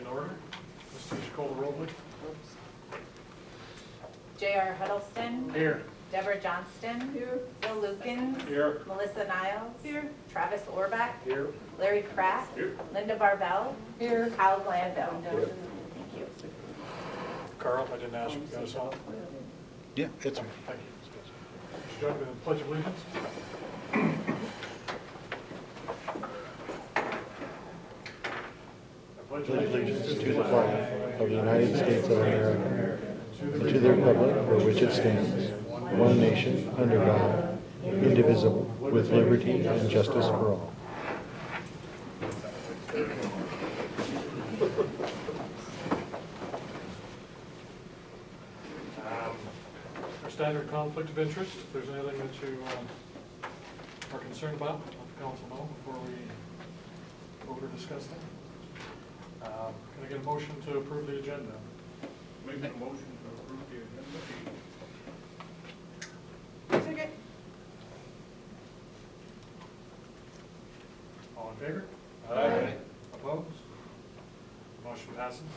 order. Ms. Teach, call the roll, please. J.R. Huddleston. Here. Deborah Johnston. Here. Bill Lukens. Here. Melissa Niles. Here. Travis Orbach. Here. Larry Pratt. Here. Linda Barbell. Here. Kyle Glanville. Thank you. Carl, I didn't ask you, got a song? Yeah, it's Thank you. Would you join me in the Pledge of Allegiance? I pledge allegiance to the flag of the United States of America and to the republic for which it stands, one nation, under God, indivisible, with liberty and justice for all. Our standard conflict of interest, if there's anything that you are concerned about, let the council know before we vote or discuss that. Can I get a motion to approve the agenda? Make a motion to approve the agenda. Second. All in favor? Aye. Opposed? Motion passes.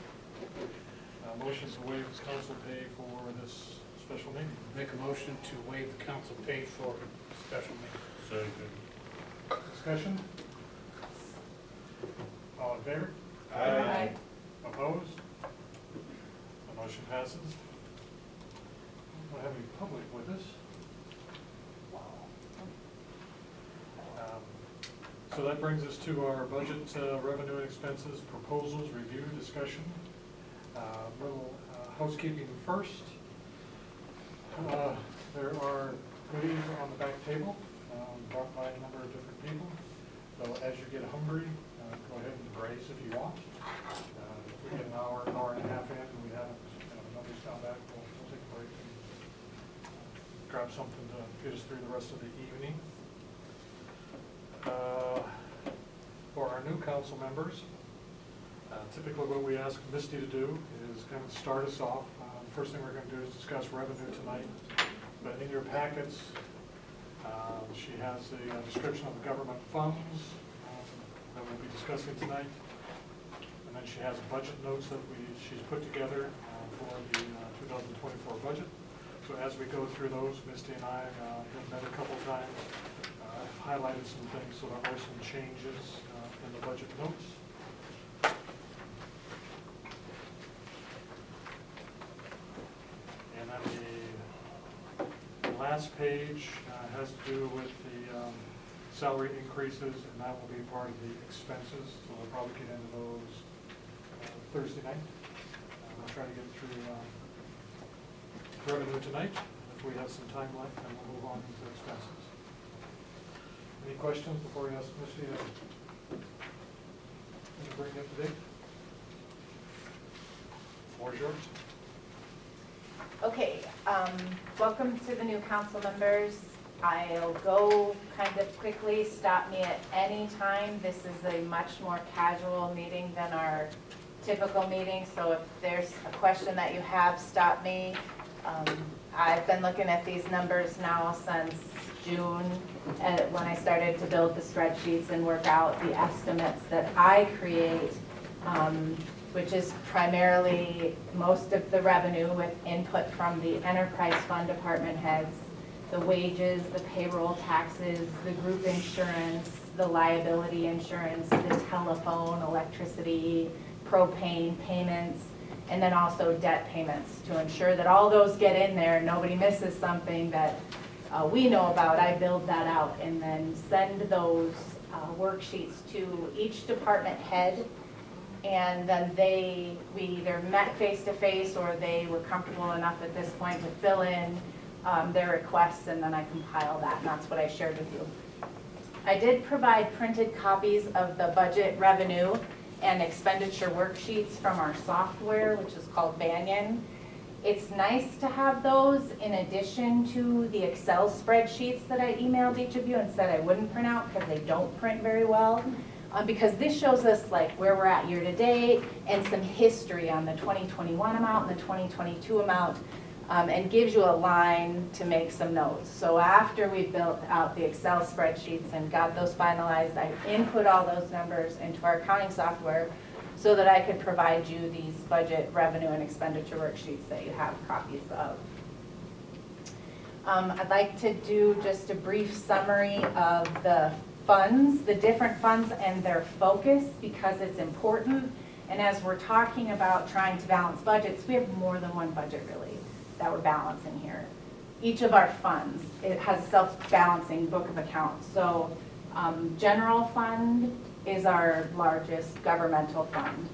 Motion to waive council pay for this special meeting. Make a motion to waive the council pay for special meeting. Second. Discussion? All in favor? Aye. Opposed? The motion passes. We don't have any public with us. So that brings us to our budget revenue and expenses proposals, review, discussion. Little housekeeping first. There are goodies on the back table, brought by a number of different people. So as you get hungry, go ahead and graze if you want. If we get an hour and a half in and we haven't, nobody's come back, we'll take a break and grab something to get us through the rest of the evening. For our new council members, typically what we ask Misty to do is kind of start us off. The first thing we're going to do is discuss revenue tonight. But in your packets, she has a description of the government funds that we'll be discussing tonight. And then she has budget notes that she's put together for the 2024 budget. So as we go through those, Misty and I have met a couple times. I've highlighted some things, so there are some changes in the budget notes. And then the last page has to do with the salary increases, and that will be part of the expenses. So we'll probably get into those Thursday night. We'll try to get through revenue tonight. If we have some time left, then we'll move on to expenses. Any questions before we ask Missy to bring it up to date? Floor is yours. Okay, welcome to the new council members. I'll go kind of quickly, stop me at any time. This is a much more casual meeting than our typical meeting, so if there's a question that you have, stop me. I've been looking at these numbers now since June, when I started to build the spreadsheets and work out the estimates that I create, which is primarily most of the revenue with input from the enterprise fund department heads, the wages, the payroll taxes, the group insurance, the liability insurance, the telephone, electricity, propane payments, and then also debt payments to ensure that all those get in there and nobody misses something that we know about. I build that out and then send those worksheets to each department head, and then we either met face-to-face or they were comfortable enough at this point to fill in their requests, and then I compile that, and that's what I shared with you. I did provide printed copies of the budget revenue and expenditure worksheets from our software, which is called Banyan. It's nice to have those in addition to the Excel spreadsheets that I emailed each of you and said I wouldn't print out because they don't print very well. Because this shows us like where we're at year to date and some history on the 2021 amount and the 2022 amount, and gives you a line to make some notes. So after we built out the Excel spreadsheets and got those finalized, I input all those numbers into our accounting software so that I could provide you these budget revenue and expenditure worksheets that you have copies of. I'd like to do just a brief summary of the funds, the different funds and their focus, because it's important. And as we're talking about trying to balance budgets, we have more than one budget really that we're balancing here. Each of our funds, it has self-balancing book of accounts. So general fund is our largest governmental fund.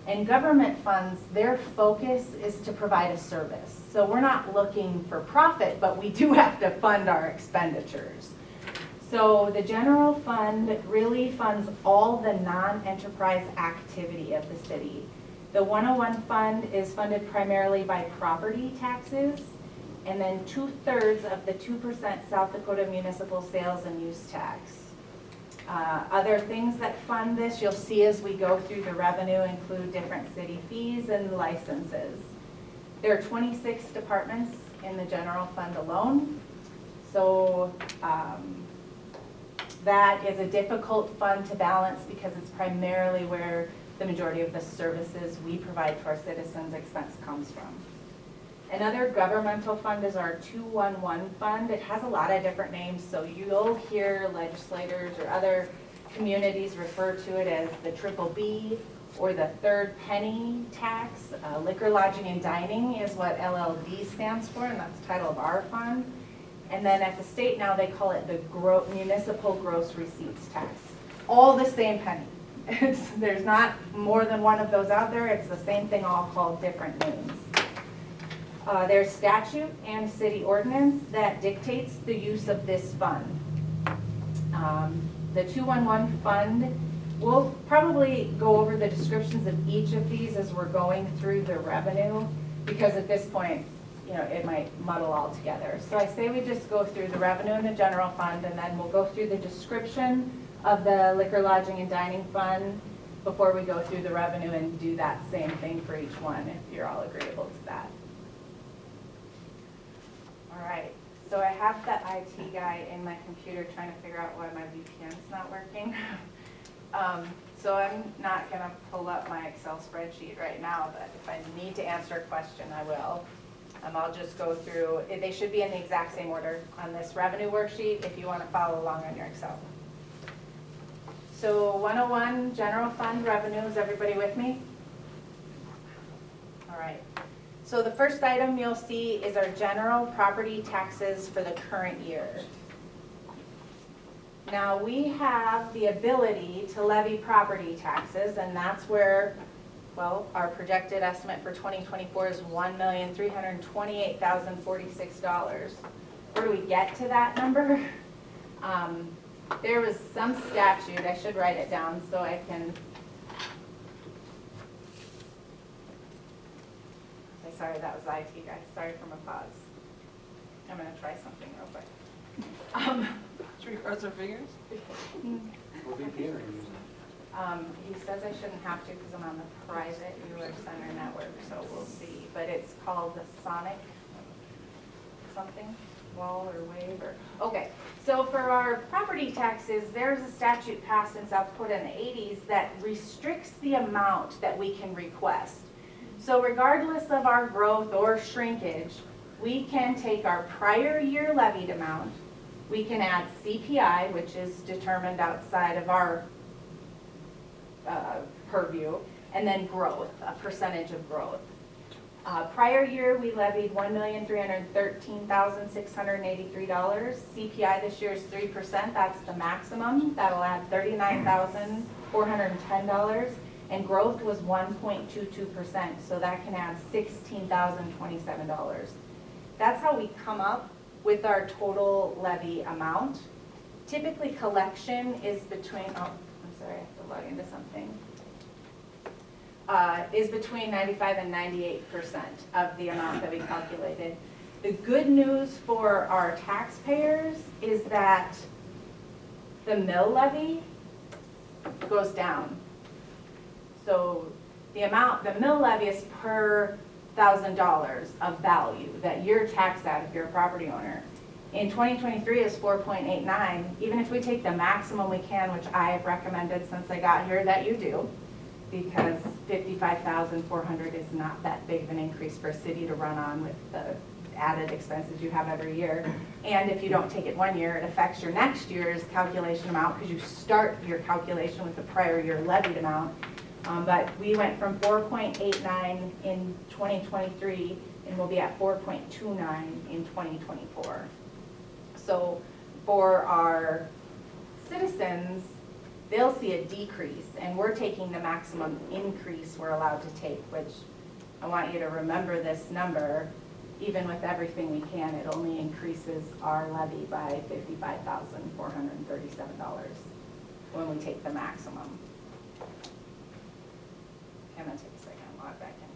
And government funds, their focus is to provide a service. So we're not looking for profit, but we do have to fund our expenditures. So the general fund really funds all the non-enterprise activity of the city. The 101 fund is funded primarily by property taxes, and then 2/3 of the 2% South Dakota municipal sales and use tax. Other things that fund this, you'll see as we go through the revenue, include different city fees and licenses. There are 26 departments in the general fund alone. So that is a difficult fund to balance because it's primarily where the majority of the services we provide to our citizens expense comes from. Another governmental fund is our 211 fund. It has a lot of different names, so you'll hear legislators or other communities refer to it as the triple B or the third penny tax. Liquor, lodging, and dining is what LLD stands for, and that's the title of our fund. And then at the state now, they call it the municipal gross receipts tax. All the same penny. There's not more than one of those out there. It's the same thing, all called different names. There's statute and city ordinance that dictates the use of this fund. The 211 fund, we'll probably go over the descriptions of each of these as we're going through the revenue, because at this point, you know, it might muddle all together. So I say we just go through the revenue in the general fund, and then we'll go through the description of the liquor, lodging, and dining fund before we go through the revenue and do that same thing for each one, if you're all agreeable to that. All right, so I have the IT guy in my computer trying to figure out why my VPN's not working. So I'm not gonna pull up my Excel spreadsheet right now, but if I need to answer a question, I will. I'll just go through, they should be in the exact same order on this revenue worksheet if you want to follow along on your Excel. So 101 general fund revenue, is everybody with me? All right. So the first item you'll see is our general property taxes for the current year. Now we have the ability to levy property taxes, and that's where, well, our projected estimate for 2024 is $1,328,046. Where do we get to that number? There was some statute, I should write it down so I can. Sorry, that was the IT guy. Sorry for my pause. I'm going to try something real quick. Should we cross our fingers? What VPN are you using? He says I shouldn't have to because I'm on the private U.S. Center network, so we'll see. But it's called the Sonic something, wall or wave or, okay. So for our property taxes, there's a statute passed in South Dakota in the 80s that restricts the amount that we can request. So regardless of our growth or shrinkage, we can take our prior year levied amount, we can add CPI, which is determined outside of our purview, and then growth, a percentage of growth. Prior year, we levied $1,313,683. CPI this year is 3%, that's the maximum. That'll add $39,410. And growth was 1.22%, so that can add $16,027. That's how we come up with our total levy amount. Typically, collection is between, oh, I'm sorry, I have to log into something. Is between 95 and 98% of the amount that we calculated. The good news for our taxpayers is that the mill levy goes down. So the amount, the mill levy is per $1,000 of value that you're taxed at if you're a property owner. In 2023 is 4.89. Even if we take the maximum we can, which I have recommended since I got here that you do, because 55,400 is not that big of an increase for a city to run on with the added expenses you have every year. And if you don't take it 1 year, it affects your next year's calculation amount because you start your calculation with the prior year levied amount. But we went from 4.89 in 2023 and we'll be at 4.29 in 2024. So for our citizens, they'll see a decrease, and we're taking the maximum increase we're allowed to take, which I want you to remember this number. Even with everything we can, it only increases our levy by $55,437 when we take the maximum. I'm gonna take a second, log back in.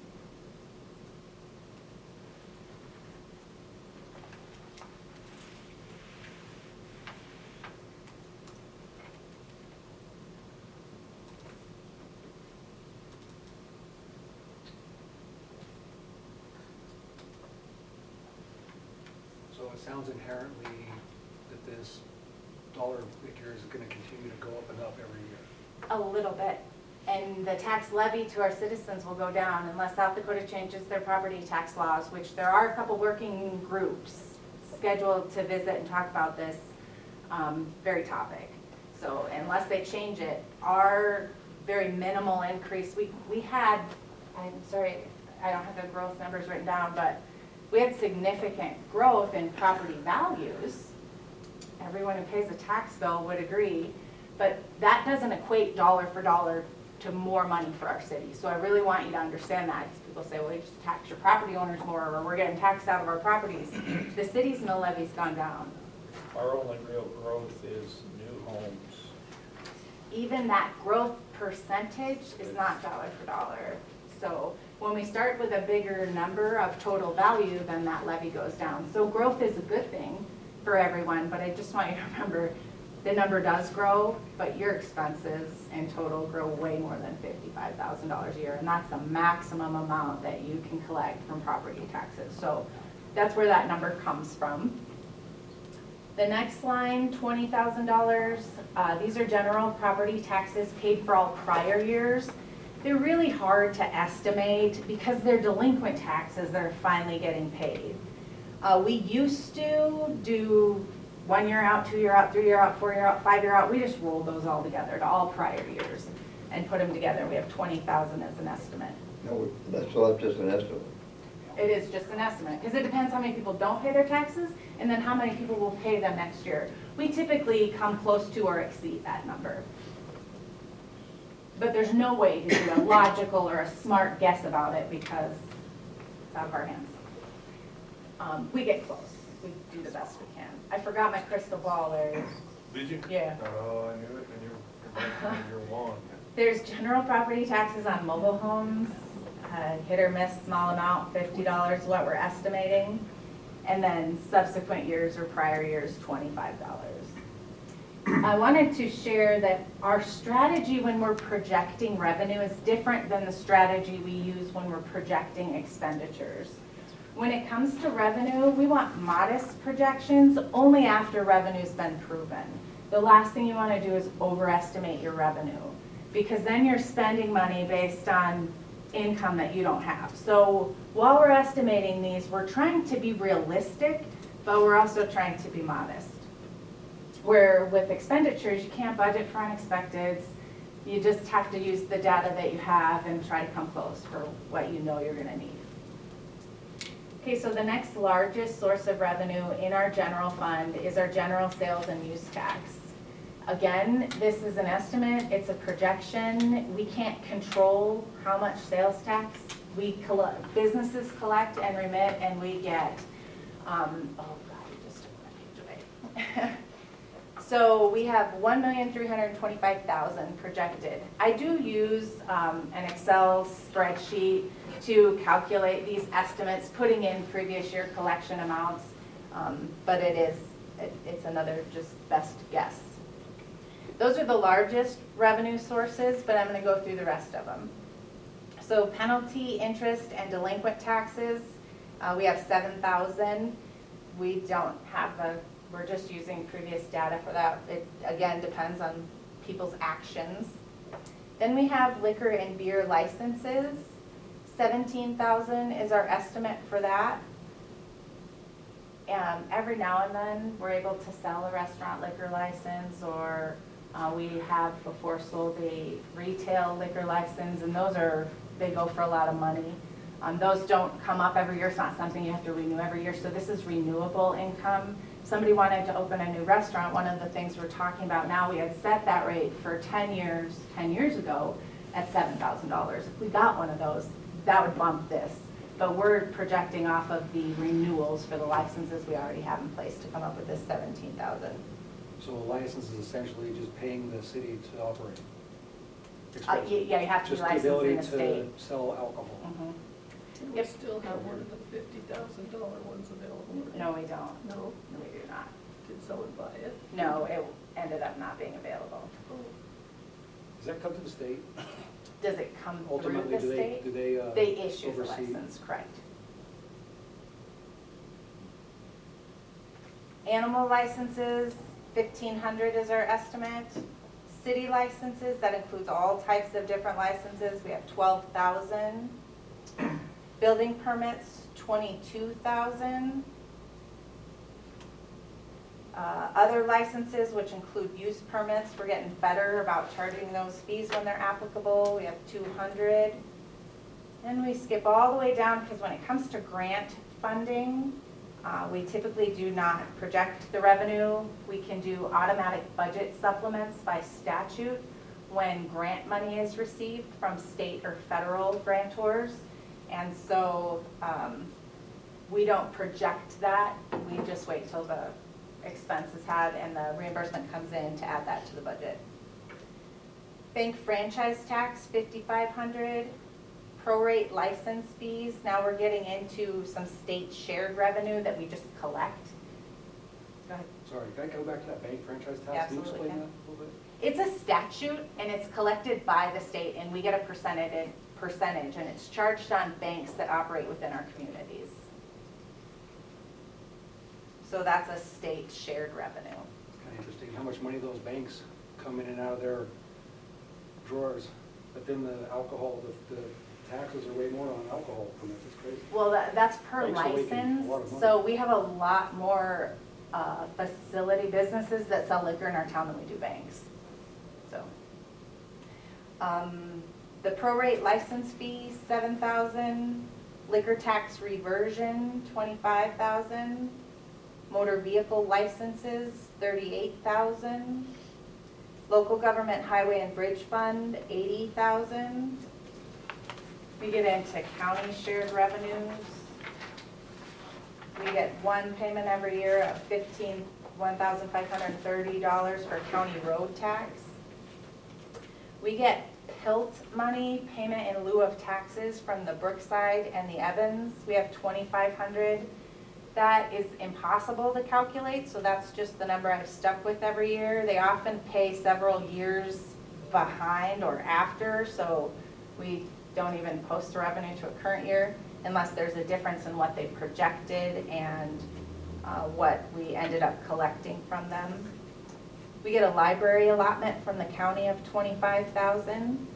So it sounds inherently that this dollar figure is gonna continue to go up and up every year. A little bit. And the tax levy to our citizens will go down unless South Dakota changes their property tax laws, which there are a couple working groups scheduled to visit and talk about this very topic. So unless they change it, our very minimal increase, we had, I'm sorry, I don't have the growth numbers written down, but we had significant growth in property values. Everyone who pays a tax bill would agree, but that doesn't equate dollar for dollar to more money for our city. So I really want you to understand that, because people say, well, you just tax your property owners more, or we're getting taxed out of our properties. The city's mill levy's gone down. Our only real growth is new homes. Even that growth percentage is not dollar for dollar. So when we start with a bigger number of total value, then that levy goes down. So growth is a good thing for everyone, but I just want you to remember the number does grow, but your expenses in total grow way more than $55,000 a year, and that's the maximum amount that you can collect from property taxes. So that's where that number comes from. The next line, $20,000, these are general property taxes paid for all prior years. They're really hard to estimate because they're delinquent taxes that are finally getting paid. We used to do 1 year out, 2 year out, 3 year out, 4 year out, 5 year out. We just rolled those all together to all prior years and put them together. We have 20,000 as an estimate. No, that's still just an estimate. It is just an estimate because it depends how many people don't pay their taxes and then how many people will pay them next year. We typically come close to or exceed that number. But there's no way to do a logical or a smart guess about it because it's out of our hands. We get close. We do the best we can. I forgot my crystal ball there. Did you? Yeah. Oh, I knew it, and you're wrong. There's general property taxes on mobile homes, hit or miss, small amount, $50 is what we're estimating. And then subsequent years or prior years, $25. I wanted to share that our strategy when we're projecting revenue is different than the strategy we use when we're projecting expenditures. When it comes to revenue, we want modest projections only after revenue's been proven. The last thing you want to do is overestimate your revenue because then you're spending money based on income that you don't have. So while we're estimating these, we're trying to be realistic, but we're also trying to be modest. Where with expenditures, you can't budget for unexpecteds. You just have to use the data that you have and try to come close for what you know you're going to need. Okay, so the next largest source of revenue in our general fund is our general sales and use tax. Again, this is an estimate, it's a projection. We can't control how much sales tax businesses collect and remit, and we get, oh God, you just took my page away. So we have $1,325,000 projected. I do use an Excel spreadsheet to calculate these estimates, putting in previous year collection amounts, but it's another just best guess. Those are the largest revenue sources, but I'm going to go through the rest of them. So penalty, interest, and delinquent taxes, we have $7,000. We don't have we're just using previous data for that. It, again, depends on people's actions. Then we have liquor and beer licenses. 17,000 is our estimate for that. Every now and then, we're able to sell a restaurant liquor license, or we have before sold a retail liquor license, and they go for a lot of money. Those don't come up every year. It's not something you have to renew every year, so this is renewable income. If somebody wanted to open a new restaurant, one of the things we're talking about now, we had set that rate for 10 years ago at $7,000. If we got one of those, that would bump this. But we're projecting off of the renewals for the licenses we already have in place to come up with this 17,000. So a license is essentially just paying the city to operate? Yeah, you have to be licensed in the Just the state. ability to sell alcohol? Mhm. We Yep. still have one of the $50,000 ones available. right? No, we don't. No? No, we do not. Did someone buy it? No, it ended up not being available. Oh, Does that come to the state? Does it come through Ultimately, the state? do they They issue the oversee? license, correct. Animal licenses, 1,500 is our estimate. City licenses, that includes all types of different licenses, we have 12,000. Building permits, 22,000. Other licenses, which include use permits, we're getting better about charging those fees when they're applicable. We have 200. Then we skip all the way down, because when it comes to grant funding, we typically do not project the revenue. We can do automatic budget supplements by statute when grant money is received from state or federal grantors. And so we don't project that. We just wait till the expense is had and the reimbursement comes in to add that to the budget. Bank franchise tax, 5,500. Prorate license fees, now we're getting into some state shared revenue that we just collect. Go ahead. Sorry, can I go back to that bank franchise tax? Can you Absolutely explain can. that a little bit? It's a statute and it's collected by the state, and we get a percentage, and it's charged on banks that operate within our communities. So that's a state shared revenue. It's kind of interesting how much money those banks come in and out of their drawers. But then the alcohol, the taxes are way more on alcohol permits. It's crazy. Well, that's per Banks are making a license, lot of money. so we have a lot more facility businesses that sell liquor in our town than we do banks. So, the prorate license fee, 7,000. Liquor tax reversion, 25,000. Motor vehicle licenses, 38,000. Local government highway and bridge fund, 80,000. We get into county shared revenues. We get one payment every year of $1,530 for county road tax. We get PILT money, payment in lieu of taxes, from the Brookside and the Evans. We have 2,500. That is impossible to calculate, so that's just the number I've stuck with every year. They often pay several years behind or after, so we don't even post the revenue to a current year unless there's a difference in what they projected and what we ended up collecting from them. We get a library allotment from the county of 25,000.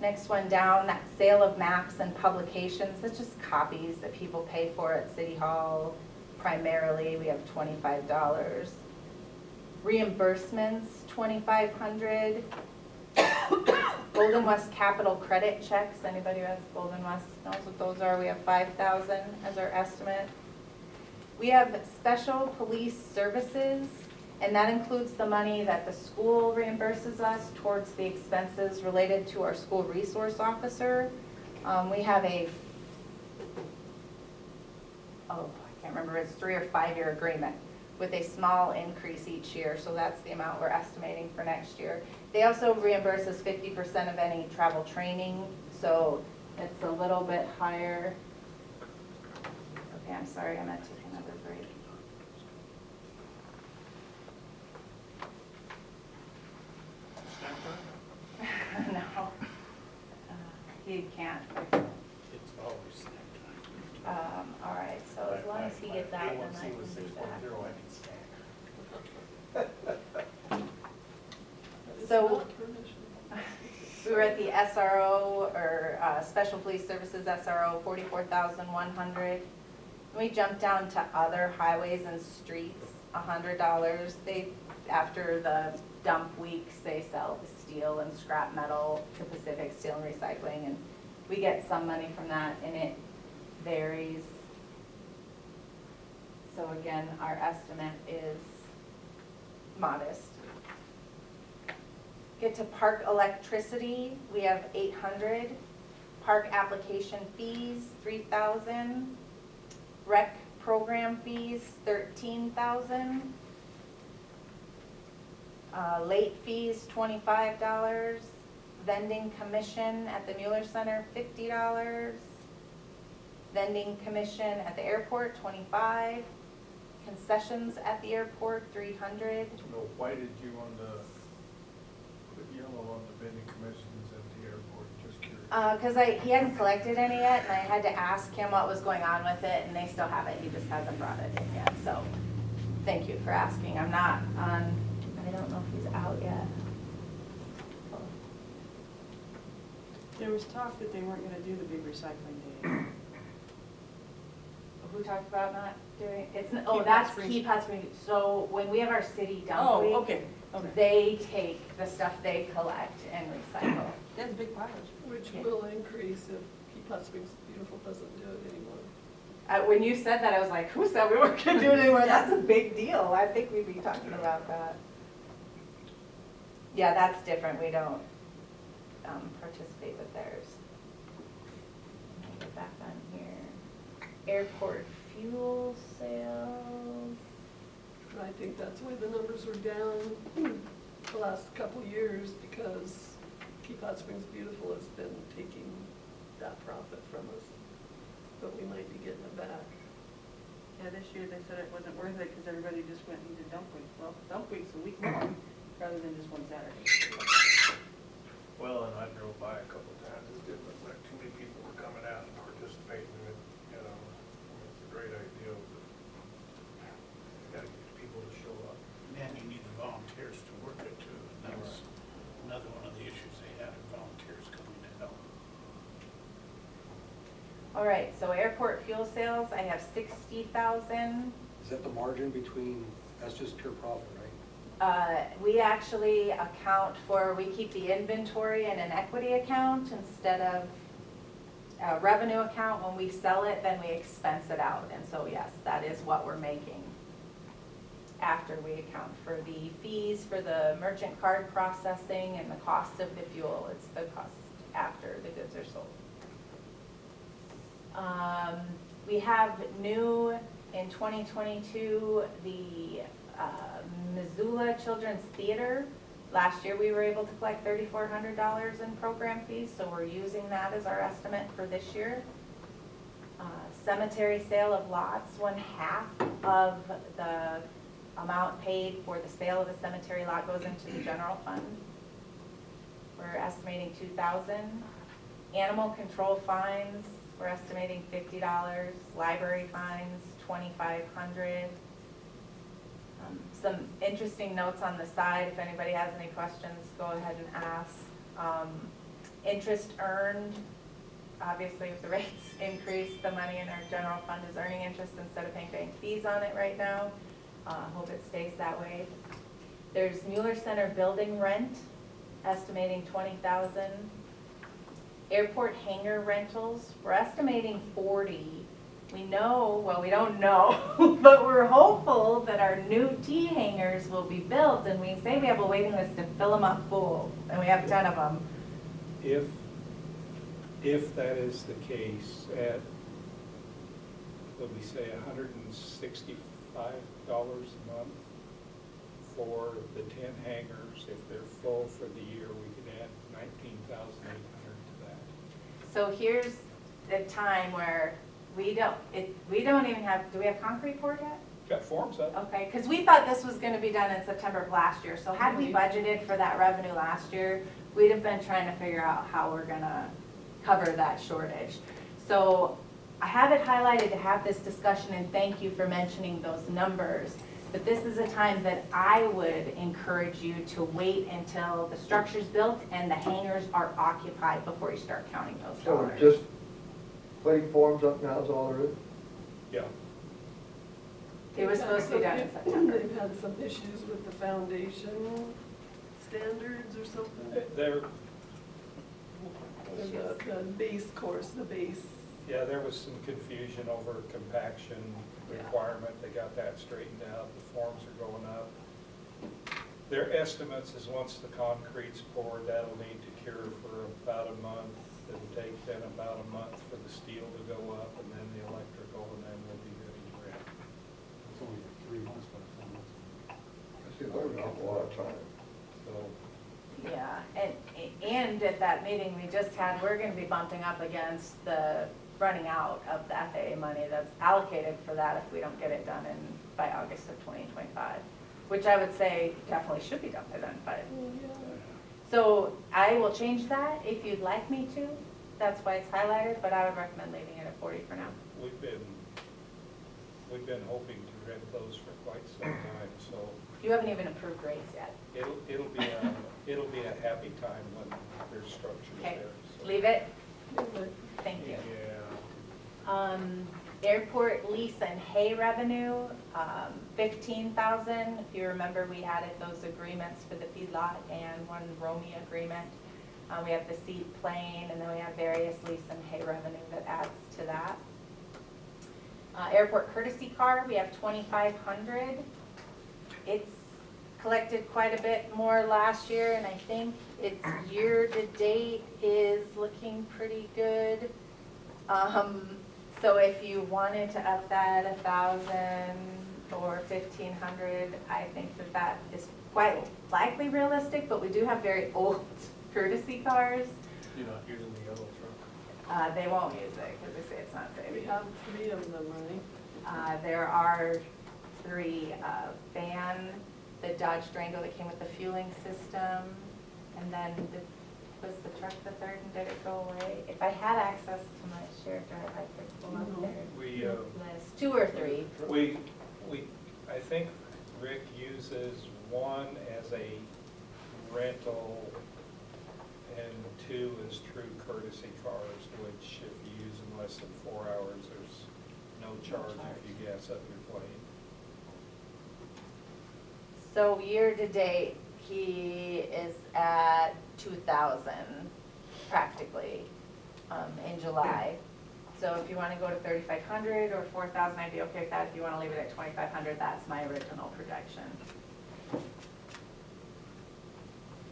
Next one down, that sale of maps and publications, it's just copies that people pay for at City Hall. Primarily, we have $25. Reimbursements, $2,500. Golden West Capital Credit checks, anybody who has Golden West knows what those are. We have 5,000 as our estimate. We have special police services, and that includes the money that the school reimburses us towards the expenses related to our school resource officer. We have I can't remember, it's 3 or 5 year agreement with a small increase each year, so that's the amount we're estimating for next year. They also reimburse us 50% of any travel training, so it's a little bit higher. Okay, I'm sorry, I meant to take another break. No, he can't. It's always snack time. All right, so as long as he gets out, then I can do that. But it's So- not permission. We were at the SRO, or Special Police Services SRO, 44,100. We jumped down to other highways and streets, $100. After the dump weeks, they sell the steel and scrap metal to Pacific Steel and Recycling, and we get some money from that, and it varies. So again, our estimate is modest. Get to park electricity, we have 800. Park application fees, 3,000. Rec program fees, 13,000. Late fees, $25. Vending commission at the Mueller Center, $50. Vending commission at the airport, $25. Concessions at the airport, $300. No, why did you want to put yellow on the vending commissions at the airport? Just curious. Because he hadn't collected any yet, and I had to ask him what was going on with it, and they still have it, he just hasn't brought it in yet, so thank you for asking. I'm not on, I don't know if he's out yet. There was talk that they weren't gonna do the big recycling day. Who talked about not doing, it's, Keep oh, Hot that's Springs. Keep Hot Springs. So when we have our city dump Oh, week, okay, okay. they take the stuff they collect and recycle. That's big piles. Which will increase if Keep Hot Springs Beautiful doesn't do it anymore. When you said that, I was like, who said we weren't gonna do it anymore? That's a big deal. I think we'd be talking about that. Yeah, that's different. We don't participate with theirs. Let me get back on here. Airport fuel sales. I think that's why the numbers were down the last couple of years, because Keep Hot Springs Beautiful has been taking that profit from us. But we might be getting it back. Yeah, this year they said it wasn't worth it because everybody just went into dump week. Well, dump week's a week long rather than just one Saturday. Well, and I drove by a couple of times, it didn't look like too many people were coming out and participating in it, you know. It's a great idea, but you gotta get people to show up. And you need the volunteers to work it too, and that's another one of the issues they have, volunteers coming to help. All right, so airport fuel sales, I have 60,000. Is that the margin between, that's just pure profit, right? We actually account for, we keep the inventory in an equity account instead of a revenue account. When we sell it, then we expense it out. And so yes, that is what we're making after we account for the fees for the merchant card processing and the cost of the fuel. It's the cost after the goods are sold. We have new in 2022, the Missoula Children's Theater. Last year we were able to collect $3,400 in program fees, so we're using that as our estimate for this year. Cemetery sale of lots, 1/2 of the amount paid for the sale of the cemetery lot goes into the general fund. We're estimating $2,000. Animal control fines, we're estimating $50. Library fines, $2,500. Some interesting notes on the side. If anybody has any questions, go ahead and ask. Interest earned, obviously if the rates increase, the money in our general fund is earning interest instead of paying bank fees on it right now. Hope it stays that way. There's Mueller Center building rent, estimating $20,000. Airport hangar rentals, we're estimating 40. We know, well, we don't know, but we're hopeful that our new T hangars will be built, and we say we have a waiting list to fill them up full, and we have 10 of them. If that is the case, at, what we say, $165 a month for the 10 hangars, if they're full for the year, we could add $19,800 to that. So here's the time where we don't even have, do we have concrete poured yet? Got forms up. Okay, because we thought this was gonna be done in September of last year, so had we budgeted for that revenue last year, we'd have been trying to figure out how we're gonna cover that shortage. So I have it highlighted to have this discussion, and thank you for mentioning those numbers. But this is a time that I would encourage you to wait until the structure's built and the hangars are occupied before you start counting those So dollars. just plate forms up now is all there is? Yeah. It was supposed to be done in September. They've had some issues with the foundation standards or something. There, The base course, the base. yeah, there was some confusion over compaction requirement. They got that straightened out. The forms are going up. Their estimates is once the concrete's poured, that'll need to cure for about a month. It'll take then about a month for the steel to go up, and then the electrical, and then we'll be ready to rent. It's only like 3 months, but it's almost. That's a lot of time. So, Yeah, and at that meeting we just had, we're gonna be bumping up against the running out of the FAA money that's allocated for that if we don't get it done by August of 2025, which I would say definitely should be done by then, but. So I will change that if you'd like me to. That's why it's highlighted, but I would recommend leaving it at 40 for now. we've been hoping to rent those for quite some time, so You haven't even approved rates yet. it'll be a happy time when there's structures Okay, there. so. leave it. But Thank you. Yeah. Airport lease and hay revenue, 15,000. If you remember, we added those agreements for the feedlot and one roaming agreement. We have the seaplane, and then we have various lease and hay revenue that adds to that. Airport courtesy car, we have 2,500. It's collected quite a bit more last year, and I think its year-to-date is looking pretty good. So if you wanted to up that 1,000 or 1,500, I think that is quite likely realistic, but we do have very old courtesy cars. You're not using the yellow truck. They won't use it because they say it's not we safe. have 3 of them, right? There are 3 van, the Dodge Durango that came with the fueling system, and then was the truck the third, and did it go away? If I had access to my shared drive, I could pull up their We, list. 2 or 3. I think Rick uses one as a rental and 2 as true courtesy cars, which if you use them less than 4 hours, there's no charge if you gas up your plane. So year-to-date, he is at 2,000 practically in July. So if you want to go to 3,500 or 4,000, I'd be okay with that. If you want to leave it at 2,500, that's my original projection.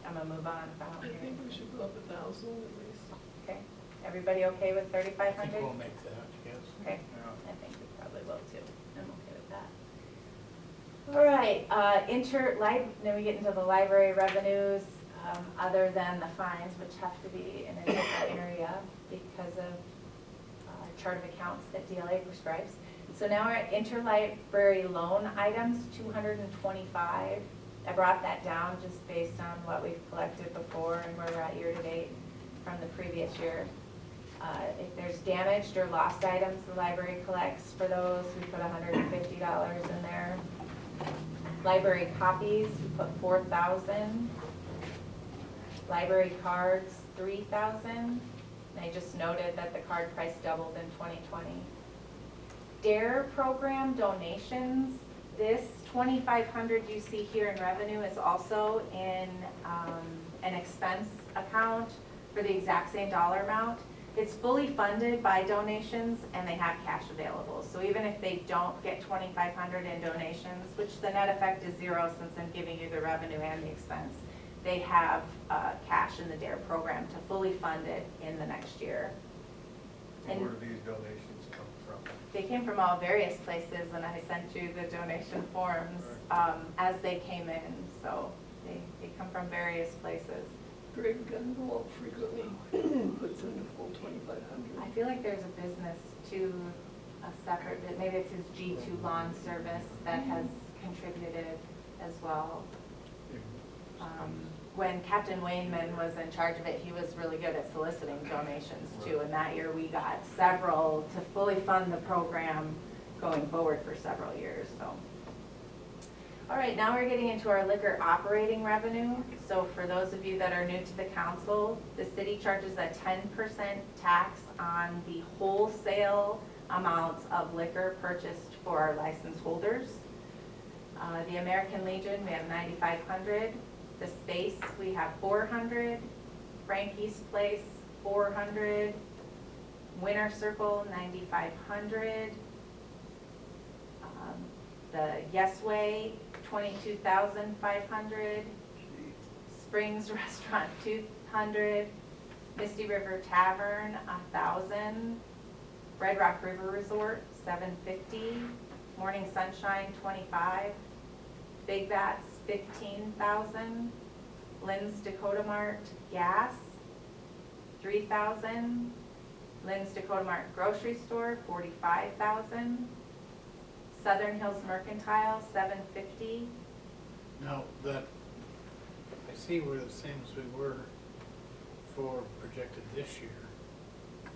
I'm gonna move on. I think we should go up 1,000 at least. Okay, everybody okay with I think 3,500? we'll make that, yes. Okay, Yeah. I think we probably will too. I'm okay with that. All right, then we get into the library revenues, other than the fines, which have to be in a different area because of chart of accounts that DLA prescribes. So now we're at interlibrary loan items, 225. I brought that down just based on what we've collected before and where we're at year-to-date from the previous year. If there's damaged or lost items the library collects for those, we put $150 in there. Library copies, we put 4,000. Library cards, 3,000. And I just noted that the card price doubled in 2020. DARE program donations, this 2,500 you see here in revenue is also in an expense account for the exact same dollar amount. It's fully funded by donations and they have cash available. So even if they don't get 2,500 in donations, which the net effect is 0 since I'm giving you the revenue and the expense, they have cash in the DARE program to fully fund it in the next year. And where do these donations come from? They came from all various places, and I sent you the donation forms as they came in, so they come from various places. Greg Gunwald frequently puts in the full 2,500. I feel like there's a business too, a separate, maybe it's his G2 lawn service that has contributed as well. When Captain Wainman was in charge of it, he was really good at soliciting donations too, and that year we got several to fully fund the program going forward for several years, so. All right, now we're getting into our liquor operating revenue. So for those of you that are new to the council, the city charges a 10% tax on the wholesale amounts of liquor purchased for our license holders. The American Legion, we have 9,500. The Space, we have 400. Frankie's Place, 400. Winter Circle, 9,500. The Yes Way, 22,500. Springs Restaurant, 200. Misty River Tavern, 1,000. Red Rock River Resort, 750. Morning Sunshine, 25. Big Bats, 15,000. Lynn's Dakota Mart Gas, 3,000. Lynn's Dakota Mart Grocery Store, 45,000. Southern Hills Mercantile, 750. Now, that, I see we're the same as we were for projected this year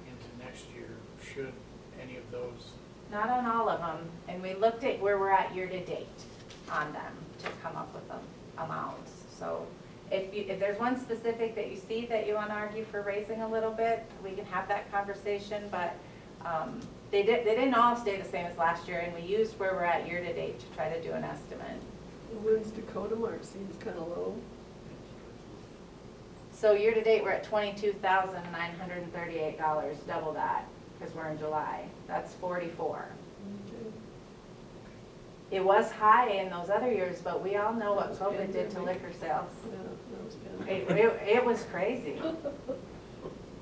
into next year. Should any of those, Not on all of them, and we looked at where we're at year-to-date on them to come up with the amounts. So if there's one specific that you see that you want to argue for raising a little bit, we can have that conversation, but they didn't all stay the same as last year, and we used where we're at year-to-date to try to do an estimate. Lynn's Dakota Mart seems kind of low. So year-to-date, we're at $22,938, double that, because we're in July. That's 44. Okay. It was high in those other years, but we all know what That was COVID did to pandemic. liquor sales. Yeah, that was bad. It was crazy.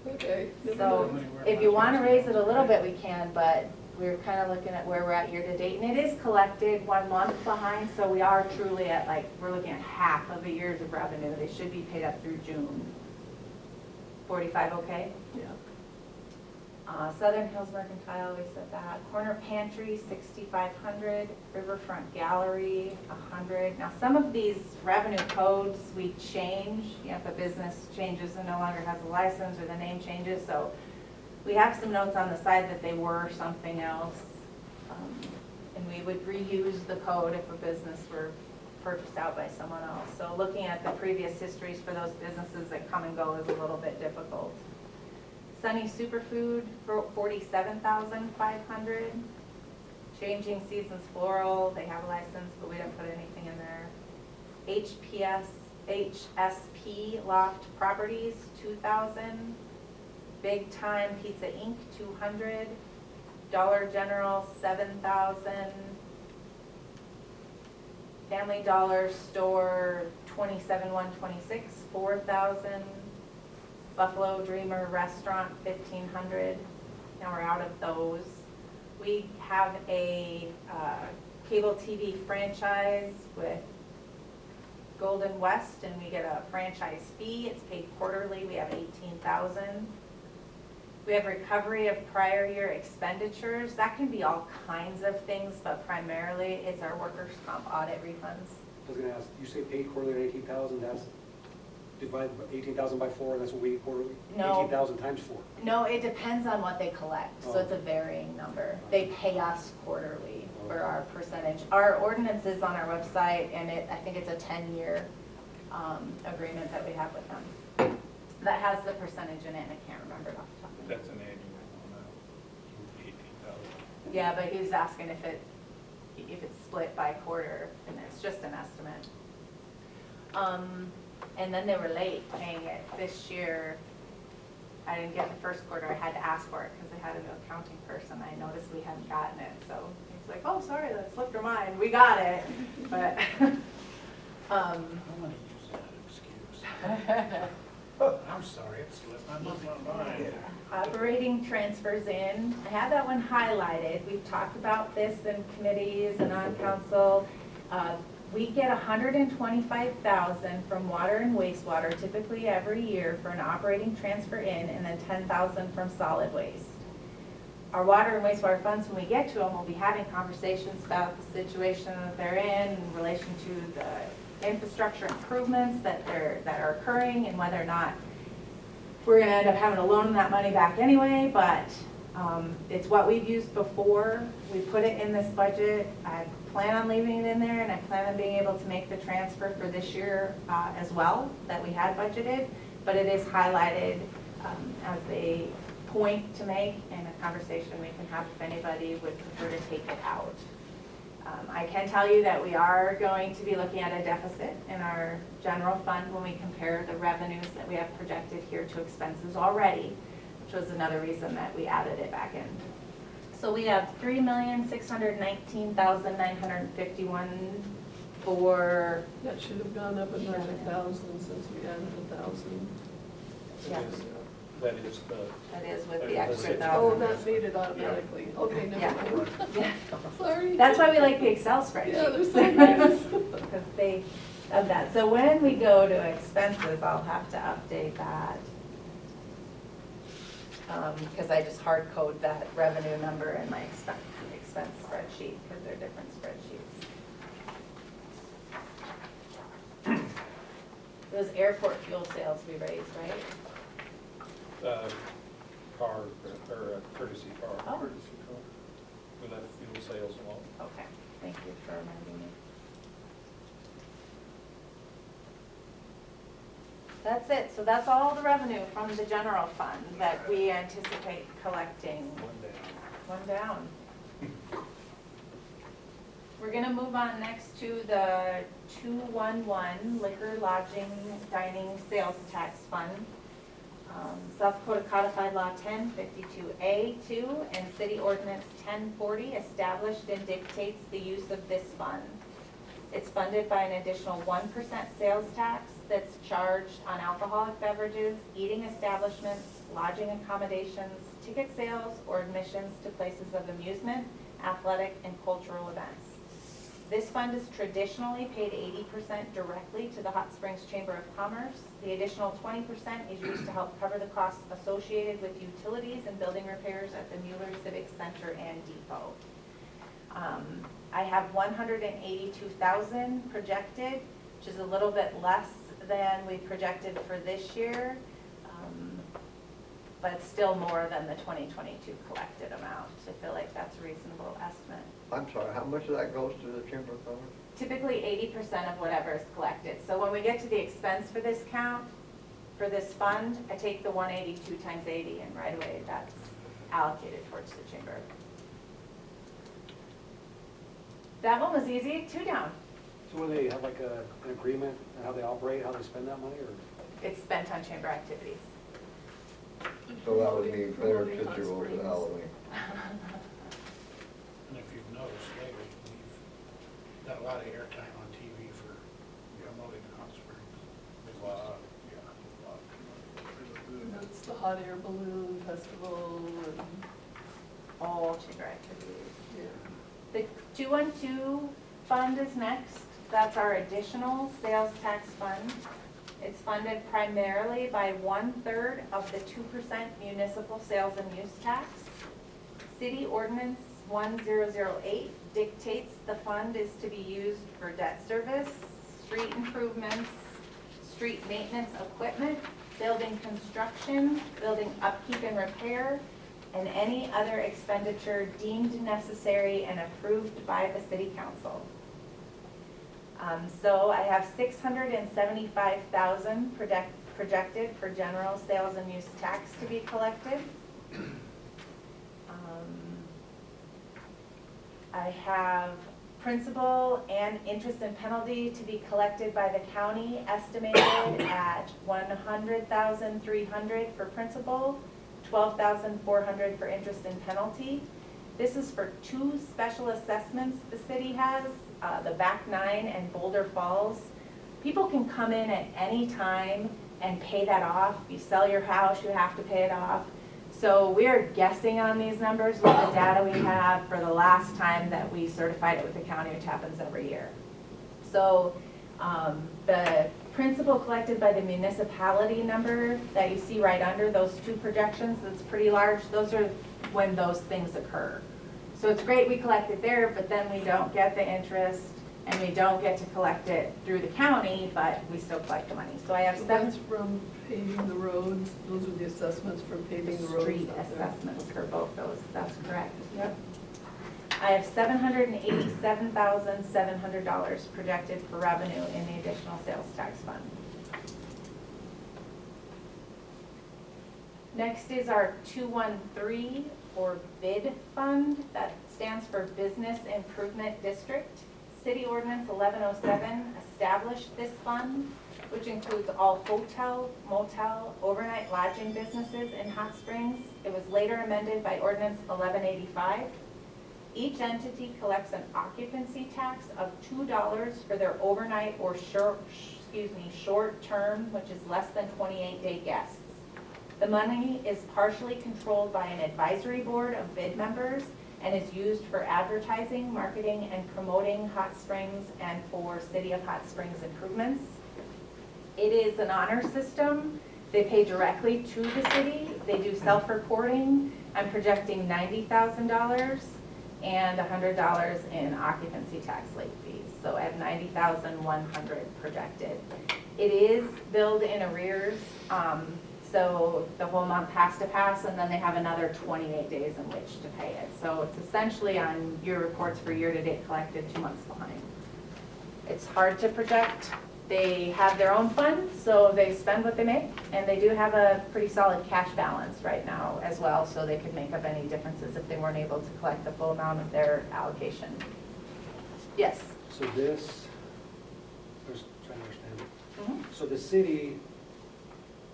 Okay. never So mind. if you want to raise it a little bit, we can, but we're kind of looking at where we're at year-to-date. And it is collected 1 month behind, so we are truly at we're looking at half of a year's of revenue. They should be paid up through June. 45, okay? Yeah. Southern Hills Mercantile, we said that. Corner Pantry, 6,500. Riverfront Gallery, 100. Now, some of these revenue codes we change. If a business changes and no longer has a license or the name changes. So we have some notes on the side that they were something else. And we would reuse the code if a business were purchased out by someone else. So looking at the previous histories for those businesses that come and go is a little bit difficult. Sunny Superfood for 47,500. Changing Seasons Floral, they have a license, but we didn't put anything in there. HSP Loft Properties, 2,000. Big Time Pizza Inc., 200. Dollar General, 7,000. Family Dollar Store, 27,126, 4,000. Buffalo Dreamer Restaurant, 1,500. Now we're out of those. We have a cable TV franchise with Golden West, and we get a franchise fee. It's paid quarterly. We have 18,000. We have recovery of prior year expenditures. That can be all kinds of things, but primarily it's our workers' comp audit refunds. I was gonna ask, you say paid quarterly at 18,000, that's divided by 18,000 by 4, that's what we get quarterly? No. 18,000 times 4. No, it depends on what they collect, so it's a varying number. They pay us quarterly for our percentage. Our ordinance is on our website, and I think it's a 10-year agreement that we have with them. That has the percentage in it, and I can't remember it off the top of my head. That's an annual amount, 18,000. Yeah, but he was asking if it's split by quarter, and it's just an estimate. And then they were late paying it this year. I didn't get the first quarter. I had to ask for it because they had a new accounting person. I noticed we hadn't gotten it, so he's like, "Oh, sorry, that slipped our mind. We got it," but. I'm gonna use that excuse. I'm sorry, it slipped my mind. Operating transfers in. I have that one highlighted. We've talked about this in committees and on council. We get $125,000 from water and wastewater typically every year for an operating transfer in, and then $10,000 from solid waste. Our water and wastewater funds, when we get to them, we'll be having conversations about the situation that they're in relation to the infrastructure improvements that are occurring, and whether or not we're going to end up having to loan that money back anyway. But It's what we've used before. We put it in this budget. I plan on leaving it in there, and I plan on being able to make the transfer for this year as well that we had budgeted. But it is highlighted as a point to make and a conversation we can have if anybody would prefer to take it out. I can tell you that we are going to be looking at a deficit in our general fund when we compare the revenues that we have projected here to expenses already, which was another reason that we added it back in. So we have $3,619,951 for, That should have gone up another 1,000 since we added 1,000. yeah, That is the. that is with that the is extra the- Oh, thousand. that made it automatically. Okay, never Yeah. mind. Yeah. Sorry. That's why we like the Excel spreadsheet. Yeah, they're so nice. Because they of that. So when we go to expenses, I'll have to update that. Because I just hard code that revenue number in my expense spreadsheet because they're different spreadsheets. It was airport fuel sales we raised, right? Car, or courtesy car. Oh. We left fuel sales alone. Okay, thank you for reminding me. That's it. So that's all the revenue from the general fund that we anticipate collecting. One down. We're gonna move on next to the 211 liquor, lodging, dining, sales tax fund. South Dakota Codified Law 1052A2 and City Ordinance 1040 established and dictates the use of this fund. It's funded by an additional 1% sales tax that's charged on alcoholic beverages, eating establishments, lodging accommodations, ticket sales, or admissions to places of amusement, athletic, and cultural events. This fund is traditionally paid 80% directly to the Hot Springs Chamber of Commerce. The additional 20% is used to help cover the costs associated with utilities and building repairs at the Mueller Civic Center and Depot. I have 182,000 projected, which is a little bit less than we projected for this year, but still more than the 2022 collected amount. I feel like that's a reasonable estimate. I'm sorry, how much of that goes to the Chamber of Commerce? Typically 80% of whatever is collected. So when we get to the expense for this count, for this fund, I take the 182 times 80 and right away that's allocated towards the chamber. That one was easy, 2 down. So will they have like an agreement on how they operate, how they spend that money, or? It's spent on chamber activities. So that would mean fair Promoting Hot Tootsie Roll to Springs. Halloween. And if you've noticed lately, we've got a lot of airtime on TV for promoting Hot Springs. There's a lot, yeah, a lot. That's the hot air balloon festival and, All chamber activities. yeah. The 212 fund is next. That's our additional sales tax fund. It's funded primarily by 1/3 of the 2% municipal sales and use tax. City Ordinance 1008 dictates the fund is to be used for debt service, street improvements, street maintenance equipment, building construction, building upkeep and repair, and any other expenditure deemed necessary and approved by the city council. So I have 675,000 projected for general sales and use tax to be collected. I have principal and interest and penalty to be collected by the county estimated at $100,300 for principal, $12,400 for interest and penalty. This is for 2 special assessments the city has, the Back 9 and Boulder Falls. People can come in at any time and pay that off. You sell your house, you have to pay it off. So we're guessing on these numbers with the data we have for the last time that we certified it with the county, which happens every year. So the principal collected by the municipality number that you see right under those 2 projections, that's pretty large, those are when those things occur. So it's great we collect it there, but then we don't get the interest, And we don't get to collect it through the county, but we still collect the money. So I have So seven that's from paving the roads, those are the assessments from paving the roads. street out there. assessments for both those, that's correct, yep. I have $787,700 projected for revenue in the additional sales tax fund. Next is our 213 or BID fund, that stands for Business Improvement District. City Ordinance 1107 established this fund, which includes all hotel, motel, overnight lodging businesses in Hot Springs. It was later amended by Ordinance 1185. Each entity collects an occupancy tax of $2 for their overnight or short term, which is less than 28-day guests. The money is partially controlled by an advisory board of bid members and is used for advertising, marketing, and promoting Hot Springs and for City of Hot Springs improvements. It is an honor system. They pay directly to the city. They do self-reporting. I'm projecting $90,000 and $100 in occupancy tax late fees. So I have $90,100 projected. It is billed in arrears. So the whole month has to pass, and then they have another 28 days in which to pay it. So it's essentially on your reports for year-to-date collected 2 months behind. It's hard to project. They have their own fund, so they spend what they make, and they do have a pretty solid cash balance right now as well, so they could make up any differences if they weren't able to collect the full amount of their allocation. Yes? So this, I was trying to understand. Mhm. So the city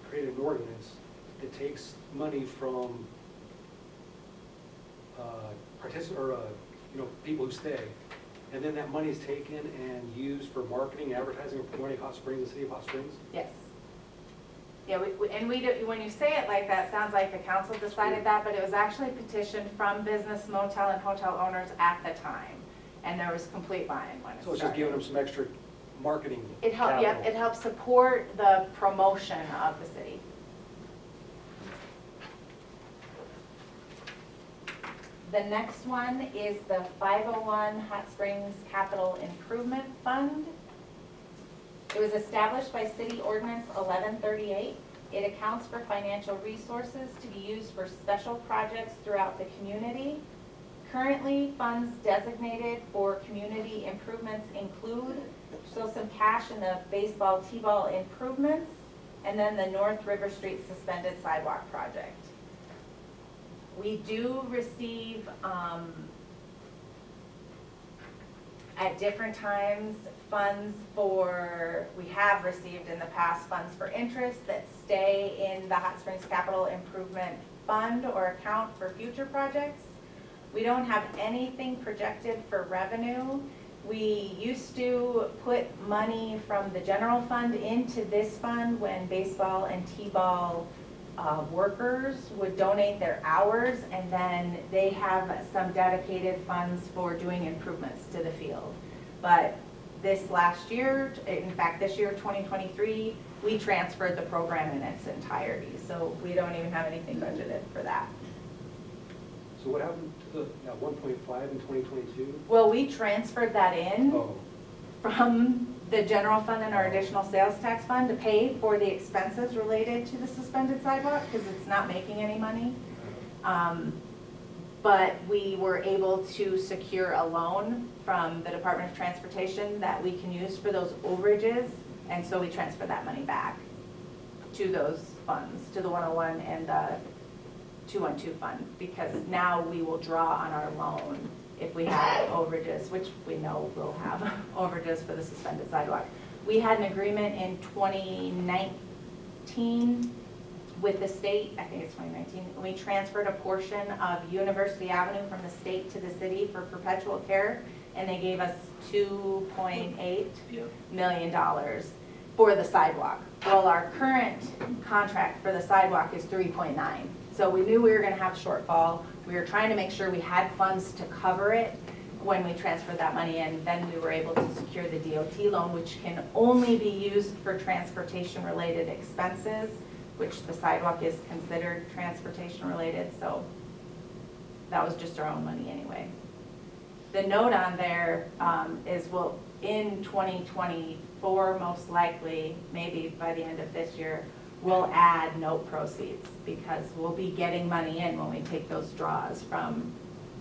created an ordinance that takes money from people who stay, and then that money is taken and used for marketing, advertising, or promoting Hot Springs, the city of Hot Springs? Yes. Yeah, when you say it like that, it sounds like the council decided that, but it was actually petitioned from business, motel, and hotel owners at the time, and there was complete buy-in when it So it's just giving them started. some extra marketing It helped, yep, capital. it helps support the promotion of the city. The next one is the 501 Hot Springs Capital Improvement Fund. It was established by City Ordinance 1138. It accounts for financial resources to be used for special projects throughout the community. Currently, funds designated for community improvements include some cash in the baseball, t-ball improvements, and then the North River Street suspended sidewalk project. We do receive, at different times, funds we have received in the past funds for interest that stay in the Hot Springs Capital Improvement Fund or account for future projects. We don't have anything projected for revenue. We used to put money from the general fund into this fund when baseball and t-ball workers would donate their hours, and then they have some dedicated funds for doing improvements to the field. But this last year, in fact this year 2023, we transferred the program in its entirety, so we don't even have anything budgeted for that. So what happened to the 1.5 in 2022? Well, we transferred that in Oh, from the general fund and our additional sales tax fund to pay for the expenses related to the suspended sidewalk, because it's not making any money. But we were able to secure a loan from the Department of Transportation that we can use for those overages, and so we transferred that money back to those funds, to the 101 and the 212 fund, because now we will draw on our loan if we have overages, which we know we'll have overages for the suspended sidewalk. We had an agreement in 2019 with the state, I think it's 2019, we transferred a portion of University Avenue from the state to the city for perpetual care, and they gave us $2.8 million for the sidewalk. Well, our current contract for the sidewalk is 3.9. So we knew we were gonna have a shortfall. We were trying to make sure we had funds to cover it when we transferred that money in. Then we were able to secure the DOT loan, which can only be used for transportation-related expenses, which the sidewalk is considered transportation-related, so that was just our own money anyway. The note on there is in 2024, most likely, maybe by the end of this year, we'll add note proceeds because we'll be getting money in when we take those draws from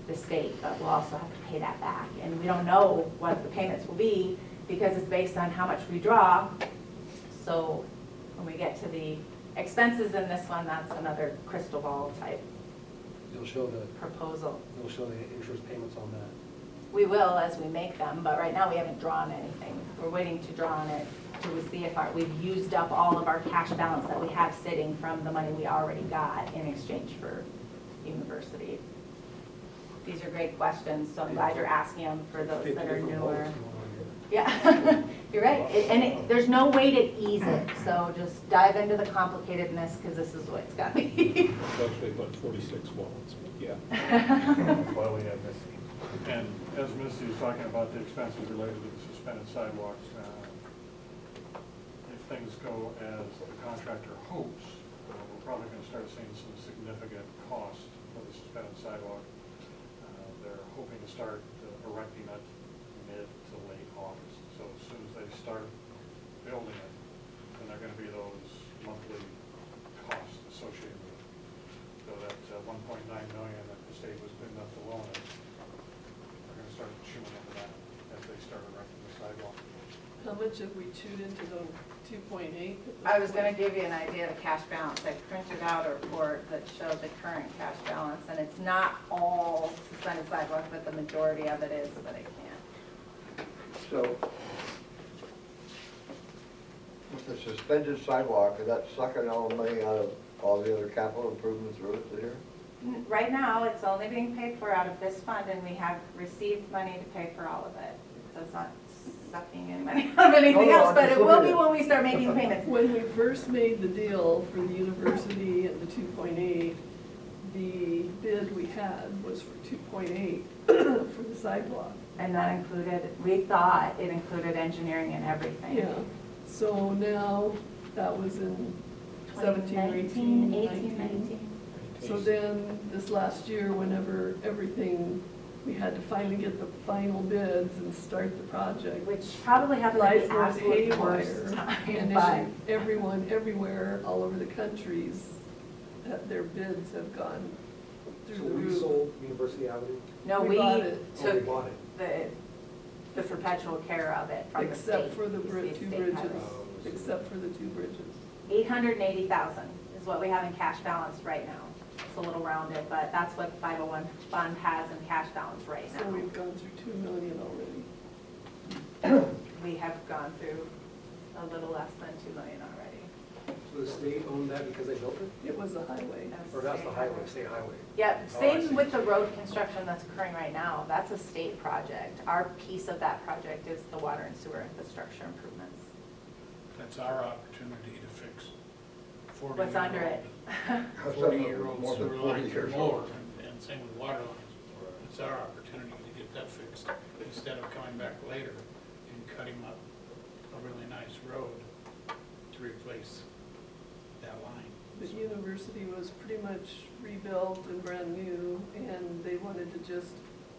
the state, but we'll also have to pay that back. And we don't know what the payments will be because it's based on how much we draw. So when we get to the expenses in this one, that's another crystal ball type You'll show the proposal. interest payments on that. We will as we make them, but right now we haven't drawn anything. We're waiting to draw on it to see if we've used up all of our cash balance that we have sitting from the money we already got in exchange for university. These are great questions, so I'm glad you're asking them for those that are newer. Yeah, you're right. There's no way to ease it, so just dive into the complicatedness because this is what it's got to be. It's actually about 46 wallets, but yeah. That's why we have Misty. And as Misty was talking about the expenses related to the suspended sidewalks, if things go as the contractor hopes, we're probably going to start seeing some significant cost for the suspended sidewalk. They're hoping to start erecting it mid to late August. So as soon as they start building it, then there are going to be those monthly costs associated with it. So that 1.9 million that the state was good enough to loan us, they're going to start chewing into that as they start erecting the sidewalk. How much have we chewed into the 2.8? I was going to give you an idea of the cash balance. I printed out a report that showed the current cash balance, and it's not all suspended sidewalk, but the majority of it is, but I can't. So, with the suspended sidewalk, is that sucking all the money out of all the other capital improvements roads here? Right now, it's only being paid for out of this fund, and we have received money to pay for all of it. So it's not sucking any money out of anything No, else, I'm but just it will looking be at- when we start making payments. When we first made the deal for the university and the 2.8, the bid we had was for 2.8 for the sidewalk. And that included, we thought it included engineering and everything. Yeah, so now that was in 17, 18, 19. So then this last year, whenever everything, we had to finally get the final bids and start the project. Which probably happened at Life the went absolute worst haywire, time, and but everyone, everywhere, all over the countries, their bids have gone through So the we roof. sold University Avenue? no, We we bought it. Oh, we took bought it. the perpetual care of it from the state. Except for the The two state bridges, has it. except for the two bridges. 880,000 is what we have in cash balance right now. It's a little rounded, but that's what 501 fund has in cash balance right So now. we've gone through 2 million already. We have gone through a little less than 2 million already. So the state owned that because they built it? It was a highway. Or that's the highway, state highway? Yep, Oh, I see. same with the road construction that's occurring right now. That's a state project. Our piece of that project is the water and sewer infrastructure improvements. That's our opportunity to fix 40-year-old. What's under it? 40-year-old More than sewer 40 lines or years more, old. and same with water lines. It's our opportunity to get that fixed, instead of coming back later and cutting up a really nice road to replace that line. The university was pretty much rebuilt and brand new, and they wanted to just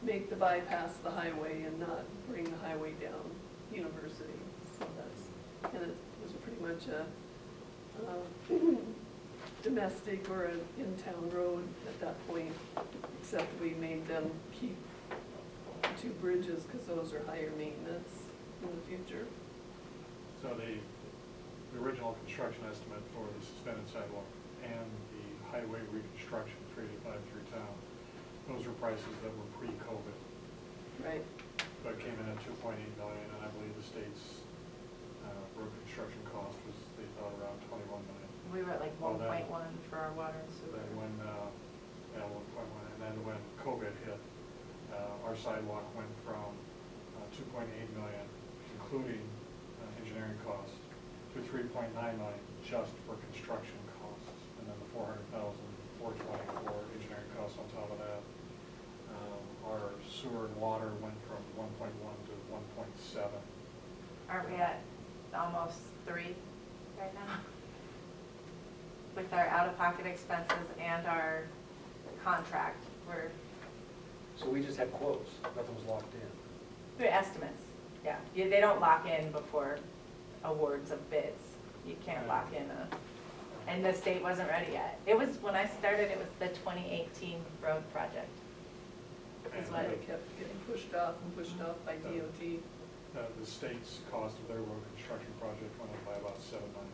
make the bypass the highway and not bring the highway down university. So that's, and it was pretty much a domestic or an in-town road at that point, except we made them keep the two bridges because those are higher maintenance in the future. So the original construction estimate for the suspended sidewalk and the highway reconstruction 385 through town, those were prices that were pre-COVID. Right. But came in at 2.8 million, and I believe the state's road construction cost was, they thought, around 21 million. We were at like Well, 1.1 then- for our water and sewer. Then when, 1.1, and then when COVID hit, our sidewalk went from 2.8 million, including engineering costs, to 3.9 million just for construction costs, and then the 400,000, 420 for engineering costs on top of that. Our sewer and water went from 1.1 to 1.7. Aren't we at almost 3 right now? With our out-of-pocket expenses and our contract, we're So we just had quotes, nothing was locked in. through estimates. Yeah, they don't lock in before awards of bids. You can't lock in and the state wasn't ready yet. It was, when I started, it was the 2018 road project. This is what, It kept getting pushed off and pushed off by DOT. The state's cost of their road construction project went up by about $7 million.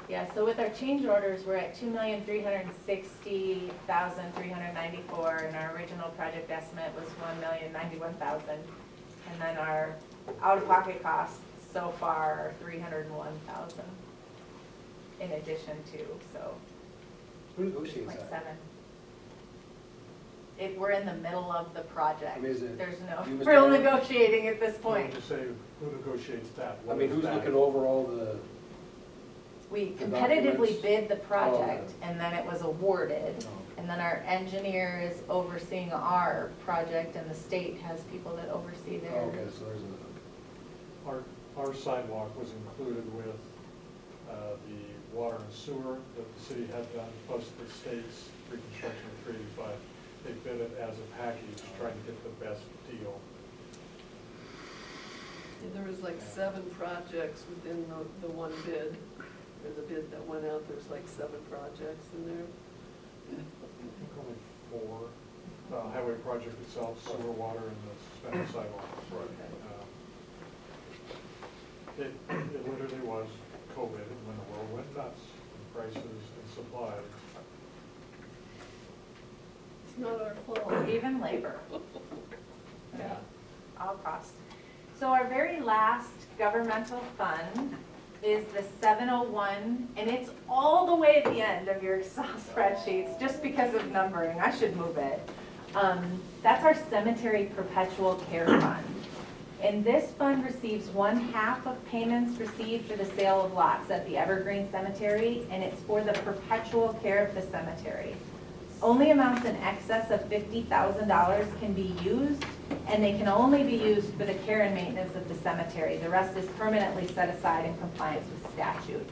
yeah, so with our change orders, we're at $2,360,394, and our original project estimate was $1,091,000. And then our out-of-pocket costs so far are $301,000 in addition to, so Who negotiates 2.7. that? We're in the middle of the project. I mean, is it There's no you, Mr. real Mayor? negotiating at this I point. would just say, who negotiates that? I What mean, is who's that? looking over all the, We The competitively documents? bid the project, Oh, and then it was awarded. Oh, okay. And then our engineer is overseeing our project, and the state has people that oversee oh, their. okay, so there's a, Our sidewalk was included with the water and sewer that the city had done, plus the state's reconstruction of 385. They bid it as a package, trying to get the best deal. And there was like 7 projects within the one bid, or the bid that went out, there's like 7 projects in there. I think only 4. Highway project itself, sewer, water, and the suspended sidewalk. It literally was COVID, and when the world went nuts, and prices and supply. It's not our fault. Even labor, Yeah. all costs. So our very last governmental fund is the 701, and it's all the way at the end of your Excel spreadsheets, just because of numbering. I should move it. That's our cemetery perpetual care fund. And this fund receives 1/2 of payments received for the sale of lots at the Evergreen Cemetery, and it's for the perpetual care of the cemetery. Only amounts in excess of $50,000 can be used, and they can only be used for the care and maintenance of the cemetery. The rest is permanently set aside in compliance with statute.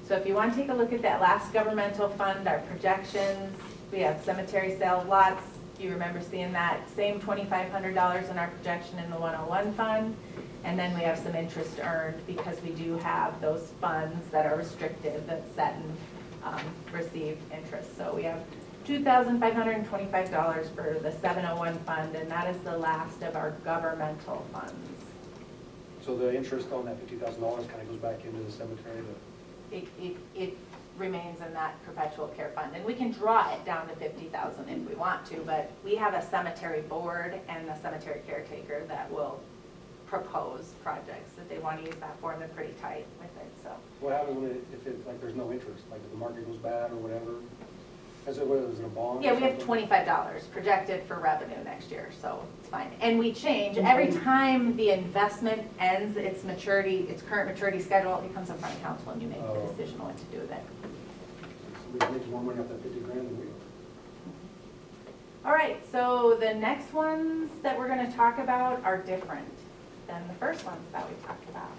So if you want to take a look at that last governmental fund, our projections, we have cemetery sale of lots. You remember seeing that same $2,500 in our projection in the 101 fund. And then we have some interest earned because we do have those funds that are restricted that set and receive interest. So we have $2,525 for the 701 fund, and that is the last of our governmental funds. so the interest on that $50,000 kind of goes back into the cemetery to. It remains in that perpetual care fund, and we can draw it down to $50,000 if we want to, but we have a cemetery board and a cemetery caretaker that will propose projects that they want to use that for, and they're pretty tight with it, so. What happens when if it, like, there's no interest, like if the market goes bad or whatever? Is it, what is it, a bond? Yeah, or we have something? $25 projected for revenue next year, so it's fine. And we change, every time the investment ends its maturity, its current maturity schedule, it comes in front of council and you make the Oh. decision on what to do with it. Somebody makes more money off that 50 grand than we do. All right, so the next ones that we're gonna talk about are different than the first ones that we talked about.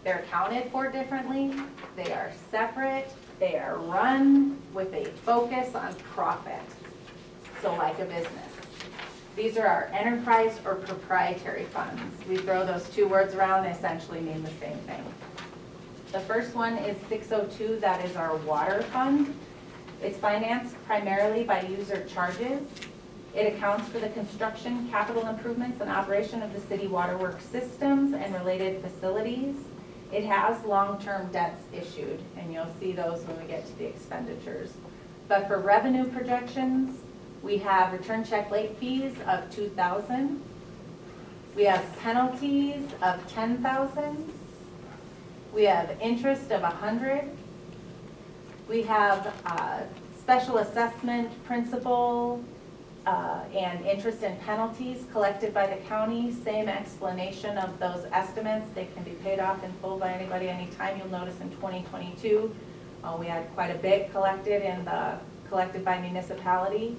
They're accounted for differently, they are separate, they are run with a focus on profit, so like a business. These are our enterprise or proprietary funds. We throw those two words around, they essentially mean the same thing. The first one is 602, that is our water fund. It's financed primarily by user charges. It accounts for the construction, capital improvements, and operation of the city waterworks systems and related facilities. It has long-term debts issued, and you'll see those when we get to the expenditures. But for revenue projections, we have return check late fees of $2,000. We have penalties of $10,000. We have interest of $100. We have special assessment principal and interest and penalties collected by the county. Same explanation of those estimates. They can be paid off in full by anybody anytime. You'll notice in 2022, we had quite a bit collected by municipality.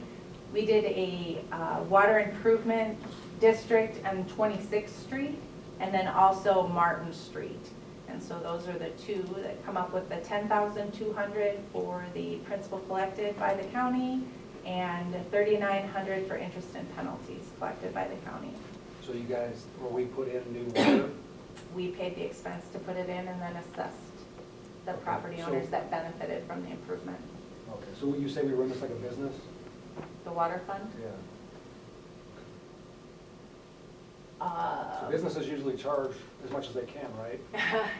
We did a water improvement district on 26th Street and then also Martin Street. And so those are the two that come up with the $10,200 for the principal collected by the county and $3,900 for interest and penalties collected by the county. So you guys, where we put in new water, We paid the expense to put it in and then assessed the property So- owners that benefited from the improvement. okay, so when you say we run this like a business? The water fund? Yeah. So businesses usually charge as much as they can, right?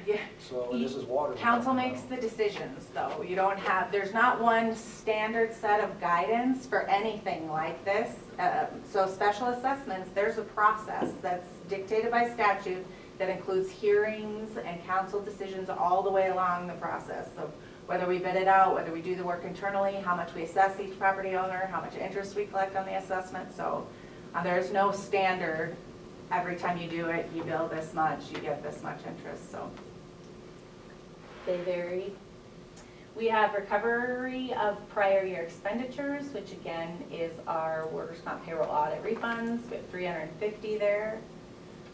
Yeah. So and this is water. we're Council talking makes about. the decisions, though. You don't have, there's not one standard set of guidance for anything like this. So special assessments, there's a process that's dictated by statute that includes hearings and council decisions all the way along the process. So whether we bid it out, whether we do the work internally, how much we assess each property owner, how much interest we collect on the assessment. So there's no standard. Every time you do it, you bill this much, you get this much interest, so they vary. We have recovery of prior year expenditures, which again is our workers' comp payroll audit refunds. We have 350 there.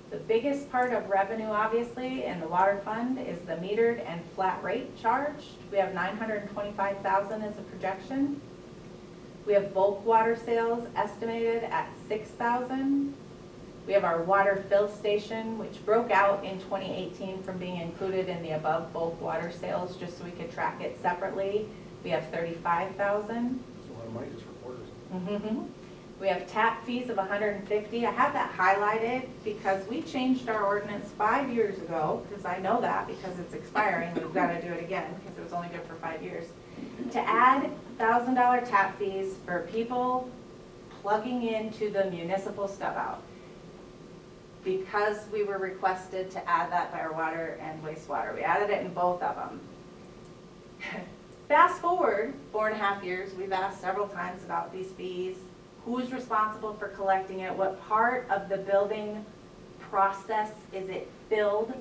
The biggest part of revenue, obviously, in the water fund is the metered and flat rate charged. We have 925,000 as a projection. We have bulk water sales estimated at 6,000. We have our water fill station, which broke out in 2018 from being included in the above bulk water sales, just so we could track it separately. We have 35,000. That's a lot of money just for quarters. We have tap fees of 150. I have that highlighted because we changed our ordinance 5 years ago, because I know that because it's expiring. We've got to do it again because it was only good for 5 years. To add $1,000 tap fees for people plugging into the municipal stub out. Because we were requested to add that by our water and wastewater. We added it in both of them. Fast forward 4.5 years, we've asked several times about these fees. Who's responsible for collecting it? What part of the building process is it billed?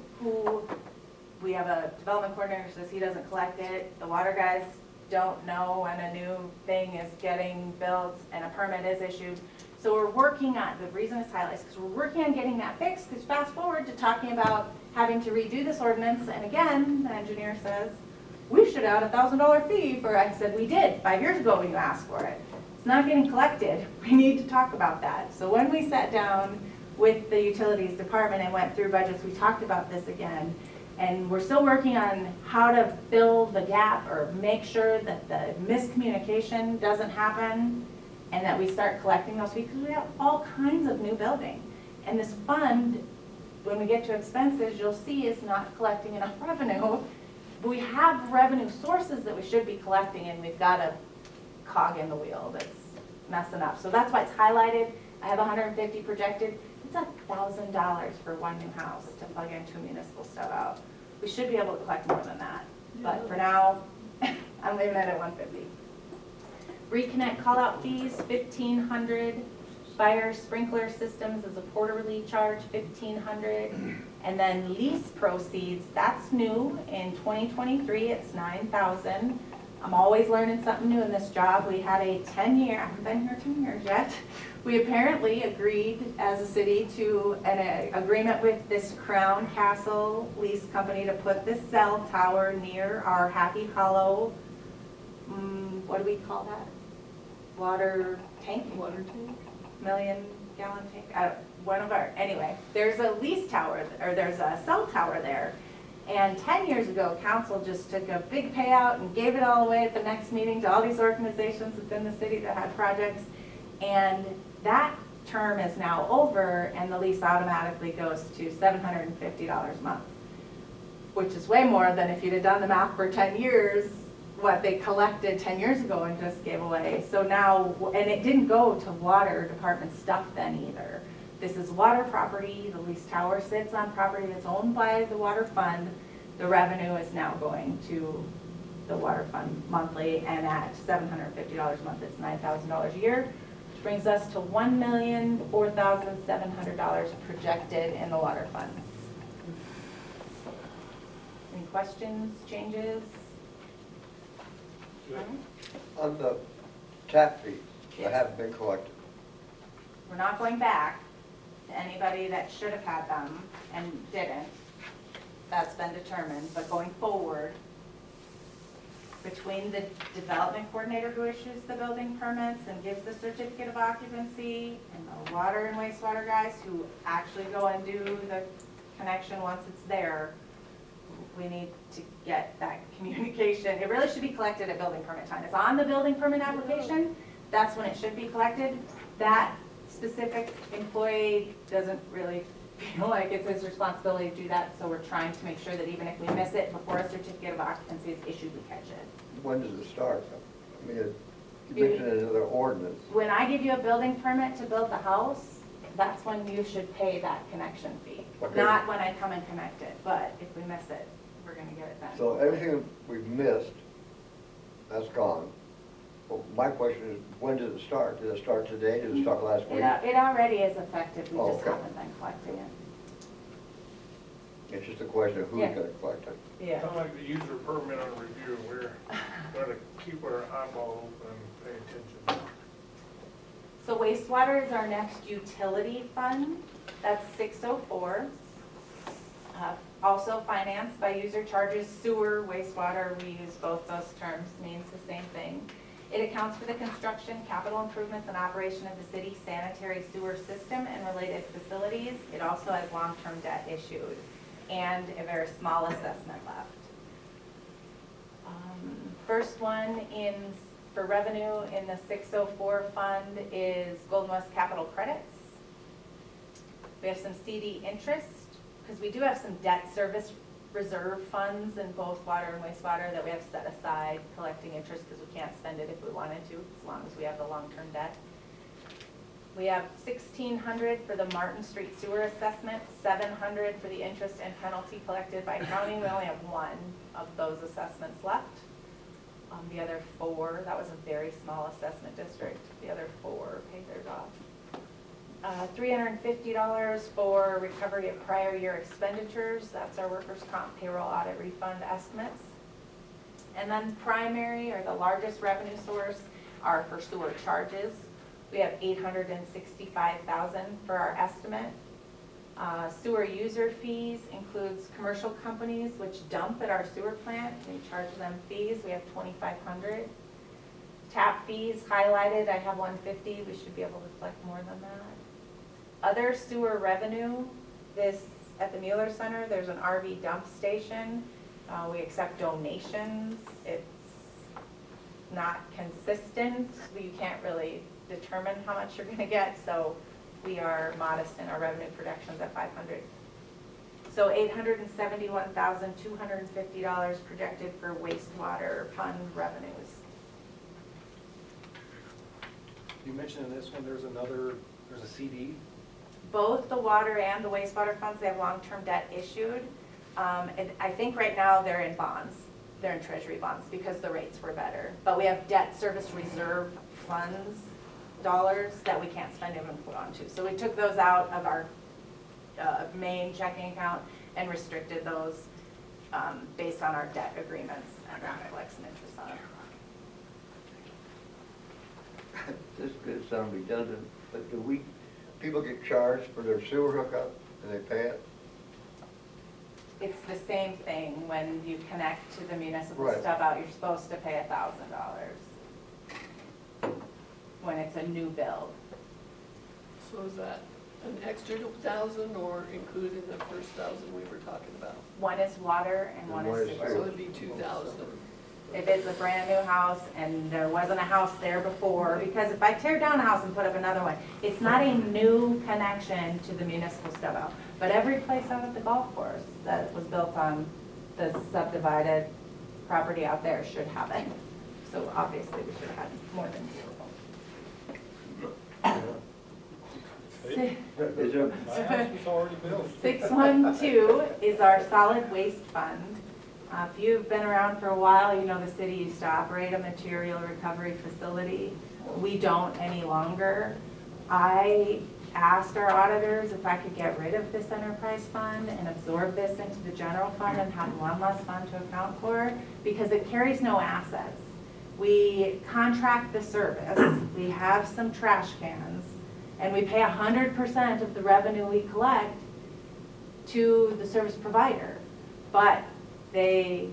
We have a development coordinator who says he doesn't collect it. The water guys don't know when a new thing is getting built and a permit is issued. So we're working on, the reason it's highlighted is because we're working on getting that fixed, because fast forward to talking about having to redo this ordinance, and again, the engineer says, we should add a $1,000 fee for, I said, we did 5 years ago when you asked for it. It's not getting collected. We need to talk about that. So when we sat down with the utilities department and went through budgets, we talked about this again. And we're still working on how to fill the gap or make sure that the miscommunication doesn't happen and that we start collecting those fees, because we have all kinds of new building. And this fund, when we get to expenses, you'll see is not collecting enough revenue. But we have revenue sources that we should be collecting, and we've got a cog in the wheel that's messing up. So that's why it's highlighted. I have 150 projected. It's $1,000 for one new house to plug into a municipal stub out. We should be able to collect more than that. But for now, I'm leaving it at 150. Reconnect call-out fees, $1,500. Fire sprinkler systems is a quarterly charge, $1,500. And then lease proceeds, that's new. In 2023, it's $9,000. I'm always learning something new in this job. We had a 10-year, I haven't been here 10 years yet. We apparently agreed as a city to an agreement with this Crown Castle lease company to put this cell tower near our Happy Hollow, what do we call that? Water tank? Water tank? Million-gallon tank? Anyway, there's a lease tower, or there's a cell tower there. And 10 years ago, council just took a big payout and gave it all away at the next meeting to all these organizations within the city that had projects. And that term is now over, and the lease automatically goes to $750 a month, which is way more than if you'd have done the math for 10 years, what they collected 10 years ago and just gave away. So now, and it didn't go to water department stuff then either. This is water property. The lease tower sits on property that's owned by the water fund. The revenue is now going to the water fund monthly, and at $750 a month, it's $9,000 a year, which brings us to $1,004,700 projected in the water fund. Any questions, changes? On the tap fees Yes. that haven't been collected, We're not going back to anybody that should have had them and didn't. That's been determined, but going forward, between the development coordinator who issues the building permits and gives the certificate of occupancy, and the water and wastewater guys who actually go and do the connection once it's there. We need to get that communication. It really should be collected at building permit time. It's on the building permit application. That's when it should be collected. That specific employee doesn't really feel like it's his responsibility to do that, so we're trying to make sure that even if we miss it before a certificate of occupancy is issued, we catch it. When does it start? I mean, you mentioned another ordinance. When I give you a building permit to build the house, that's when you should pay that connection fee. Okay. Not when I come and connect it, but if we miss it, we're gonna get it then. So everything that we've missed, that's gone. Well, my question is, when did it start? Did it start today? Did it start last week? It already is effective, we Oh, just okay. haven't been collecting it. It's just a question of who's Yeah. gonna collect it. Yeah. Kind of like the user permit on review, we're going to keep our eyeball open and pay attention. So wastewater is our next utility fund. That's 604. Also financed by user charges, sewer, wastewater, we use both those terms, means the same thing. It accounts for the construction, capital improvements, and operation of the city's sanitary sewer system and related facilities. It also has long-term debt issued and a very small assessment left. First one for revenue in the 604 fund is Golden West Capital Credits. We have some CD interest, because we do have some debt service reserve funds in both water and wastewater that we have set aside collecting interest because we can't spend it if we wanted to, as long as we have the long-term debt. We have $1,600 for the Martin Street sewer assessment, $700 for the interest and penalty collected by county. We only have one of those assessments left. The other four, that was a very small assessment district. The other four paid theirs off. $350 for recovery of prior year expenditures. That's our workers' comp payroll audit refund estimates. And then primary, or the largest revenue source, are for sewer charges. We have $865,000 for our estimate. Sewer user fees includes commercial companies which dump at our sewer plant. We charge them fees. We have $2,500. Tap fees highlighted, I have $150. We should be able to collect more than that. Other sewer revenue, at the Mueller Center, there's an RV dump station. We accept donations. It's not consistent. You can't really determine how much you're gonna get, so we are modest in our revenue projections at $500. So $871,250 projected for wastewater fund revenues. You mentioned in this one, there's a CD. Both the water and the wastewater funds, they have long-term debt issued. And I think right now they're in bonds. They're in treasury bonds because the rates were better. But we have debt service reserve funds, dollars that we can't spend them and put onto. So we took those out of our main checking account and restricted those based on our debt agreements and that collects some interest on it. This could sound redundant, but people get charged for their sewer hookup and they pay it? It's the same thing when you connect to the municipal Right. stub out, you're supposed to pay $1,000 when it's a new build. So is that an extra 1,000 or included in the first 1,000 we were talking about? One is water and one is So sewer. it'd be 2,000. If it's a brand new house and there wasn't a house there before, because if I tear down a house and put up another one, it's not a new connection to the municipal stub out. But every place out at the golf course that was built on the subdivided property out there should have it. So obviously we should have had more than two of them. Is there, My house was already built. 612 is our solid waste fund. If you've been around for a while, you know the city used to operate a material recovery facility. We don't any longer. I asked our auditors if I could get rid of this enterprise fund and absorb this into the general fund and have one less fund to account for, because it carries no assets. We contract the service, we have some trash cans, and we pay 100% of the revenue we collect to the service provider. But they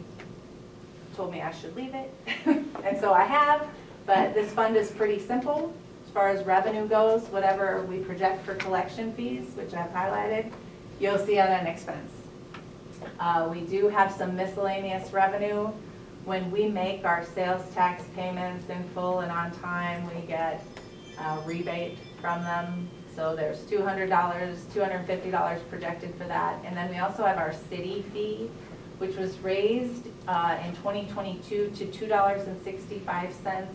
told me I should leave it, and so I have, but this fund is pretty simple. As far as revenue goes, whatever we project for collection fees, which I've highlighted, you'll see on an expense. We do have some miscellaneous revenue. When we make our sales tax payments in full and on time, we get a rebate from them. So there's $200, $250 projected for that. And then we also have our city fee, which was raised in 2022 to $2.65.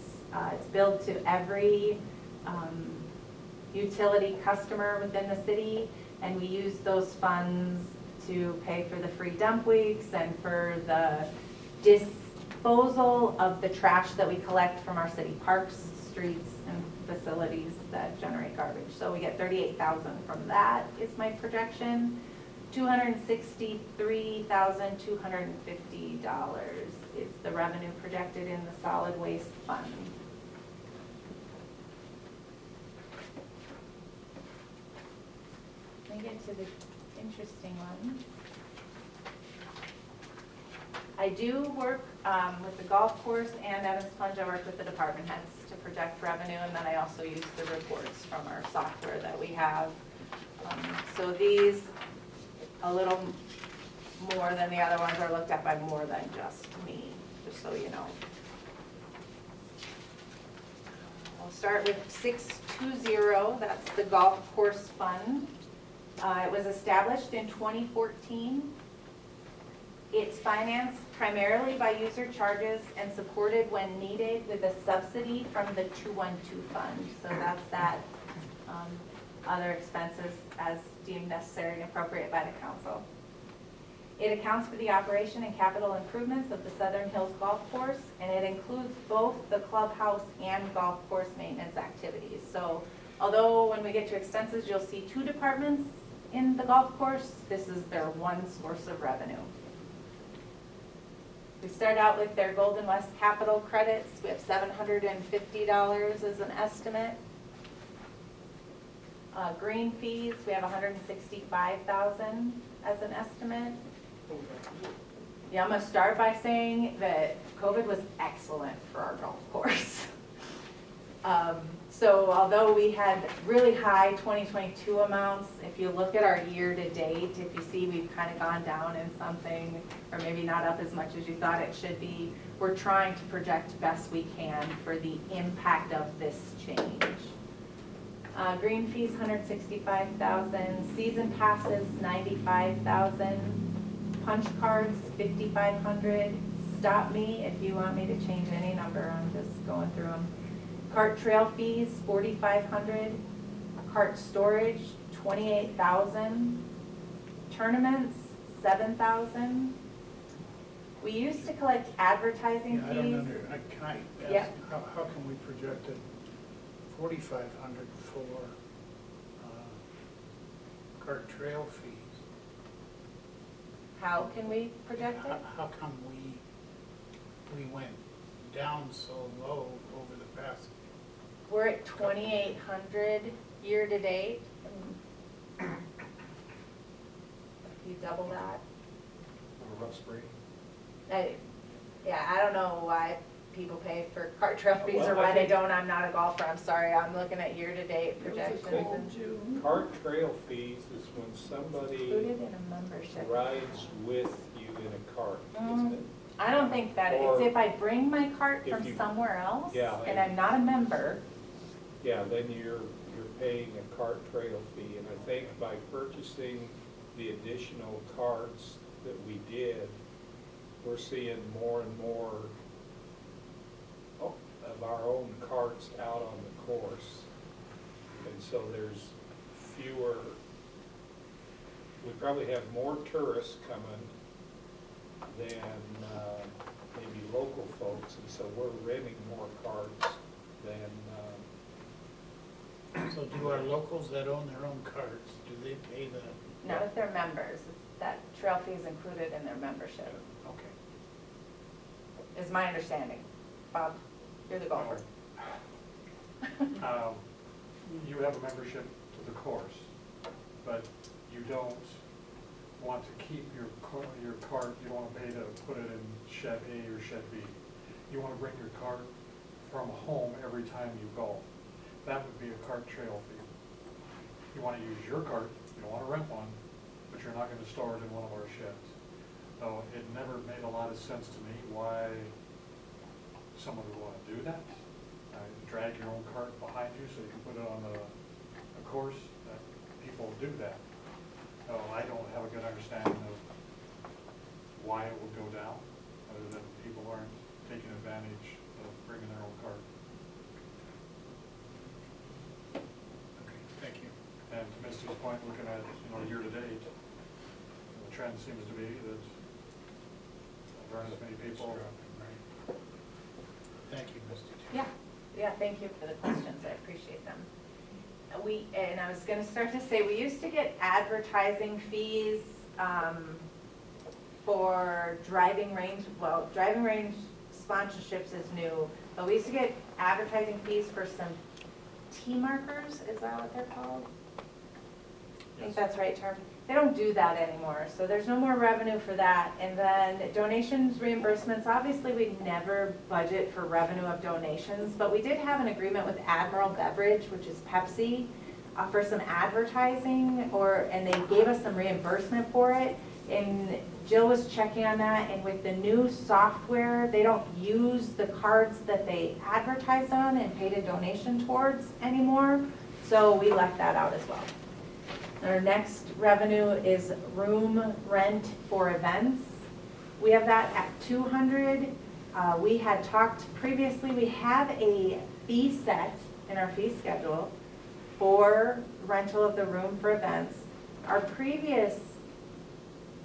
It's billed to every utility customer within the city, and we use those funds to pay for the free dump weeks and for the disposal of the trash that we collect from our city parks, streets, and facilities that generate garbage. So we get $38,000 from that is my projection. $263,250 is the revenue projected in the solid waste fund. Let me get to the interesting one. I do work with the golf course and Evans Plunge. I work with the department heads to project revenue, and then I also use the reports from our software that we have. So these, a little more than the other ones, are looked at by more than just me, just so you know. We'll start with 620, that's the golf course fund. It was established in 2014. It's financed primarily by user charges and supported when needed with a subsidy from the 212 fund. So that's that other expenses as deemed necessary and appropriate by the council. It accounts for the operation and capital improvements of the Southern Hills Golf Course, and it includes both the clubhouse and golf course maintenance activities. So although when we get to expenses, you'll see two departments in the golf course, this is their one source of revenue. We start out with their Golden West capital credits. We have $750 as an estimate. Green fees, we have $165,000 as an estimate. Yeah, I'm gonna start by saying that COVID was excellent for our golf course. So although we had really high 2022 amounts, if you look at our year to date, if you see we've kind of gone down in something, or maybe not up as much as you thought it should be, we're trying to project best we can for the impact of this change. Green fees, $165,000. Season passes, $95,000. Punch cards, $5,500. Stop me if you want me to change any number. I'm just going through them. Cart trail fees, $4,500. Cart storage, $28,000. Tournaments, $7,000. We used to collect advertising Yeah, I fees. don't can I ask, Yep. how can we project it 4,500 for cart trail fees? How can we project it? How come we went down so low over the past? We're at 2,800 year to date. If you double that. Have a rough spring. Yeah, I don't know why people pay for cart trail fees or Well, I why they think- don't. I'm not a golfer, I'm sorry. I'm looking at year-to-date It was a projections. cold and June. Cart trail fees is when somebody Included in a membership. rides with you in a cart, isn't it? I don't think that, it's Or if I bring my cart if from you- somewhere else Yeah, and I'm not a member, Yeah, then you're paying a cart trail fee, and I think by purchasing the additional carts that we did, we're seeing more and more of our own carts out on the course. And so there's fewer, we probably have more tourists coming than maybe local folks, and so we're renting more carts than, So do our locals that own their own carts, do they pay the? not if they're members. That trail fee is included in their membership, Okay. is my understanding. Bob, you're the golfer. You have a membership to the course, but you don't, want to keep your cart, you don't want to pay to put it in shed A or shed B. You want to bring your cart from home every time you go. That would be a cart trail fee. You want to use your cart, you don't want to rent one, but you're not going to store it in one of our sheds. So it never made a lot of sense to me why someone would want to do that. Drag your own cart behind you so you can put it on a course. People do that. So I don't have a good understanding of why it would go down, other than people aren't taking advantage of bringing their own cart. Okay, thank you. And to Misty's point, looking at, year-to-date, the trend seems to be that there aren't as many people. Right. Thank you, Misty. Yeah, thank you for the questions, I appreciate them. And I was gonna start to say, we used to get advertising fees for driving range sponsorships is new, but we used to get advertising fees for some T markers, is that what they're called? I think that's the right term. They don't do that anymore, so there's no more revenue for that. And then donations, reimbursements, obviously we never budget for revenue of donations, but we did have an agreement with Admiral Beverage, which is Pepsi, for some advertising, and they gave us some reimbursement for it. And Jill was checking on that, and with the new software, they don't use the cards that they advertised on and paid a donation towards anymore, so we left that out as well. Our next revenue is room rent for events. We have that at $200. We had talked previously, we have a fee set in our fee schedule for rental of the room for events. Our previous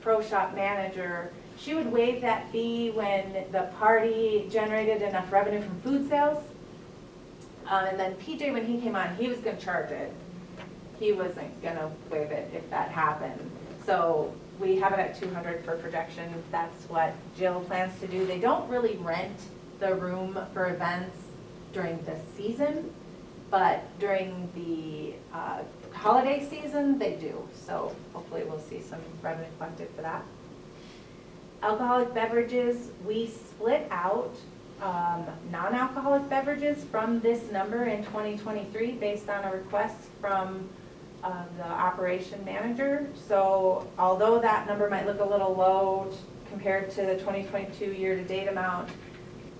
pro shop manager, she would waive that fee when the party generated enough revenue from food sales. And then PJ, when he came on, he was gonna charge it. He wasn't gonna waive it if that happened. So we have it at $200 for projection. That's what Jill plans to do. They don't really rent the room for events during the season, but during the holiday season, they do. So hopefully we'll see some revenue collected for that. Alcoholic beverages, we split out non-alcoholic beverages from this number in 2023 based on a request from the operation manager. So although that number might look a little low compared to the 2022 year-to-date amount,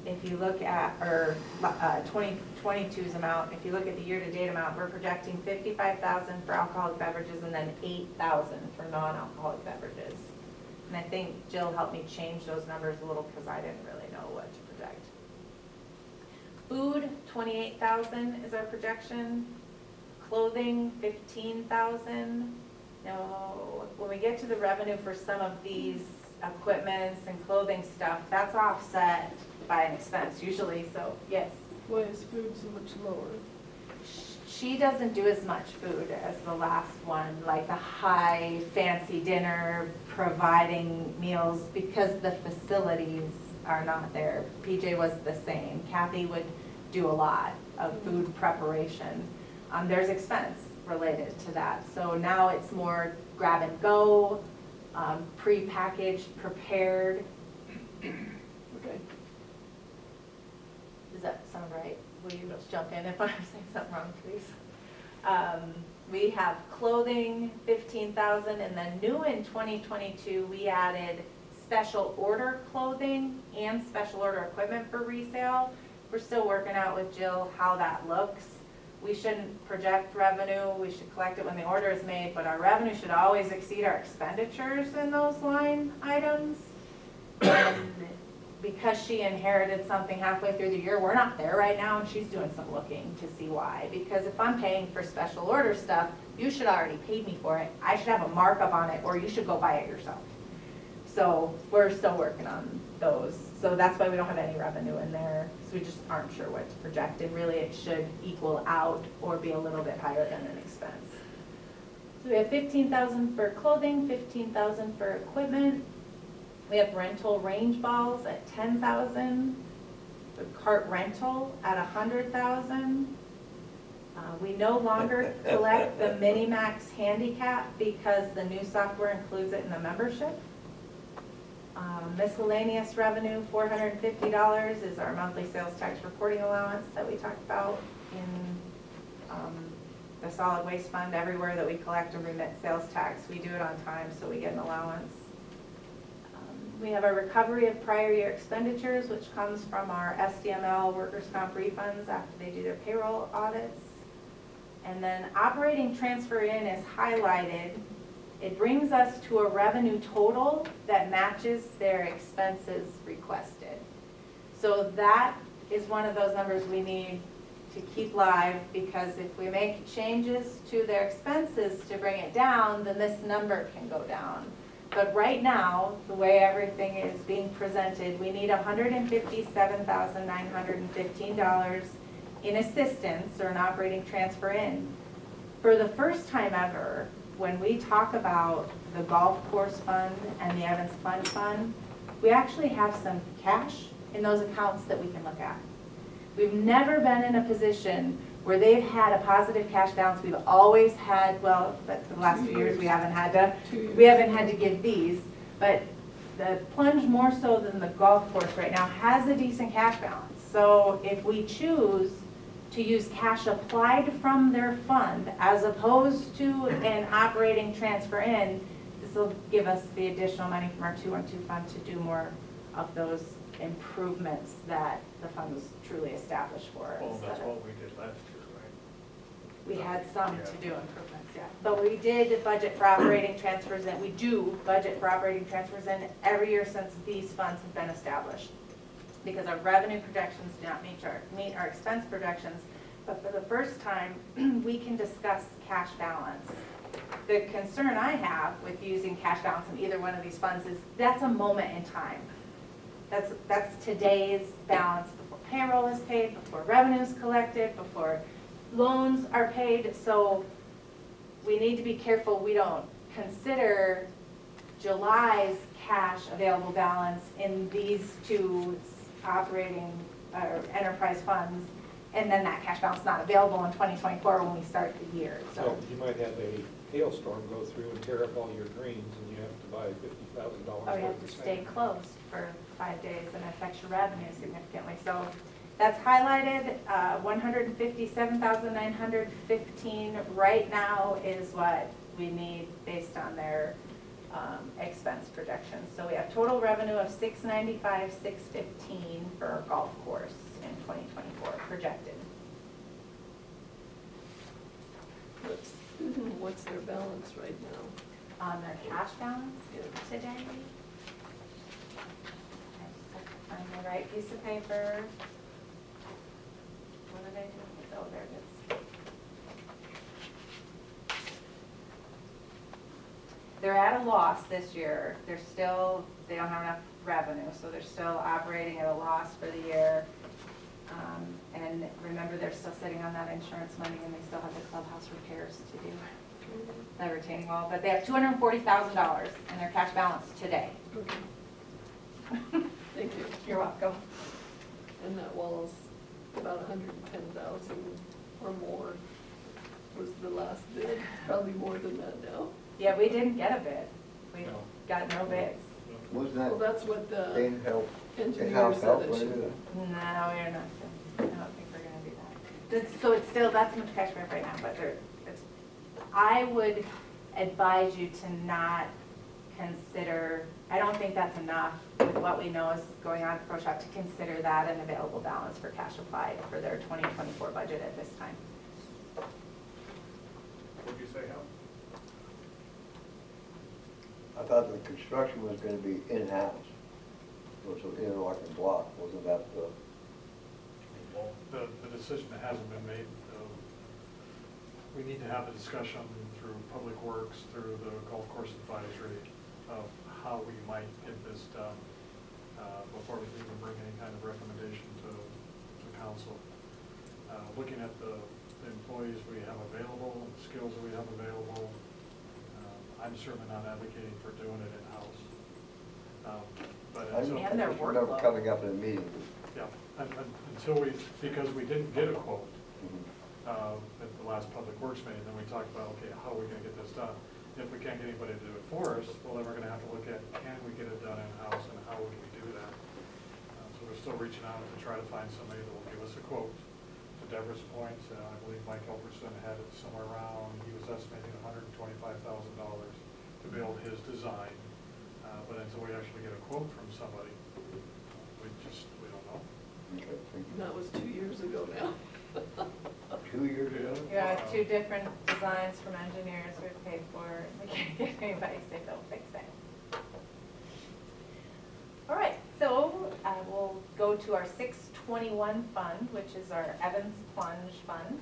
if you look at, or 2022's amount, if you look at the year-to-date amount, we're projecting $55,000 for alcoholic beverages and then $8,000 for non-alcoholic beverages. And I think Jill helped me change those numbers a little because I didn't really know what to project. Food, $28,000 is our projection. Clothing, $15,000. Now, when we get to the revenue for some of these equipments and clothing stuff, that's offset by an expense usually, so yes. Why is food so much lower? She doesn't do as much food as the last one, like a high fancy dinner providing meals because the facilities are not there. PJ was the same. Kathy would do a lot of food preparation. There's expense related to that. So now it's more grab and go, pre-packaged, prepared. Okay. Does that sound right? Will you jump in if I'm saying something wrong, please? We have clothing, $15,000, and then new in 2022, we added special order clothing and special order equipment for resale. We're still working out with Jill how that looks. We shouldn't project revenue, we should collect it when the order is made, but our revenue should always exceed our expenditures in those line items. And because she inherited something halfway through the year, we're not there right now, and she's doing some looking to see why. Because if I'm paying for special order stuff, you should already pay me for it. I should have a markup on it, or you should go buy it yourself. So we're still working on those. So that's why we don't have any revenue in there. So we just aren't sure what to project. And really it should equal out or be a little bit higher than an expense. So we have $15,000 for clothing, $15,000 for equipment. We have rental range balls at $10,000. The cart rental at $100,000. We no longer collect the Minimax handicap because the new software includes it in the membership. Miscellaneous revenue, $450 is our monthly sales tax reporting allowance that we talked about in the solid waste fund. Everywhere that we collect and remit sales tax, we do it on time, so we get an allowance. We have a recovery of prior year expenditures, which comes from our SDML workers' comp refunds after they do their payroll audits. And then operating transfer in is highlighted. It brings us to a revenue total that matches their expenses requested. So that is one of those numbers we need to keep live, because if we make changes to their expenses to bring it down, then this number can go down. But right now, the way everything is being presented, we need $157,915 in assistance or an operating transfer in. For the first time ever, when we talk about the golf course fund and the Evans Plunge Fund, we actually have some cash in those accounts that we can look at. We've never been in a position where they've had a positive cash balance. We've always had, well, but the last 2 years we haven't had to, give these, but the plunge more so than the golf course right now has a decent cash balance. So if we choose to use cash applied from their fund as opposed to an operating transfer in, this will give us the additional money from our 212 fund to do more of those improvements that the fund was truly established for. Well, Oh, that's what we did last year, right? We had some to do improvements, yeah. But we did budget for operating transfers, and we do budget for operating transfers in every year since these funds have been established. Because our revenue projections do not meet our expense projections. But for the first time, we can discuss cash balance. The concern I have with using cash balance in either one of these funds is that's a moment in time. That's today's balance before payroll is paid, before revenue is collected, before loans are paid. So we need to be careful we don't consider July's cash available balance in these two operating enterprise funds, and then that cash balance not available in 2024 when we start the year. So you might have a hailstorm go through and tear up all your greens, and you have to buy $50,000 Or you have to stay closed for 5 days, and it affects your revenue significantly. So that's highlighted. 157,915 right now is what we need based on their expense projections. So we have total revenue of $695,615 for our golf course in 2024 projected. What's their balance right now? On their cash balance Yeah. today, I just have to find the right piece of paper. What did I do? Oh, there it is. They're at a loss this year. They don't have enough revenue, so they're still operating at a loss for the year. And remember, they're still sitting on that insurance money, and they still have the clubhouse repairs to do, the retaining wall. But they have $240,000 in their cash balance today. Okay, thank you. You're welcome. And that wall's about 110,000 or more was the last bid, probably more than that now. Yeah, we didn't get a bid. We No. got no bids. Wasn't Well, that that's what the in-house, engineer in-house said help? it What is should. it? No, we're not. I don't think we're gonna do that. So it's still, that's in the cash grant right now, but I would advise you to not consider, I don't think that's enough with what we know is going on at Pro Shop to consider that an available balance for cash applied for their 2024 budget at this time. What'd you say, Hal? I thought the construction was gonna be in-house. It was an interlocking block, wasn't that the? The decision hasn't been made. We need to have a discussion through Public Works, through the Golf Course Advisory, of how we might get this done before we even bring any kind of recommendation to council. Looking at the employees we have available, the skills that we have available, I'm certainly not advocating for doing it in-house. But I until, And their just remember workload. coming up in a meeting. yeah, until we, because we didn't get a quote, Mhm. at the last Public Works meeting, then we talked about, okay, how are we gonna get this done? If we can't get anybody to do it for us, well, then we're gonna have to look at, can we get it done in-house, and how would we do that? So we're still reaching out to try to find somebody that will give us a quote. To Deborah's point, I believe Mike Elberson had it somewhere around, he was estimating $125,000 to build his design. But until we actually get a quote from somebody, we don't know. Okay, thank you. That was 2 years ago now. 2 years ago? Yeah, two different designs from engineers we paid for, we can't get anybody to say they'll fix it. All right, so I will go to our 621 fund, which is our Evans Plunge Fund.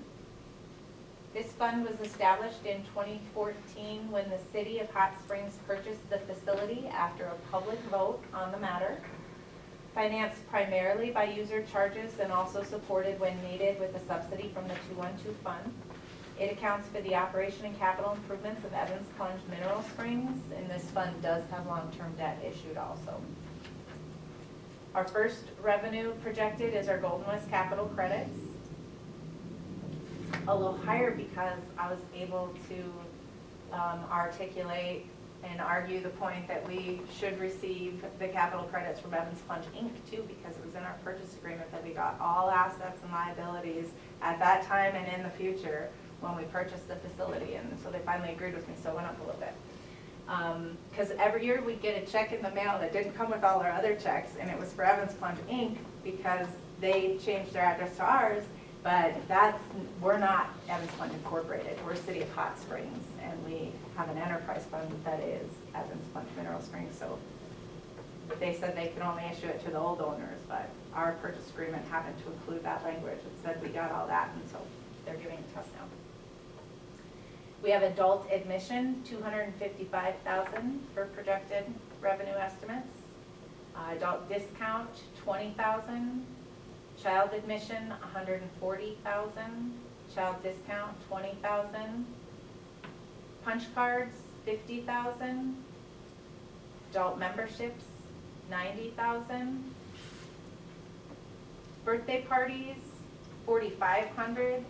This fund was established in 2014 when the city of Hot Springs purchased the facility after a public vote on the matter. Financed primarily by user charges and also supported when needed with a subsidy from the 212 fund. It accounts for the operation and capital improvements of Evans Plunge Mineral Springs, and this fund does have long-term debt issued also. Our first revenue projected is our Golden West Capital credits. A little higher because I was able to articulate and argue the point that we should receive the capital credits from Evans Plunge Inc. too, because it was in our purchase agreement that we got all assets and liabilities at that time and in the future when we purchased the facility, and so they finally agreed with me, so it went up a little bit. Because every year we'd get a check in the mail that didn't come with all our other checks, and it was for Evans Plunge Inc. because they changed their address to ours, but we're not Evans Plunge Incorporated, we're City of Hot Springs, and we have an enterprise fund that is Evans Plunge Mineral Springs, so they said they could only issue it to the old owners, but our purchase agreement happened to include that language. It said we got all that, and so they're giving it to us now. We have adult admission, $255,000 for projected revenue estimates. Adult discount, $20,000. Child admission, $140,000. Child discount, $20,000. Punch cards, $50,000. Adult memberships, $90,000. Birthday parties, $4,500.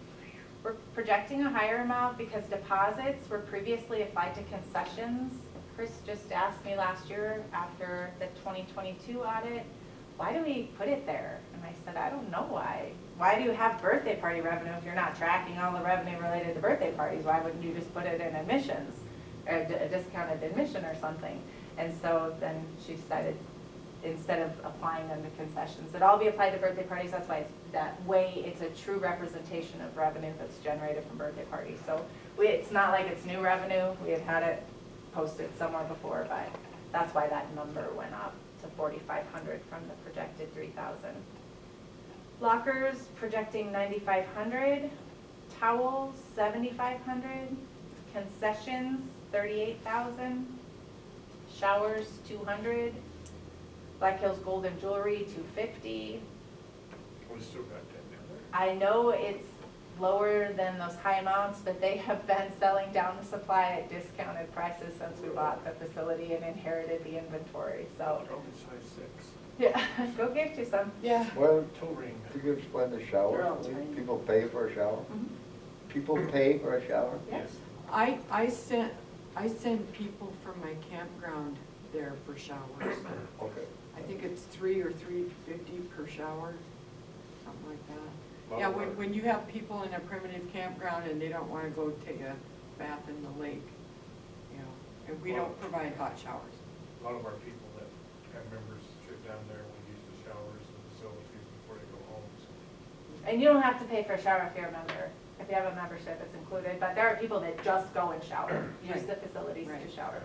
We're projecting a higher amount because deposits were previously applied to concessions. Chris just asked me last year after the 2022 audit, why do we put it there? And I said, I don't know why. Why do you have birthday party revenue if you're not tracking all the revenue related to birthday parties? Why wouldn't you just put it in admissions, or a discounted admission or something? And so then she decided, instead of applying them to concessions, it'd all be applied to birthday parties. That's why it's that way. It's a true representation of revenue that's generated from birthday parties. So it's not like it's new revenue. We had it posted somewhere before, but that's why that number went up to $4,500 from the projected $3,000. Lockers projecting $9,500. Towels $7,500. Concessions $38,000. Showers $200. Black Hills Gold and Jewelry $250. We still got that down there. I know it's lower than those high amounts, but they have been selling down the supply at discounted prices since we bought the facility and inherited the inventory, so. Probably size 6. Yeah, go get you some. Yeah. Well, Toe ring. could you explain the shower? They're all tiny. People pay for a shower? People pay for a shower? Yes. I send people from my campground there for showers. Okay. I think it's $3 or $3.50 per shower, something like that. Yeah, when you have people in a primitive campground and they don't want to go take a bath in the lake, you know, and we don't provide hot showers. A lot of our people that have members trip down there will use the showers and facilities before they go home. So And you don't have to pay for a shower if you're a member. If you have a membership, it's included, but there are people that just go and shower, use the facilities to shower.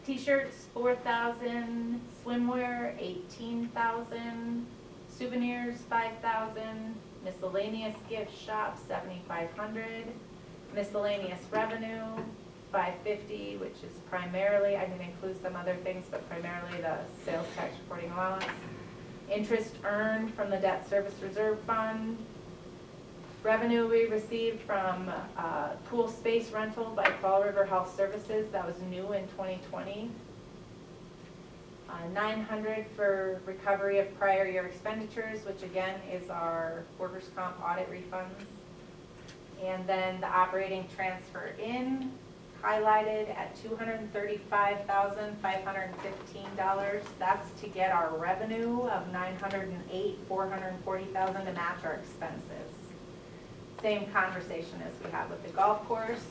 T-shirts, $4,000, swimwear, $18,000, souvenirs, $5,000, miscellaneous gift shop, $7,500, miscellaneous revenue, $550, which is primarily, I mean, includes some other things, but primarily the sales tax reporting allowance. Interest earned from the debt service reserve fund. Revenue we received from pool space rental by Fall River Health Services, that was new in 2020. $900 for recovery of prior year expenditures, which again is our workers' comp audit refunds. And then the operating transfer in highlighted at $235,515. That's to get our revenue of $908,440,000 to match our expenses. Same conversation as we had with the golf course.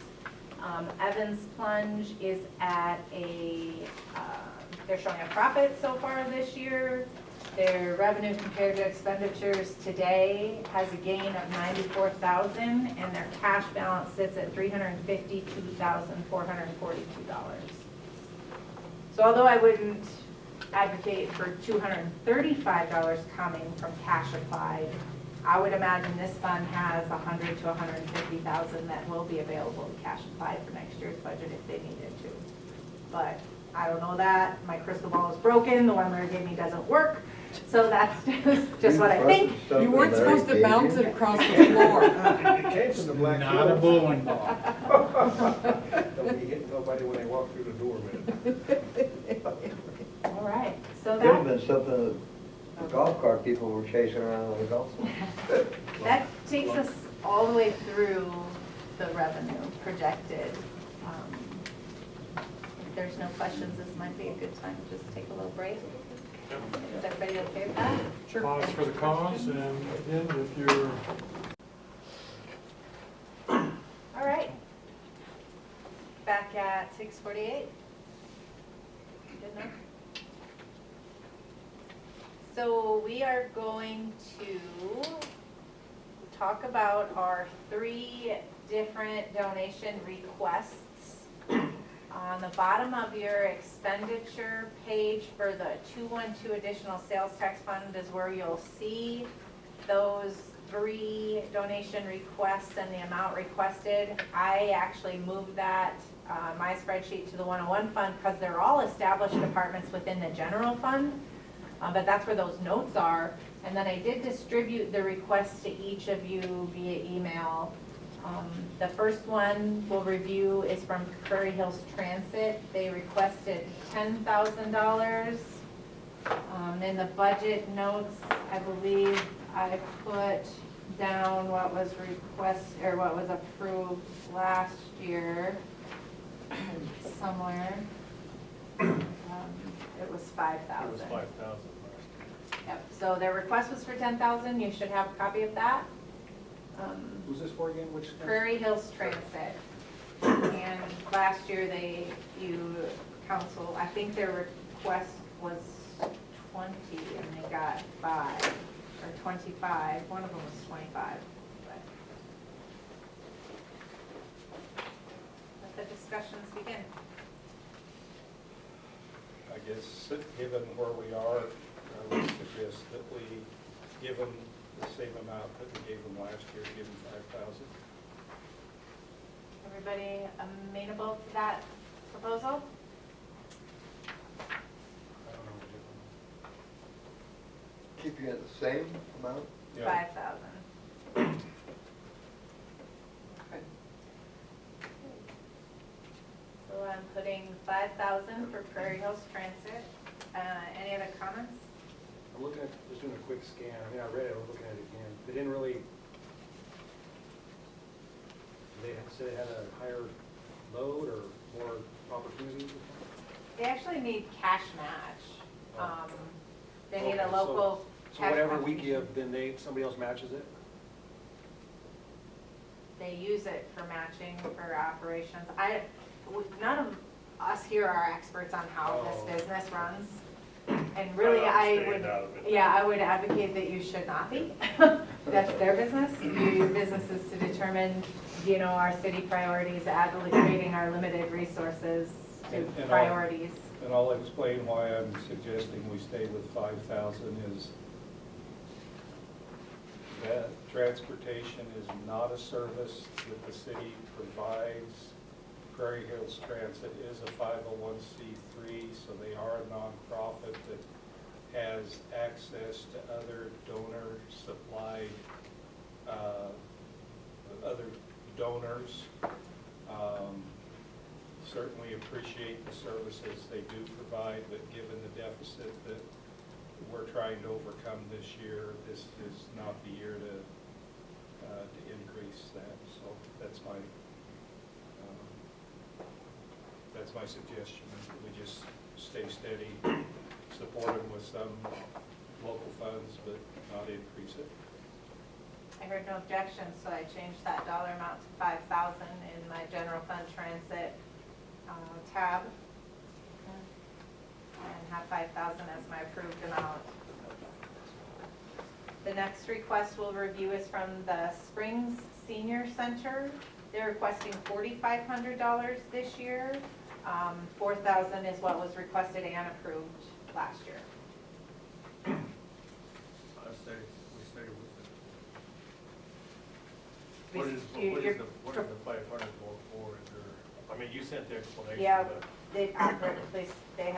Evans Plunge is at they're showing a profit so far this year. Their revenue compared to expenditures today has a gain of $94,000, and their cash balance sits at $352,442. So although I wouldn't advocate for $235 coming from cash applied, I would imagine this fund has $100,000 to $150,000 that will be available to cash apply for next year's budget if they needed to. But I don't know that. My crystal ball is broken. The one Larry gave me doesn't work. So that's just what I think. You weren't supposed to bounce it across the floor. It came from the Black Hills. Not a bowling ball. Don't be hitting nobody when they walk through the door, man. All right. So Could have that, been something the golf cart people were chasing around on the golf course. that takes us all the way through the revenue projected. If there's no questions, this might be a good time to just take a little break. Is everybody okay with that? Pause for the cause, and again, if you're All right. Back at 6:48. Good enough. So we are going to talk about our 3 different donation requests. On the bottom of your expenditure page for the 212 additional sales tax fund is where you'll see those 3 donation requests and the amount requested. I actually moved that, my spreadsheet, to the 101 fund because they're all established departments within the general fund, but that's where those notes are. And then I did distribute the requests to each of you via email. The first one we'll review is from Prairie Hills Transit. They requested $10,000. In the budget notes, I believe I put down what was what was approved last year somewhere. It was $5,000. It was 5,000 last Yep, so their request was for $10,000. You should have a copy of that. Who's this for again? Which? Prairie Hills Transit. And last year council, I think their request was 20 and they got 5, or 25. One of them was 25. But let the discussions begin. I guess, given where we are, I would suggest that we give them the same amount that we gave them last year, give them 5,000. Everybody amenable to that proposal? I don't know. Keeping it the same amount? Yeah. 5,000. Okay. So I'm putting 5,000 for Prairie Hills Transit. Any other comments? I'm looking at, just doing a quick scan. I mean, I read it, I was looking at it again. They didn't really, they said they had a higher load or more opportunities or something? They actually need cash match. They need a Okay, local So cash whatever we contribution. give, then somebody else matches it? They use it for matching for operations. None of us here are experts on how Oh. this business runs. And really, I would, I would advocate that you should not be. That's their business. Your business is to determine, our city priorities, allocating our limited resources to And priorities. And I'll explain why I'm suggesting we stay with 5,000 is that transportation is not a service that the city provides. Prairie Hills Transit is a 501c3, so they are a nonprofit that has access to other donor-supplied, other donors. certainly appreciate the services they do provide, but given the deficit that we're trying to overcome this year, this is not the year to increase that. So that's my suggestion, that we just stay steady, support them with some local funds, but not increase it. I heard no objection, so I changed that dollar amount to 5,000 in my general fund transit tab. And have 5,000 as my approved amount. The next request we'll review is from the Springs Senior Center. They're requesting $4,500 this year. 4,000 is what was requested and approved last year. I say, we stay with it. What is the 500 vote for? Is there, I mean, you sent the explanation. Yeah, but- they have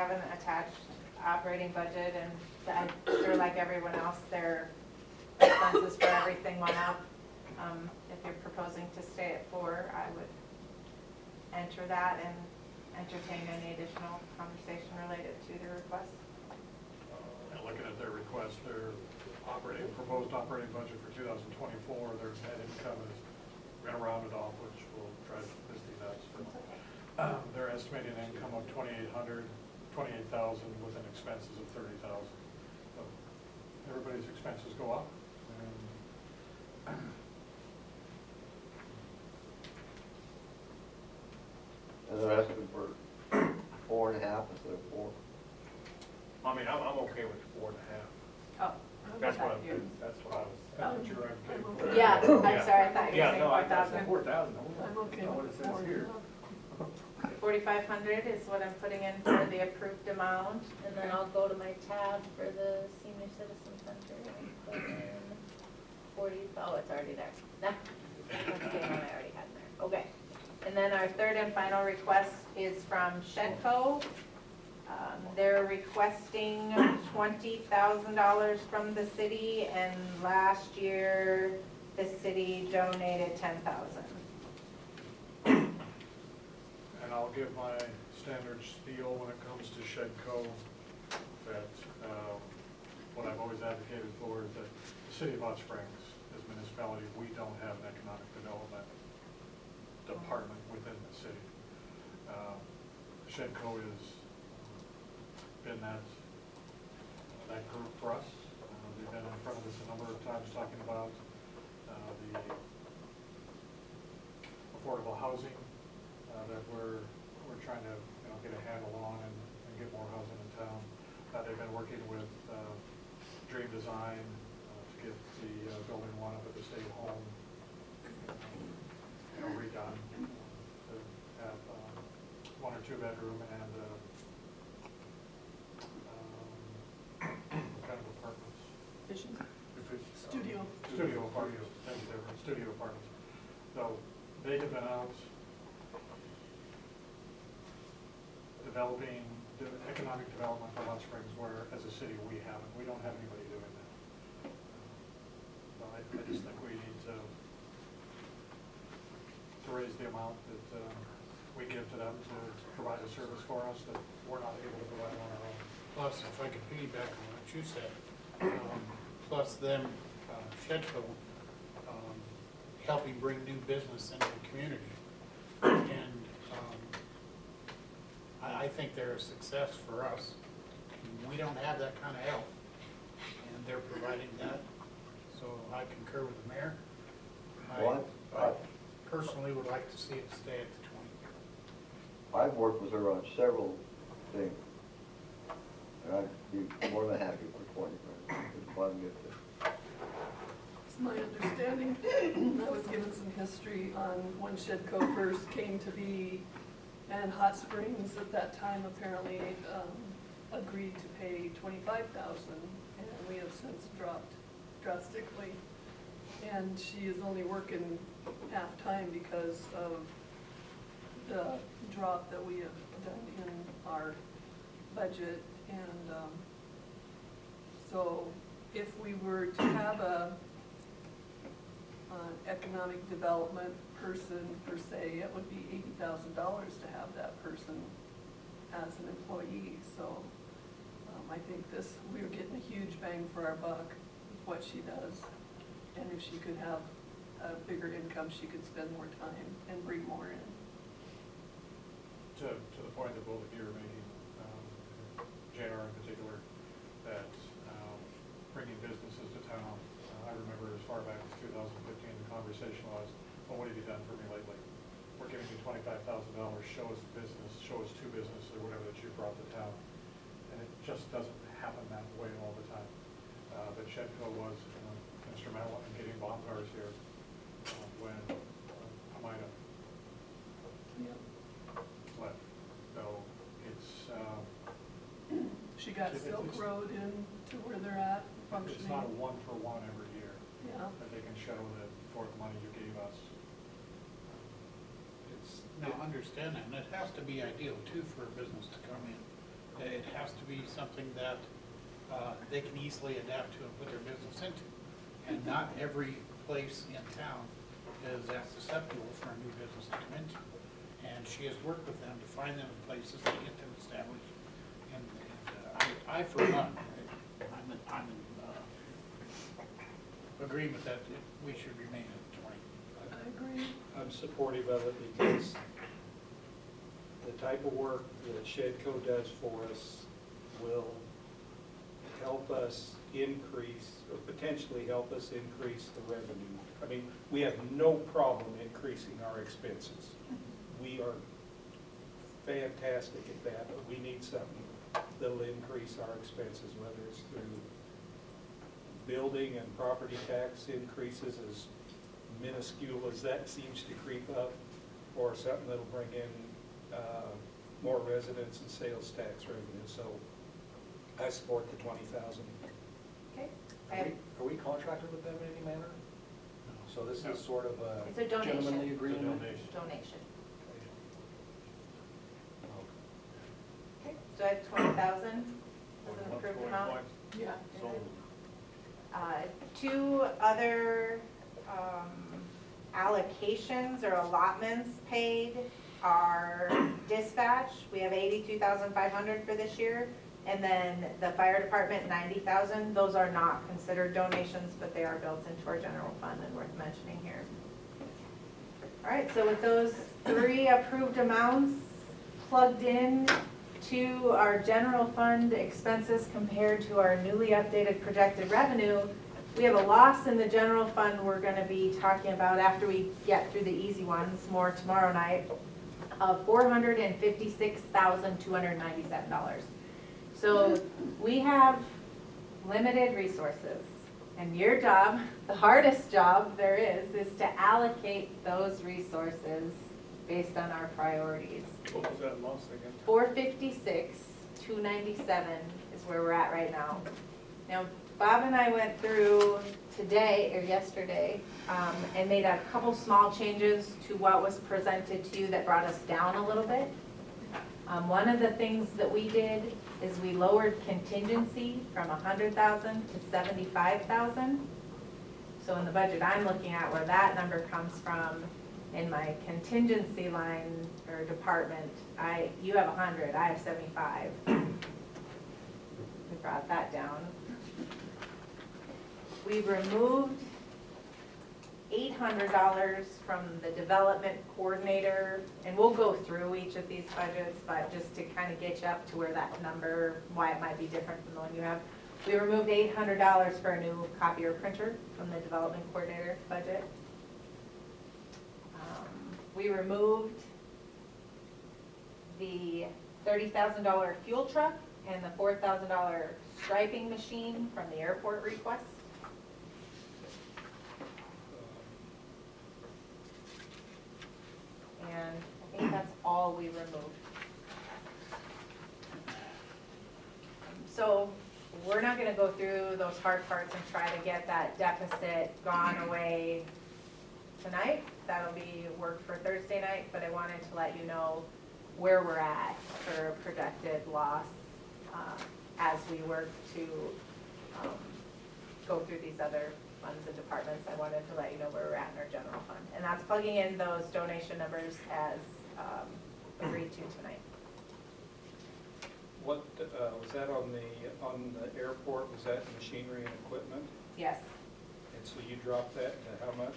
an attached operating budget, and I'm sure like everyone else, their expenses for everything went up. If you're proposing to stay at 4, I would enter that and entertain any additional conversation related to the request. And looking at their request, their proposed operating budget for 2024, their net income is, we're gonna round it off, which will drive Misty nuts. But they're estimating an income of 28,000 with an expenses of 30,000. So everybody's expenses go up. And they're asking for 4.5 instead of 4. I mean, I'm okay with 4.5. Oh, That's what you. That's what I was. That's what you're advocating for. Yeah, I'm sorry, I thought you were Yeah, saying no, I 4,000. 4,000. I'm okay That's what it with says 4. here. 4,500 is what I'm putting in for the approved amount, and then I'll go to my tab for the Senior Citizen Center and put in 40, oh, it's already there. That's the one I already had in there, okay. And then our third and final request is from Shedco. They're requesting $20,000 from the city, and last year, the city donated $10,000. And I'll give my standard spiel when it comes to Shedco, that what I've always advocated for is that the city of Hot Springs, as a municipality, we don't have an economic development department within the city. Shedco has been that group for us. They've been in front of us a number of times talking about the affordable housing that we're trying to get a handle on and get more housing in town. They've been working with Dream Design to get the building 1 up at the State Home redone, to have 1 or 2 bedroom and what kind of apartments? Vision. Studio apartments, thank you, Deborah, studio apartments. So they have been out developing the economic development for Hot Springs, where as a city we don't have anybody doing that. So I just think we need to raise the amount that we give to them to provide a service for us that we're not able to provide on our own. Plus, if I could piggyback on what you said, plus them, Shedco, helping bring new business into the community. And I think they're a success for us. We don't have that kind of help, and they're providing that. So I concur with the mayor. I personally would like to see it stay at the 20. I've worked with her on several things, and I'd be more than happy for 20 grand. It's fun to get this. It's my understanding, I was given some history on when Shedco first came to be, and Hot Springs at that time apparently agreed to pay $25,000, and we have since dropped drastically. And she is only working half-time because of the drop that we have done in our budget. And so if we were to have an economic economic development person per se, it would be $80,000 to have that person as an employee. So I think we're getting a huge bang for our buck with what she does. And if she could have a bigger income, she could spend more time and bring more in. To the point that both of you are making, JR in particular, that bringing businesses to town, I remember as far back as 2015, the conversation was, well, what have you done for me lately? We're giving you $25,000, show us business, show us two businesses or whatever that you brought to town. And it just doesn't happen that way all the time. But Shedco was instrumental in getting Bonzars here when Amida left. So it's, She got Silk Road in to where they're at functioning. it's not a one-for-one every year. Yeah. That they can show that for the money you gave us. Now, understand that, and it has to be ideal too for a business to come in. It has to be something that they can easily adapt to and put their business into. And not every place in town is as susceptible for a new business to come into. And she has worked with them to find them places to get them established. And I for one, I'm in agreement that we should remain at 20. I agree. I'm supportive of it because the type of work that Shedco does for us will help us increase, or potentially help us increase the revenue. I mean, we have no problem increasing our expenses. We are fantastic at that, but we need something that'll increase our expenses, whether it's through building and property tax increases, as minuscule as that seems to creep up, or something that'll bring in more residents and sales tax revenue. So I support the 20,000. Okay. Are we contracted with them in any manner? So this No. is sort of It's a a donation. gentlemanly It's a agreement? donation. Donation. Okay, so I have 20,000 as an approved amount. Yeah. Two other allocations or allotments paid are dispatch. We have 82,500 for this year. And then the fire department, 90,000. Those are not considered donations, but they are built into our general fund and worth mentioning here. All right, so with those three approved amounts plugged in to our general fund expenses compared to our newly updated projected revenue, we have a loss in the general fund we're going to be talking about after we get through the easy ones more tomorrow night of $456,297. So we have limited resources, and your job, the hardest job there is to allocate those resources based on our priorities. What was that loss again? 456,297 is where we're at right now. Now, Bob and I went through today or yesterday and made a couple small changes to what was presented to you that brought us down a little bit. One of the things that we did is we lowered contingency from 100,000 to 75,000. So in the budget I'm looking at where that number comes from, in my contingency line or department, you have 100, I have 75. We brought that down. We removed $800 from the development coordinator, and we'll go through each of these budgets, but just to kind of get you up to where that number, why it might be different from the one you have. We removed $800 for a new copier printer from the development coordinator budget. We removed the $30,000 fuel truck and the $4,000 striping machine from the airport request. And I think that's all we removed. So we're not going to go through those hard parts and try to get that deficit gone away tonight. That'll be work for Thursday night, but I wanted to let you know where we're at for projected loss as we work to go through these other funds and departments. I wanted to let you know where we're at in our general fund. that's plugging in those donation numbers as agreed to tonight. What, was that on the airport, was that machinery and equipment? Yes. And so you dropped that to how much?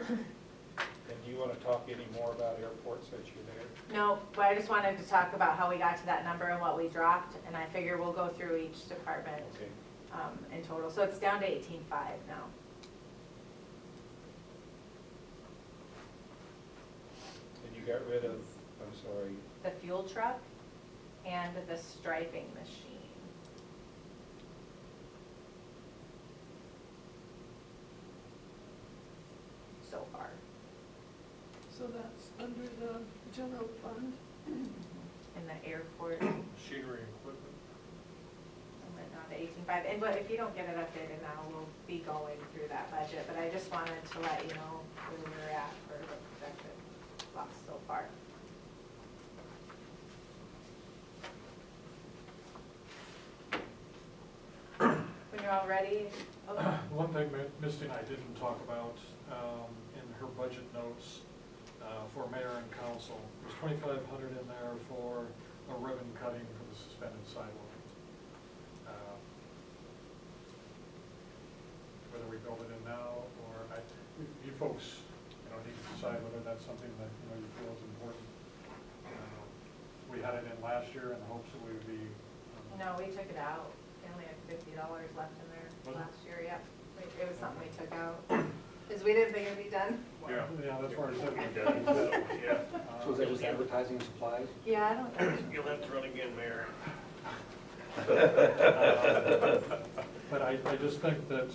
And do you want to talk any more about airports since you're there? No, but I just wanted to talk about how we got to that number and what we dropped, and I figure we'll go through each department Okay. in total. So it's down to 18.5 now. And you got rid of, I'm sorry, The fuel truck and the striping machine. So far. So that's under the general fund? In the airport, Machinery and equipment. I went down to 18.5, and but if you don't get it updated now, we'll be going through that budget, but I just wanted to let you know where we're at for the projected loss so far. When you're all ready, okay. One thing Misty and I didn't talk about in her budget notes for mayor and council, there's $2,500 in there for a ribbon cutting for the suspended sidewalk. Whether we build it in now or you folks, need to decide whether that's something that you feel is important. We had it in last year in the hopes that we would be. No, we took it out. We only had $50 left in there Was it? last year, yep. It was something we took out, because we didn't think it'd be done. Yeah, that's where I said. Yeah. So is that just advertising supplies? Yeah, I don't know. You'll have to run again, Mayor. But I just think that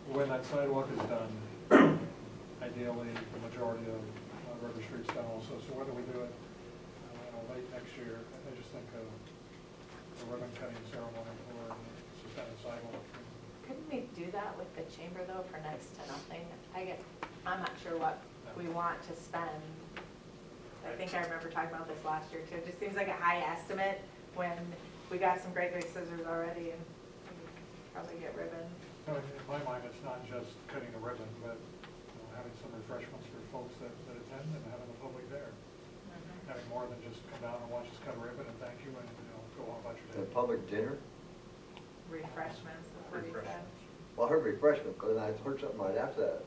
when that sidewalk is done, ideally, the majority of River Street's done also. So whether we do it, late next year, I just think a ribbon cutting ceremony for the suspended sidewalk. Couldn't we do that with the chamber though for next to nothing? I'm not sure what we want to spend. I think I remember talking about this last year too. It just seems like a high estimate when we got some great big scissors already and we could probably get ribbon. No, in my mind, it's not just cutting a ribbon, but having some refreshments for folks that attend and having the public there. Having more than just come down and watch us cut a ribbon and thank you and go on about your The day. public dinner? Refreshments, that's what he said. Well, I heard refreshment, because I heard something right after that.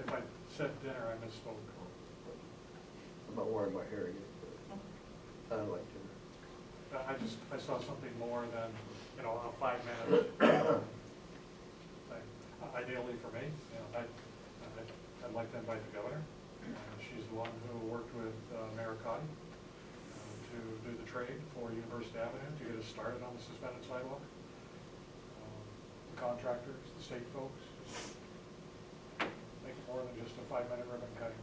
If I said dinner, I misspoke. I'm not worried about hearing it, but sounded like dinner. I saw something more than, a 5-minute thing. Ideally for me, I'd like to invite the governor. She's the one who worked with Mayor Cotty to do the trade for University Avenue to get us started on the suspended sidewalk. The contractors, the state folks, make it more than just a 5-minute ribbon cutting.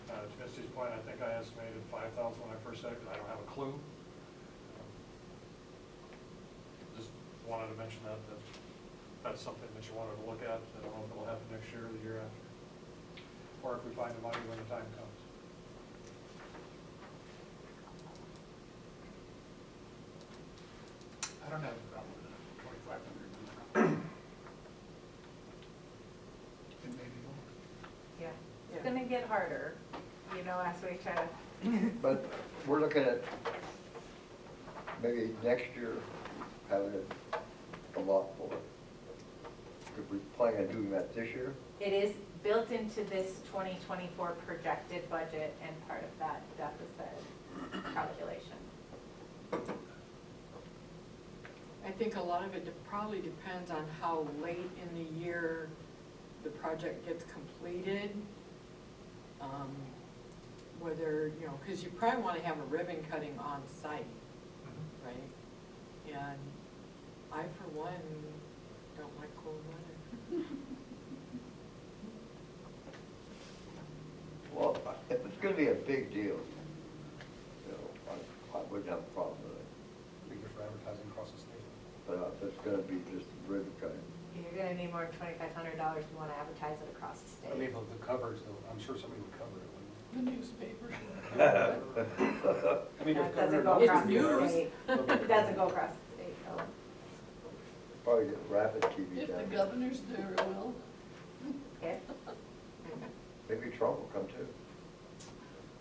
To Misty's point, I think I estimated 5,000 when I first said it, because I don't have a clue. Just wanted to mention that that's something that you wanted to look at. I don't know if it'll happen next year or the year after, or if we find the money when the time comes. I don't have a problem with 2,500. And maybe more. Yeah, it's gonna get harder, as we try to. But we're looking at maybe next year having it a lot more. Could we plan on doing that this year? It is built into this 2024 projected budget and part of that deficit calculation. I think a lot of it probably depends on how late in the year the project gets completed. Whether, because you probably want to have a ribbon cutting on site, right? And I, for one, don't like cold weather. Well, if it's gonna be a big deal, I wouldn't have a problem with it. Be good for advertising across the state. But if it's gonna be just ribbon cutting. You're gonna need more than $2,500 if you wanna advertise it across the state. I mean, the coverage, though, I'm sure somebody would cover it, wouldn't The newspaper. I mean, That if doesn't Governor go across Duncan- the state. It doesn't go across the state, though. Probably get rapid TV If the down. governor's there, it will. Okay. Maybe Trump will come too.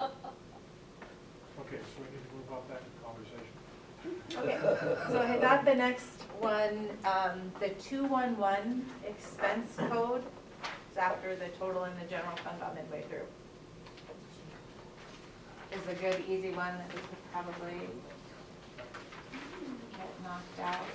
Okay, so we need to move off that conversation. Okay, so I got the next one, the 211 expense code. It's after the total in the general fund about midway through. Is a good, easy one that we could probably get knocked out.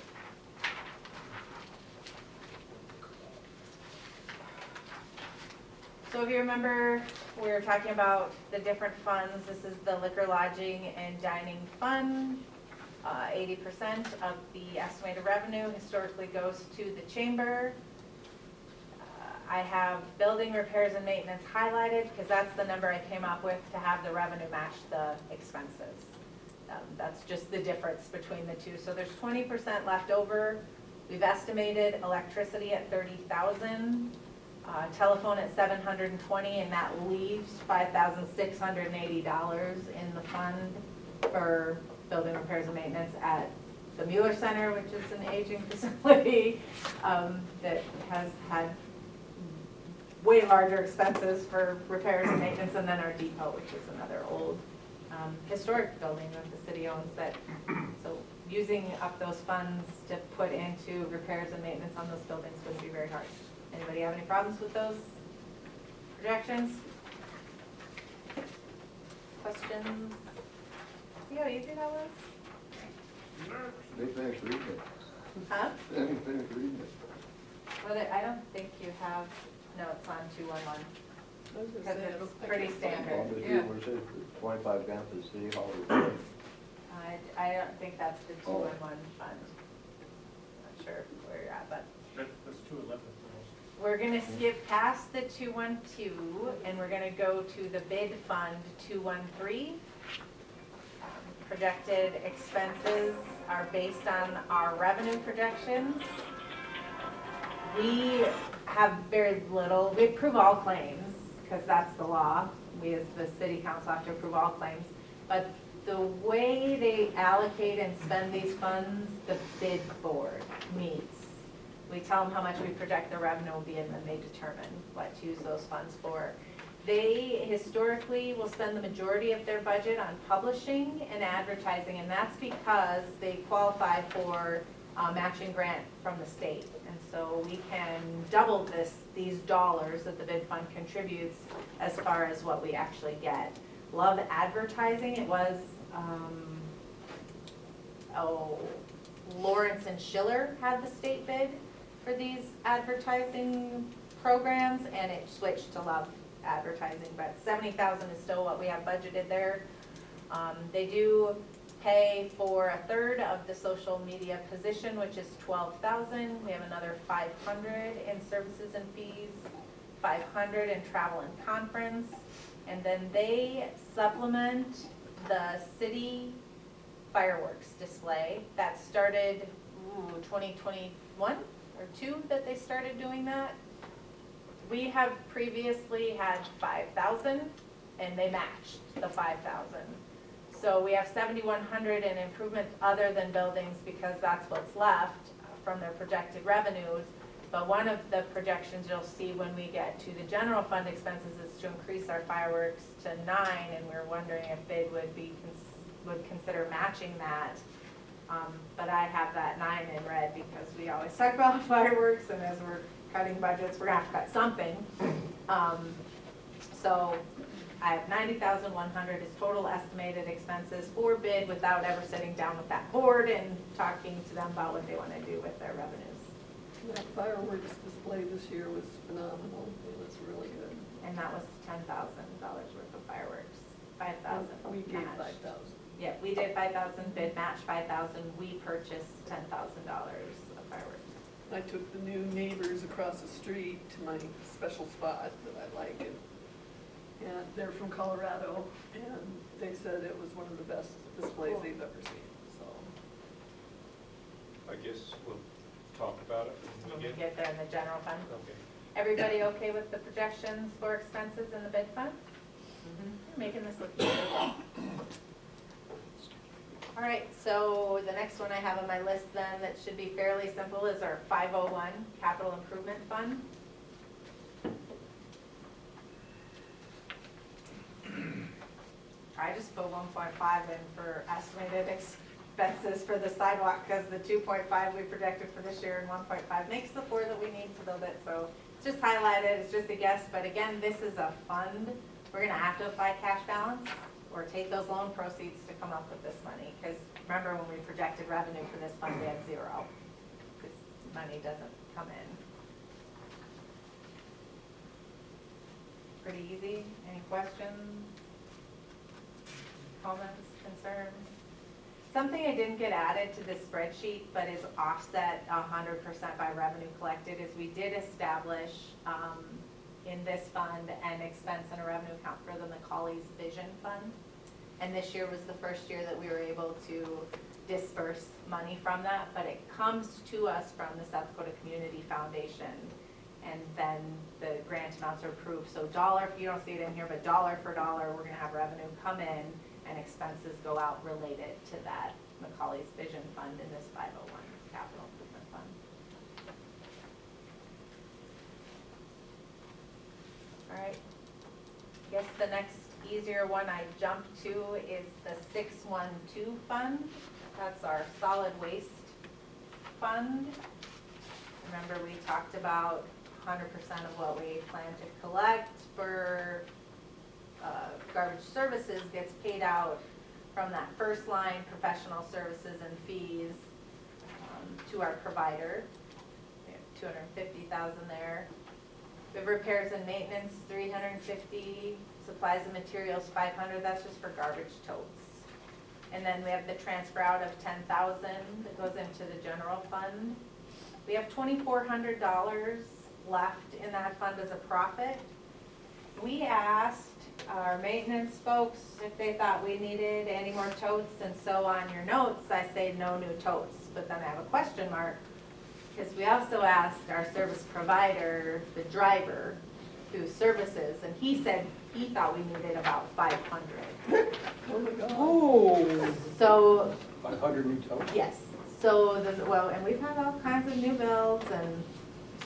So if you remember, we were talking about the different funds. This is the liquor, lodging, and dining fund. 80% of the estimated revenue historically goes to the chamber. I have building repairs and maintenance highlighted because that's the number I came up with to have the revenue match the expenses. That's just the difference between the two. So there's 20% left over. We've estimated electricity at 30,000. Telephone at 720, and that leaves $5,680 in the fund for building repairs and maintenance at the Mueller Center, which is an aging facility that has had way larger expenses for repairs and maintenance, and then our depot, which is another old historic building that the city owns. That so using up those funds to put into repairs and maintenance on those buildings would be very hard. Anybody have any problems with those projections? Questions? See how easy that was? They finished reading it. Huh? They finished reading it. Well, I don't think you have notes on 211. I was gonna Because say, I it's don't think pretty it's- standard. Well, there's Yeah. where it says 25 grand for the city hall. repairs. I don't think that's the 211 fund. Not sure where you're at, but That's 211 almost. we're gonna skip past the 212 and we're gonna go to the bid fund 213. Projected expenses are based on our revenue projections. We have very little, we approve all claims, because that's the law. We as the city council have to approve all claims. But the way they allocate and spend these funds, the bid board meets. We tell them how much we project their revenue will be, and then they determine what to use those funds for. They historically will spend the majority of their budget on publishing and advertising, and that's because they qualify for a matching grant from the state. And so we can double these dollars that the bid fund contributes as far as what we actually get. Love advertising. It was, Lawrence and Schiller had the state bid for these advertising programs, and it switched to Love advertising, but 70,000 is still what we have budgeted there. They do pay for a third of the social media position, which is 12,000. We have another 500 in services and fees, 500 in travel and conference, and then they supplement the city fireworks display that started 2021 or 2 that they started doing that. We have previously had 5,000 and they matched the 5,000. So we have 7,100 in improvements other than buildings because that's what's left from their projected revenues. But one of the projections you'll see when we get to the general fund expenses is to increase our fireworks to 9, and we're wondering if they would consider matching that. But I have that 9 in red because we always talk about fireworks, and as we're cutting budgets, we're gonna have to cut something. So I have 90,100 is total estimated expenses for bid without ever sitting down with that board and talking to them about what they wanna do with their revenues. That fireworks display this year was phenomenal. It was really good. And that was $10,000 worth of fireworks, 5,000 We gave matched. 5,000. Yeah, we did 5,000, bid match 5,000, we purchased $10,000 of fireworks. I took the new neighbors across the street to my special spot that I like, and they're from Colorado, and they said it was one of the best displays they've ever seen, so. I guess we'll talk about it When when we we get. get there in the general fund. Okay. Everybody okay with the projections for expenses in the bid fund? Making this look easy. All right, so the next one I have on my list then that should be fairly simple is our 501 Capital Improvement Fund. I just put 1.5 in for estimated expenses for the sidewalk because the 2.5 we projected for this year and 1.5 makes the 4 that we need to build it. So it's just highlighted, it's just a guess, but again, this is a fund. We're gonna have to apply cash balance or take those loan proceeds to come up with this money. Because remember when we projected revenue for this fund, we had 0. Because money doesn't come in. Pretty easy. Any questions? Comments, concerns? Something I didn't get added to this spreadsheet, but is offset 100% by revenue collected, is we did establish in this fund an expense and a revenue account for the Macaulay's Vision Fund. And this year was the first year that we were able to disperse money from that, but it comes to us from the South Dakota Community Foundation. And then the grant amounts are approved. So dollar, if you don't see it in here, but dollar for dollar, we're gonna have revenue come in and expenses go out related to that Macaulay's Vision Fund in this 501 Capital Improvement Fund. All right, I guess the next easier one I jumped to is the 612 fund. That's our solid waste fund. Remember we talked about 100% of what we plan to collect for garbage services gets paid out from that first line, professional services and fees, to our provider. We have 250,000 there. The repairs and maintenance, 350, supplies and materials, 500, that's just for garbage totes. And then we have the transfer out of 10,000 that goes into the general fund. We have $2,400 left in that fund as a profit. We asked our maintenance folks if they thought we needed any more totes, and so on your notes, I say no new totes, but then I have a question mark, because we also asked our service provider, the driver, who services, and he said he thought we needed about 500. Oh my God. Oh. So, 500 new totes? yes, so, and we've had all kinds of new builds, and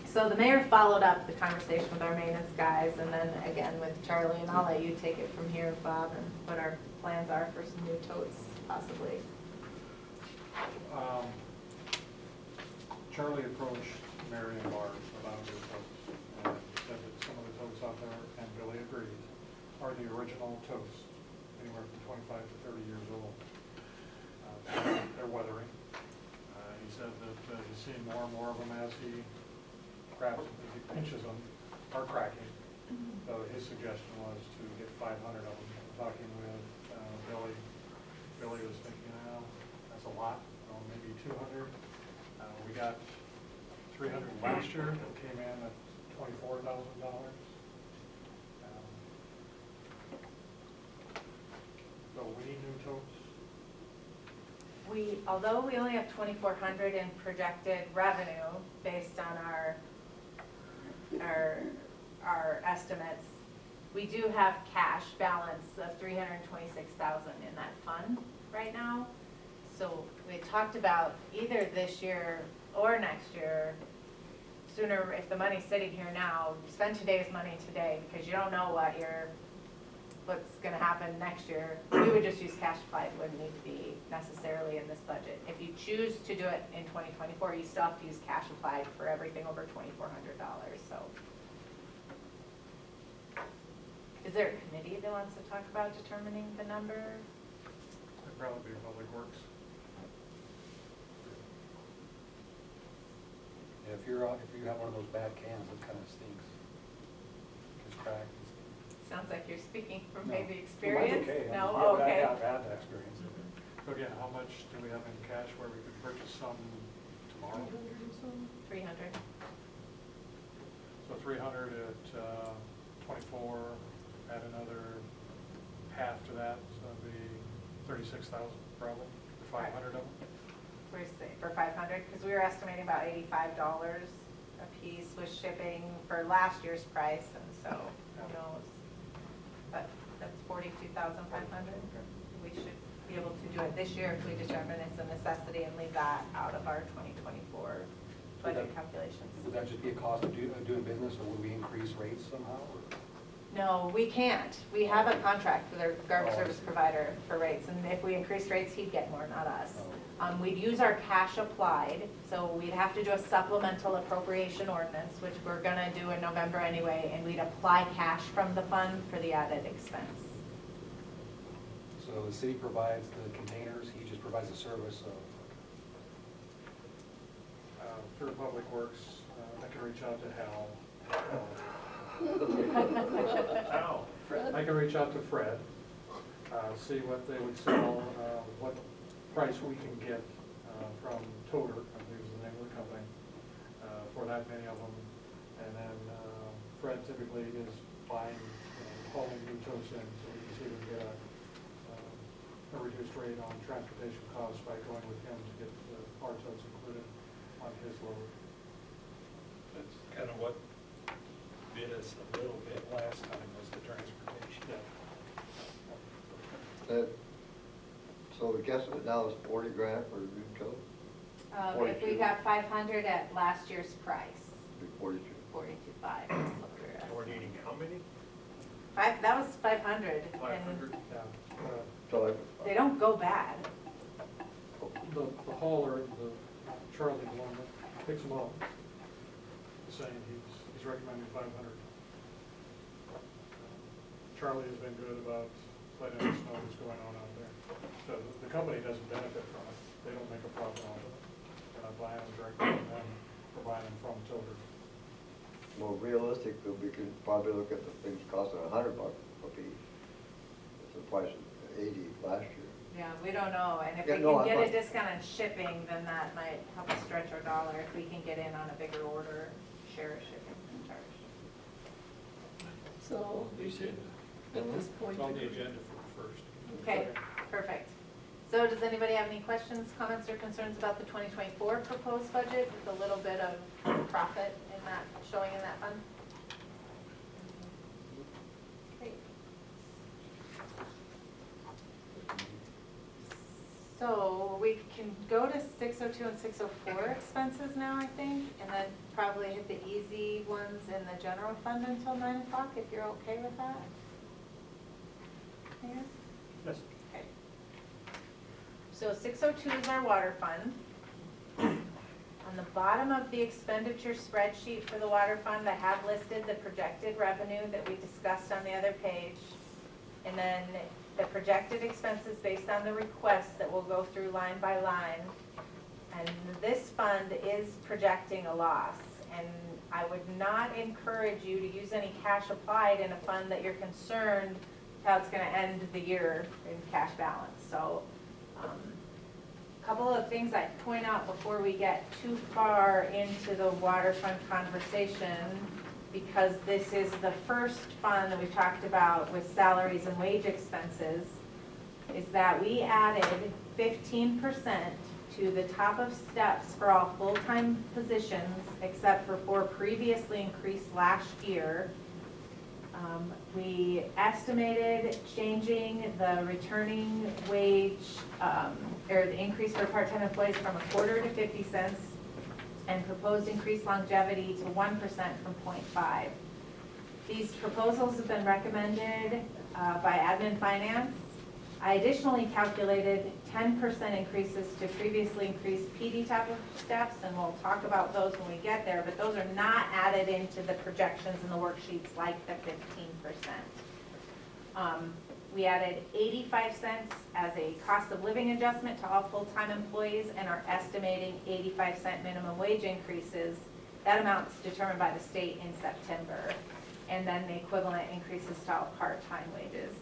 so the mayor followed up the conversation with our maintenance guys, and then again with Charlie, and I'll let you take it from here, Bob, and what our plans are for some new totes, possibly. Charlie approached Mary and Barb about new totes, and said that some of the totes out there, and Billy agreed, are the original totes, anywhere from 25 to 30 years old. They're weathering. He said that he's seeing more and more of them as he crafts them, as he pinches them, are cracking. So his suggestion was to get 500 of them. Talking with Billy, Billy was thinking, oh, that's a lot, maybe 200. We got 300 last year that came in at $24,000. So we need new totes. Although we only have 2,400 in projected revenue based on our estimates, we do have cash balance of 326,000 in that fund right now. So we talked about either this year or next year, sooner, if the money's sitting here now, spend today's money today, because you don't know what's gonna happen next year. We would just use cash applied, wouldn't need to be necessarily in this budget. If you choose to do it in 2024, you still have to use cash applied for everything over $2,400, so. Is there a committee that wants to talk about determining the number? It'd probably be Public Works. Yeah, if you have one of those bad cans, it kind of stinks. It's cracked. Sounds like you're speaking from No. maybe Well, experience? mine's okay. No, Yeah, but okay. I've had that experience. So again, how much do we have in cash where we could purchase some tomorrow? 300. So 300 at 24, add another half to that, so that'd be 36,000 probably, for 500 of them. Where's the, for 500, because we were estimating about $85 a piece with shipping for last year's price, and so, who knows? But that's 42,500. We should be be able to do it this year if we determine it's a necessity and leave that out of our 2024 budget calculations. Would that just be a cost of doing business, or would we increase rates somehow? Or? No, we can't. We have a contract with our garbage service provider for rates, and if we increase rates, he'd get more, not us. We'd use our cash applied, so we'd have to do a supplemental appropriation ordinance, which we're gonna do in November anyway, and we'd apply cash from the fund for the added expense. So the city provides the containers, he just provides the service of. Through Public Works, I can reach out to Hal. I can reach out to Fred, see what they would sell, what price we can get from Toter, I believe is the name of the company, for that many of them. And then Fred typically is buying, hauling new totes in, so we can see if we can get a reduced rate on transportation costs by going with him to get our totes included on his load. That's kind of what bit us a little bit last time was the transportation. Yeah. So the guesstimate now is 40 grand for a new tow? If we got 500 at last year's price, Be 42. 42.5. We're needing how many? That was 500. 500? Yeah. So They don't go bad. The hauler, Charlie, the one that picks them up, is saying he's recommending 500. Charlie has been good about letting us know what's going on out there. So the company doesn't benefit from it. They don't make a profit off of it. They're not buying them directly from them, we're buying them from Toter. more realistic, but we can probably look at the things costing $100 a piece. It's the price of 80 last year. Yeah, we don't know, and if Yeah, we no, can get I- a discount on shipping, then that might help us stretch our dollar. If we can get in on a bigger order, share a shipping charge. So we should, at this point. It's on the agenda for the first. Okay, perfect. So does anybody have any questions, comments, or concerns about the 2024 proposed budget with a little bit of profit in that, showing in that fund? Great. So we can go to 602 and 604 expenses now, I think, and then probably hit the easy ones in the general fund until 9 o'clock, if you're okay with that. Mayor? Yes. Okay. So 602 is our water fund. On the bottom of the expenditure spreadsheet for the water fund, I have listed the projected revenue that we discussed on the other page. And then the projected expenses based on the requests that we'll go through line by line. And this fund is projecting a loss. And I would not encourage you to use any cash applied in a fund that you're concerned how it's gonna end the year in cash balance. So, a couple of things I'd point out before we get too far into the water fund conversation, because this is the first fund that we've talked about with salaries and wage expenses, is that we added 15% to the top of steps for all full-time positions, except for 4 previously increased last year. We estimated changing the returning wage, or the increase for part-time employees from 1/4 to 50 cents, and proposed increased longevity to 1% from 0.5. These proposals have been recommended by admin finance. I additionally calculated 10% increases to previously increased PD type of steps, and we'll talk about those when we get there, but those are not added into the projections in the worksheets like the 15%. We added 85 cents as a cost of living adjustment to all full-time employees and are estimating 85-cent minimum wage increases. That amount's determined by the state in September, and then the equivalent increases to all part-time wages.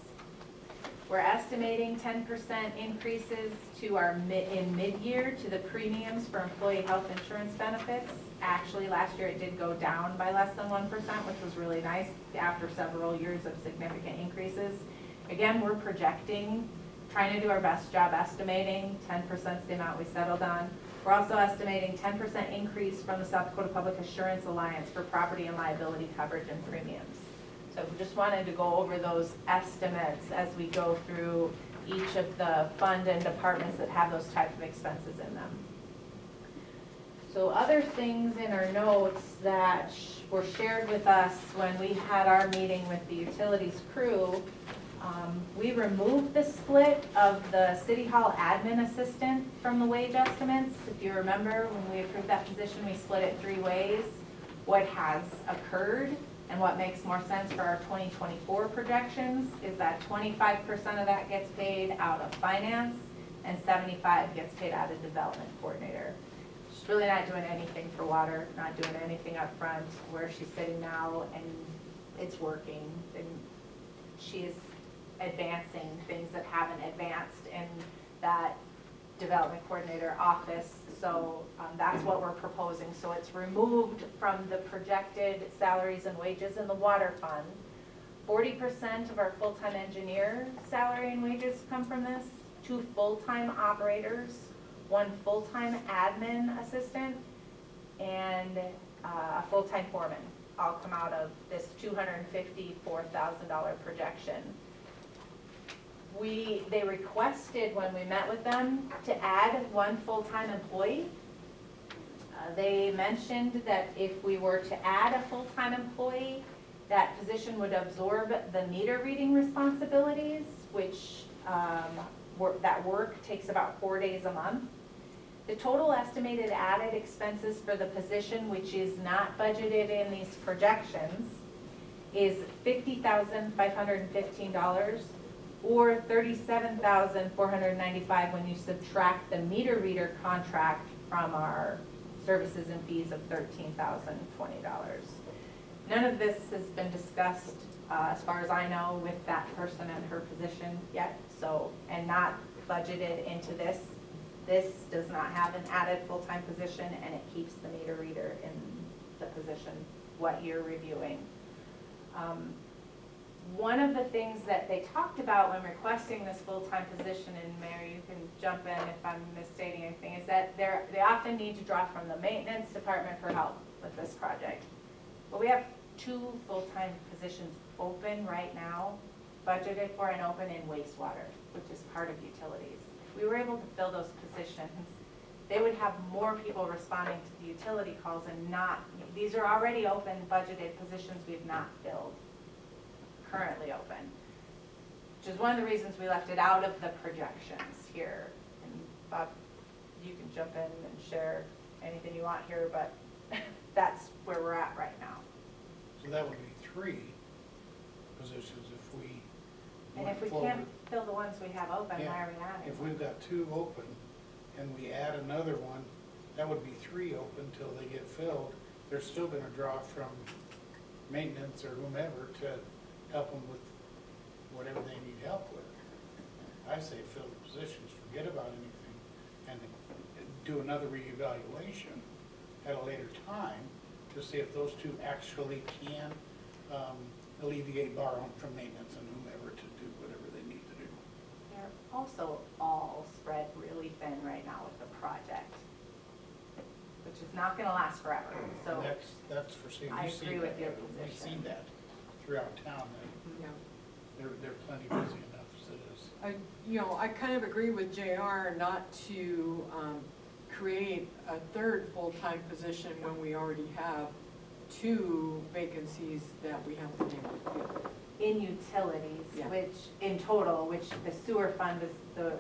We're estimating 10% increases to our mid-year to the premiums for employee health insurance benefits. Actually, last year it did go down by less than 1%, which was really nice after several years of significant increases. Again, we're projecting, trying to do our best job estimating. 10% is the amount we settled on. We're also estimating 10% increase from the South Dakota Public Assurance Alliance for property and liability coverage and premiums. So we just wanted to go over those estimates as we go through each of the fund and departments that have those type of expenses in them. So other things in our notes that were shared with us when we had our meeting with the utilities crew, we removed the split of the city hall admin assistant from the wage estimates. If you remember, when we approved that position, we split it 3 ways. What has occurred and what makes more sense for our 2024 projections is that 25% of that gets paid out of finance and 75% gets paid out of development coordinator. She's really not doing anything for water, not doing anything up front where she's sitting now, and it's working. And she's advancing things that haven't advanced in that development coordinator office. So that's what we're proposing. So it's removed from the projected salaries and wages in the water fund. 40% of our full-time engineer salary and wages come from this, 2 full-time operators, 1 full-time admin assistant, and a full-time foreman. All come out of this $254,000 projection. They requested when we met with them to add 1 full-time employee. They mentioned that if we were to add a full-time employee, that position would absorb the meter reading responsibilities, which that work takes about 4 days a month. The total estimated added expenses for the position, which is not budgeted in these projections, is $50,515 or $37,495 when you subtract the meter reader contract from our services and fees of $13,020. None of this has been discussed, as far as I know, with that person and her position yet, so, and not budgeted into this. This does not have an added full-time position, and it keeps the meter reader in the position, what you're reviewing. One of the things that they talked about when requesting this full-time position, and Mary, you can jump in if I'm misstating anything, is that they often need to draw from the maintenance department for help with this project. But we have 2 full-time positions open right now, budgeted for and open in wastewater, which is part of utilities. If we were able to fill those positions, they would have more people responding to the utility calls and not, these are already open budgeted positions we've not filled, currently open, which is one of the reasons we left it out of the projections here. And Bob, you can jump in and share anything you want here, but that's where we're at right now. So that would be 3 positions if we And went if we forward. can't fill the ones we have open, Yeah. why are we adding? If we've got 2 open and we add another one, that would be 3 open till they get filled. They're still gonna draw from maintenance or whomever to help them with whatever they need help with. I say fill the positions, forget about anything, and do another reevaluation at a later time to see if those 2 actually can alleviate borrowing from maintenance and whomever to do whatever they need to do. They're also all spread really thin right now with the project, which is not gonna last forever, so. And that's for sure. I You see agree with that. your We've position. seen that throughout town, that Yeah. they're plenty busy enough as it is. I kind of agree with JR not to create a 3rd full-time position when we already have 2 vacancies that we haven't been able to fill. In utilities, Yeah. which, in total, which the sewer fund is, the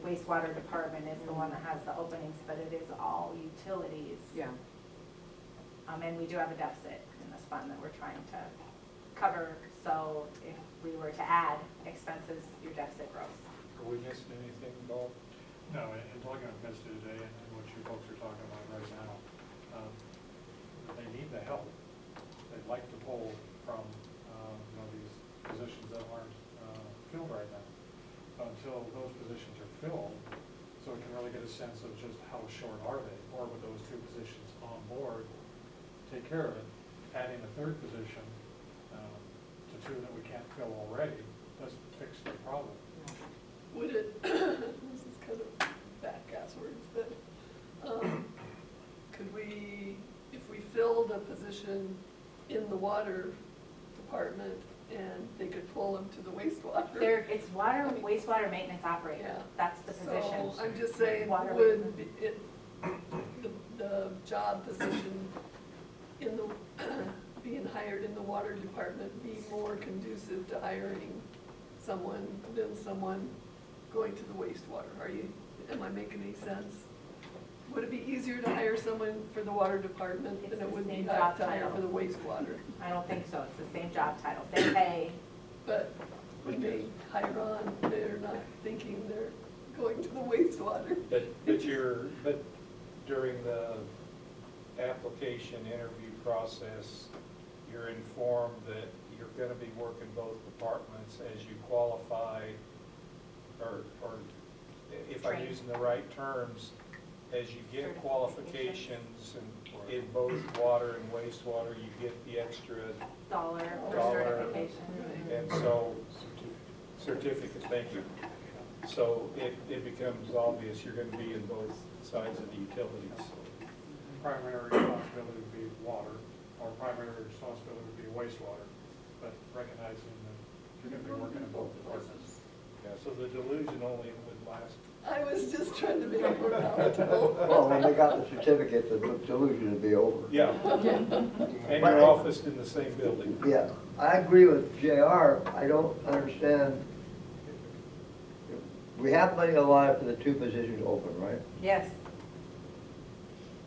wastewater department is the one that has the openings, but it is all utilities. Yeah. And we do have a deficit in this fund that we're trying to cover, so if we were to add expenses, your deficit grows. Are we missing anything, Bob? No, and talking with Misty today and what you folks are talking about right now, they need the help. They'd like to pull from, these positions that aren't filled right now. But until those positions are filled, so we can really get a sense of just how short are they, or with those 2 positions on board, take care of it. Adding a 3rd position to 2 that we can't fill already doesn't fix the problem. Would it, this is kind of back-ass words, but could we, if we filled a position in the water department and they could pull them to the wastewater. It's wastewater maintenance operator. Yeah. That's the position. So I'm just saying, Water would it, the job position in the, being hired in the water department be more conducive to hiring someone than someone going to the wastewater? Am I making any sense? Would it be easier to hire someone for the water department It's than the it would be same to job hire title. for the wastewater? I don't think so. It's the same job title, same pay. But when they hire on, they're not thinking they're going to the wastewater. But during the application interview process, you're informed that you're gonna be working both departments as you qualify, or if I'm Train. using the right terms, as you get Certifications. qualifications in both water and wastewater, you get the extra, Dollar for Dollar. certification. and so, certificate, thank you. So it becomes obvious you're gonna be in both sides of the utilities. Primary responsibility would be water, or primary responsibility would be wastewater, but recognizing that you're gonna be working in both departments. Yeah, so the delusion only would last. I was just trying to make it more palatable. Well, when they got the certificate, the delusion would be over. Yeah. And your office in the same building. Yeah, I agree with JR. I don't understand. We have money allotted for the two positions open, right? Yes.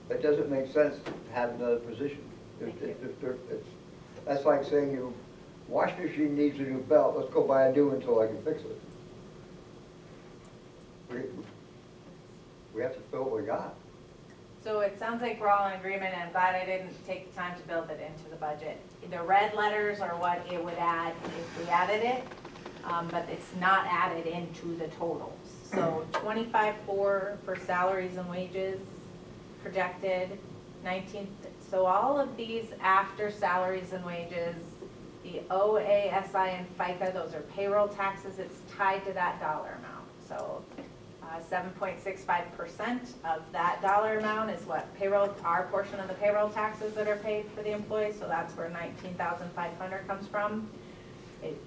It doesn't make sense to have another position. That's like saying your washing machine needs a new belt, let's go buy a new one until I can fix it. We have to fill what we got. So it sounds like we're all in agreement, and I'm glad I didn't take the time to build it into the budget. The red letters are what it would add if we added it, but it's not added into the totals. So 25.4 for salaries and wages projected, 19, so all of these after salaries and wages, the OASI and FICA, those are payroll taxes, it's tied to that dollar amount. So 7.65% of that dollar amount is what payroll, our portion of the payroll taxes that are paid for the employees, so that's where 19,500 comes from.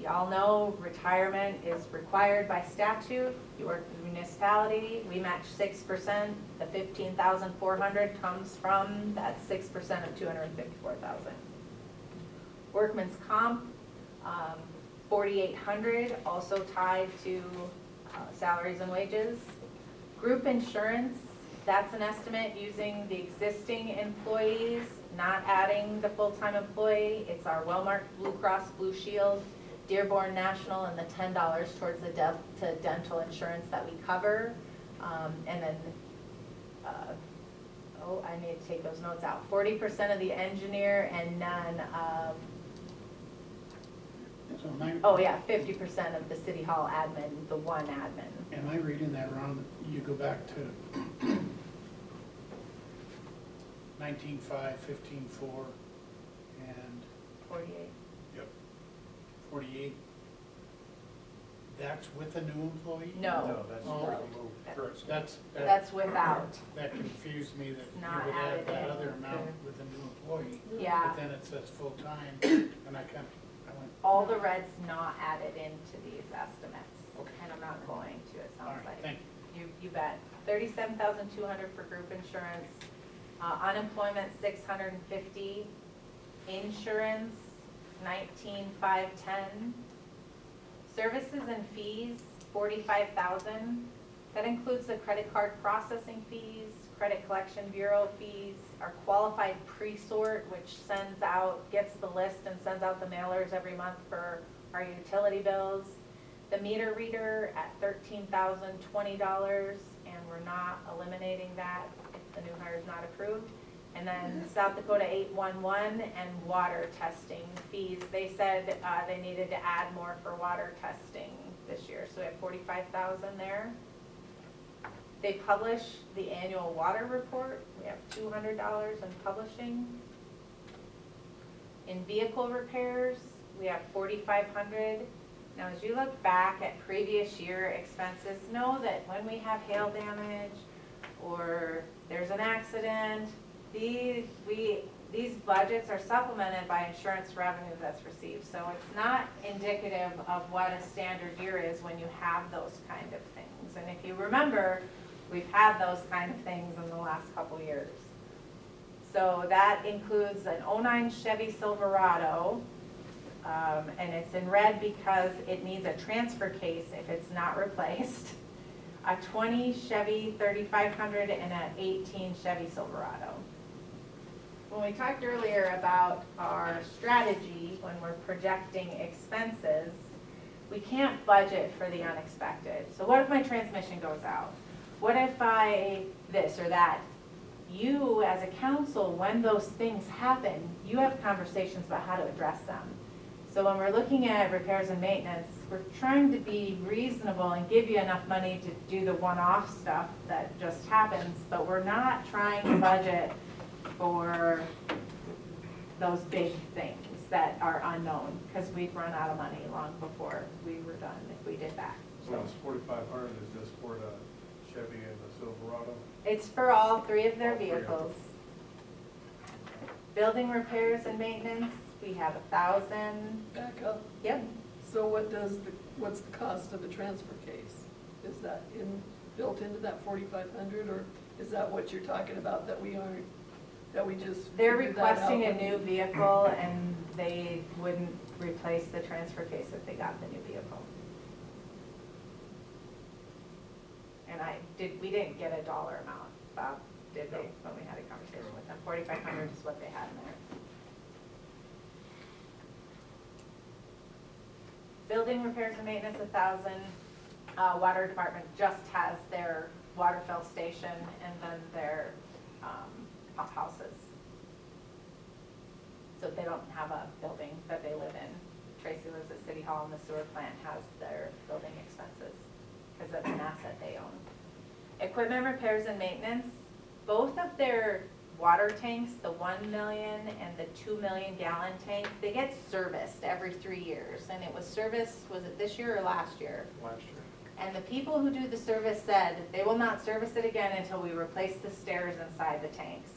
Y'all know retirement is required by statute. You work in the municipality, we match 6%. The 15,400 comes from that 6% of 254,000. Workman's comp, 4,800, also tied to salaries and wages. Group insurance, that's an estimate using the existing employees, not adding the full-time employee. It's our Wellmark Blue Cross Blue Shield, Dearborn National, and the $10 towards the dental insurance that we cover. And then, I need to take those notes out. 40% of the engineer and none of, So 50% of the city hall admin, the one admin. am I reading that wrong? You go back to 19.5, 15.4, and 48. 48. That's with a new employee? No. That's Oh. where we move. Correct. That's without. That confused me that you Not would add added that in other amount to- with a new employee. Yeah. But then it says full-time, and I went, All the red's not added into these estimates. Okay. And I'm not going to, it all sounds right, like. thank you. You bet. 37,200 for group insurance, unemployment 650, insurance 19,510, services and fees 45,000. That includes the credit card processing fees, credit collection bureau fees, our qualified pre-sort, which sends out, gets the list and sends out the mailers every month for our utility bills. The meter reader at $13,020, and we're not eliminating that if the new hire is not approved. And then South Dakota 811 and water testing fees. They said they needed to add more for water testing this year, so we have 45,000 there. They publish the annual water report. We have $200 in publishing. In vehicle repairs, we have 4,500. Now, as you look back at previous year expenses, know that when we have hail damage or there's an accident, we these budgets are supplemented by insurance revenue that's received. So it's not indicative of what a standard year is when you have those kind of things. And if you remember, we've had those kind of things in the last couple years. So that includes an '09 Chevy Silverado, and it's in red because it needs a transfer case if it's not replaced. A '20 Chevy 3500 and an '18 Chevy Silverado. When we talked earlier about our strategy when we're projecting expenses, we can't budget for the unexpected. So what if my transmission goes out? What if I this or that? You, as a council, when those things happen, you have conversations about how to address them. So when we're looking at repairs and maintenance, we're trying to be reasonable and give you enough money to do the one-off stuff that just happens, but we're not trying to budget for those big things that are unknown, because we'd run out of money long before we were done if we did that. So it's 4,500 is just for the Chevy and the Silverado? It's for all three of their All three of them. vehicles. Building repairs and maintenance, we have 1,000. Back up. Yep, So what's the cost of the transfer case? Is that built into that 4,500, or is that what you're talking about, that we just they're figured that out requesting a when- new vehicle and they wouldn't replace the transfer case if they got the new vehicle. And we didn't get a dollar amount, Bob, did they, when we had a conversation with them? 4,500 is what they had in there. Building repairs and maintenance, 1,000. Water department just has their water fill station and then their pump houses. So they don't have a building that they live in. Tracy lives at City Hall and the sewer plant has their building expenses because that's an asset they own. Equipment repairs and maintenance, both of their water tanks, the 1 million and the 2 million gallon tank, they get serviced every 3 years. And it was serviced, was it this year or last year? Last year. And the people who do the service said they will not service it again until we replace the stairs inside the tanks.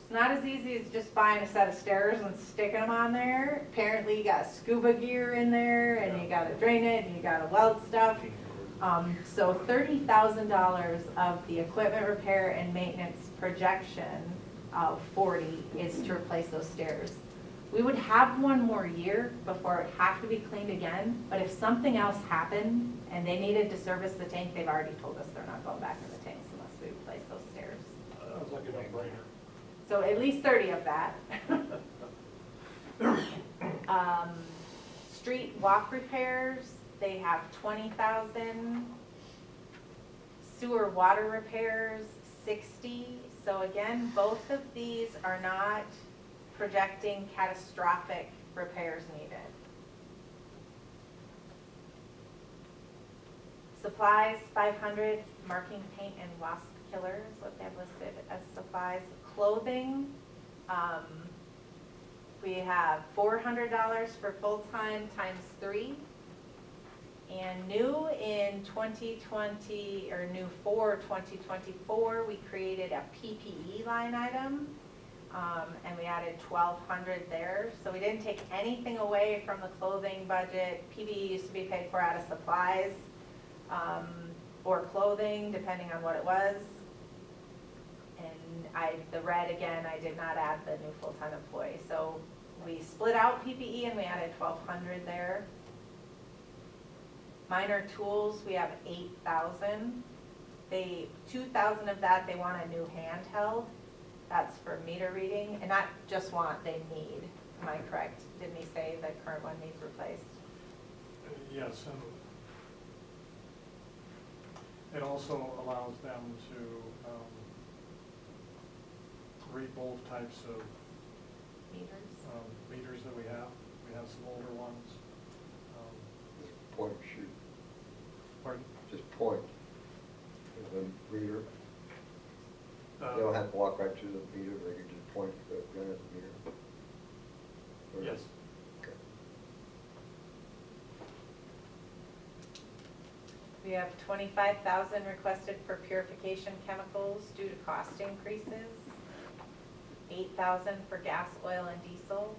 It's not as easy as just buying a set of stairs and sticking them on there. Apparently you got scuba gear in there and you gotta drain it and you gotta weld stuff. So $30,000 of the equipment repair and maintenance projection of 40 is to replace those stairs. We would have one more year before it have to be cleaned again, but if something else happened and they needed to service the tank, they've already told us they're not going back in the tanks unless we replace those stairs. Sounds like a no-brainer. So at least 30 of that. Street walk repairs, they have 20,000. Sewer water repairs, 60. So again, both of these are not projecting catastrophic repairs needed. Supplies, 500, marking paint and wasp killer is what they have listed as supplies. Clothing, we have $400 for full-time times 3. And new in 2020, or new for 2024, we created a PPE line item, and we added 1,200 there. So we didn't take anything away from the clothing budget. PPE used to be paid for out of supplies, or clothing, depending on what it was. And the red again, I did not add the new full-time employee. So we split out PPE and we added 1,200 there. Minor tools, we have 8,000. 2,000 of that, they want a new handheld. That's for meter reading, and not just want, they need. Am I correct? Didn't he say the current one needs replaced? Yes, and it also allows them to read both types of Meters? meters that we have. We have some older ones. Just point and shoot, Pardon? just point. And then reader, Uh, they don't have to walk right to the meter, they can just point the gun at the meter. Or- Yes. Okay. We have 25,000 requested for purification chemicals due to cost increases. $8,000 for gas, oil, and diesel.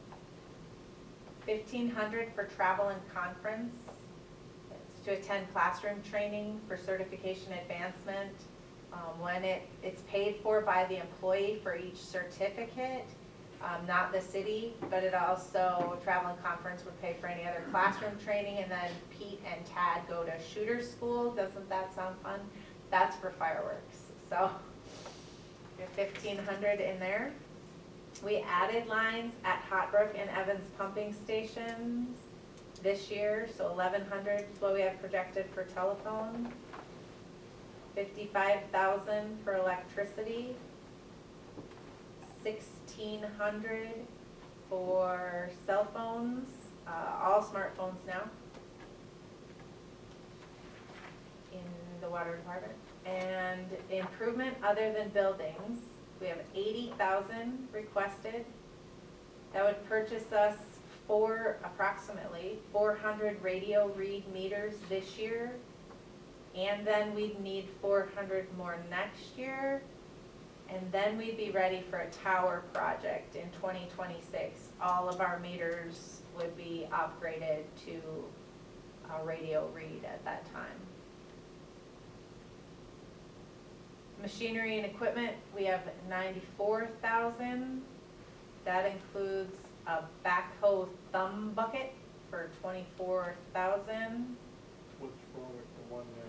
$1,500 for travel and conference. It's to attend classroom training for certification advancement. When it's paid for by the employee for each certificate, not the city, but it also, travel and conference would pay for any other classroom training, and then Pete and Tad go to shooter school. Doesn't that sound fun? That's for fireworks. So we have $1,500 in there. We added lines at Hot Brook and Evans pumping stations this year, so $1,100 is what we have projected for telephone. $55,000 for electricity. $1,600 for cell phones, all smartphones now in the water department. And improvement other than buildings, we have $80,000 requested. That would purchase us approximately 400 radio read meters this year. And then we'd need 400 more next year. And then we'd be ready for a tower project in 2026. All of our meters would be upgraded to a radio read at that time. Machinery and equipment, we have $94,000. That includes a backhoe thumb bucket for $24,000. What's wrong with the one there?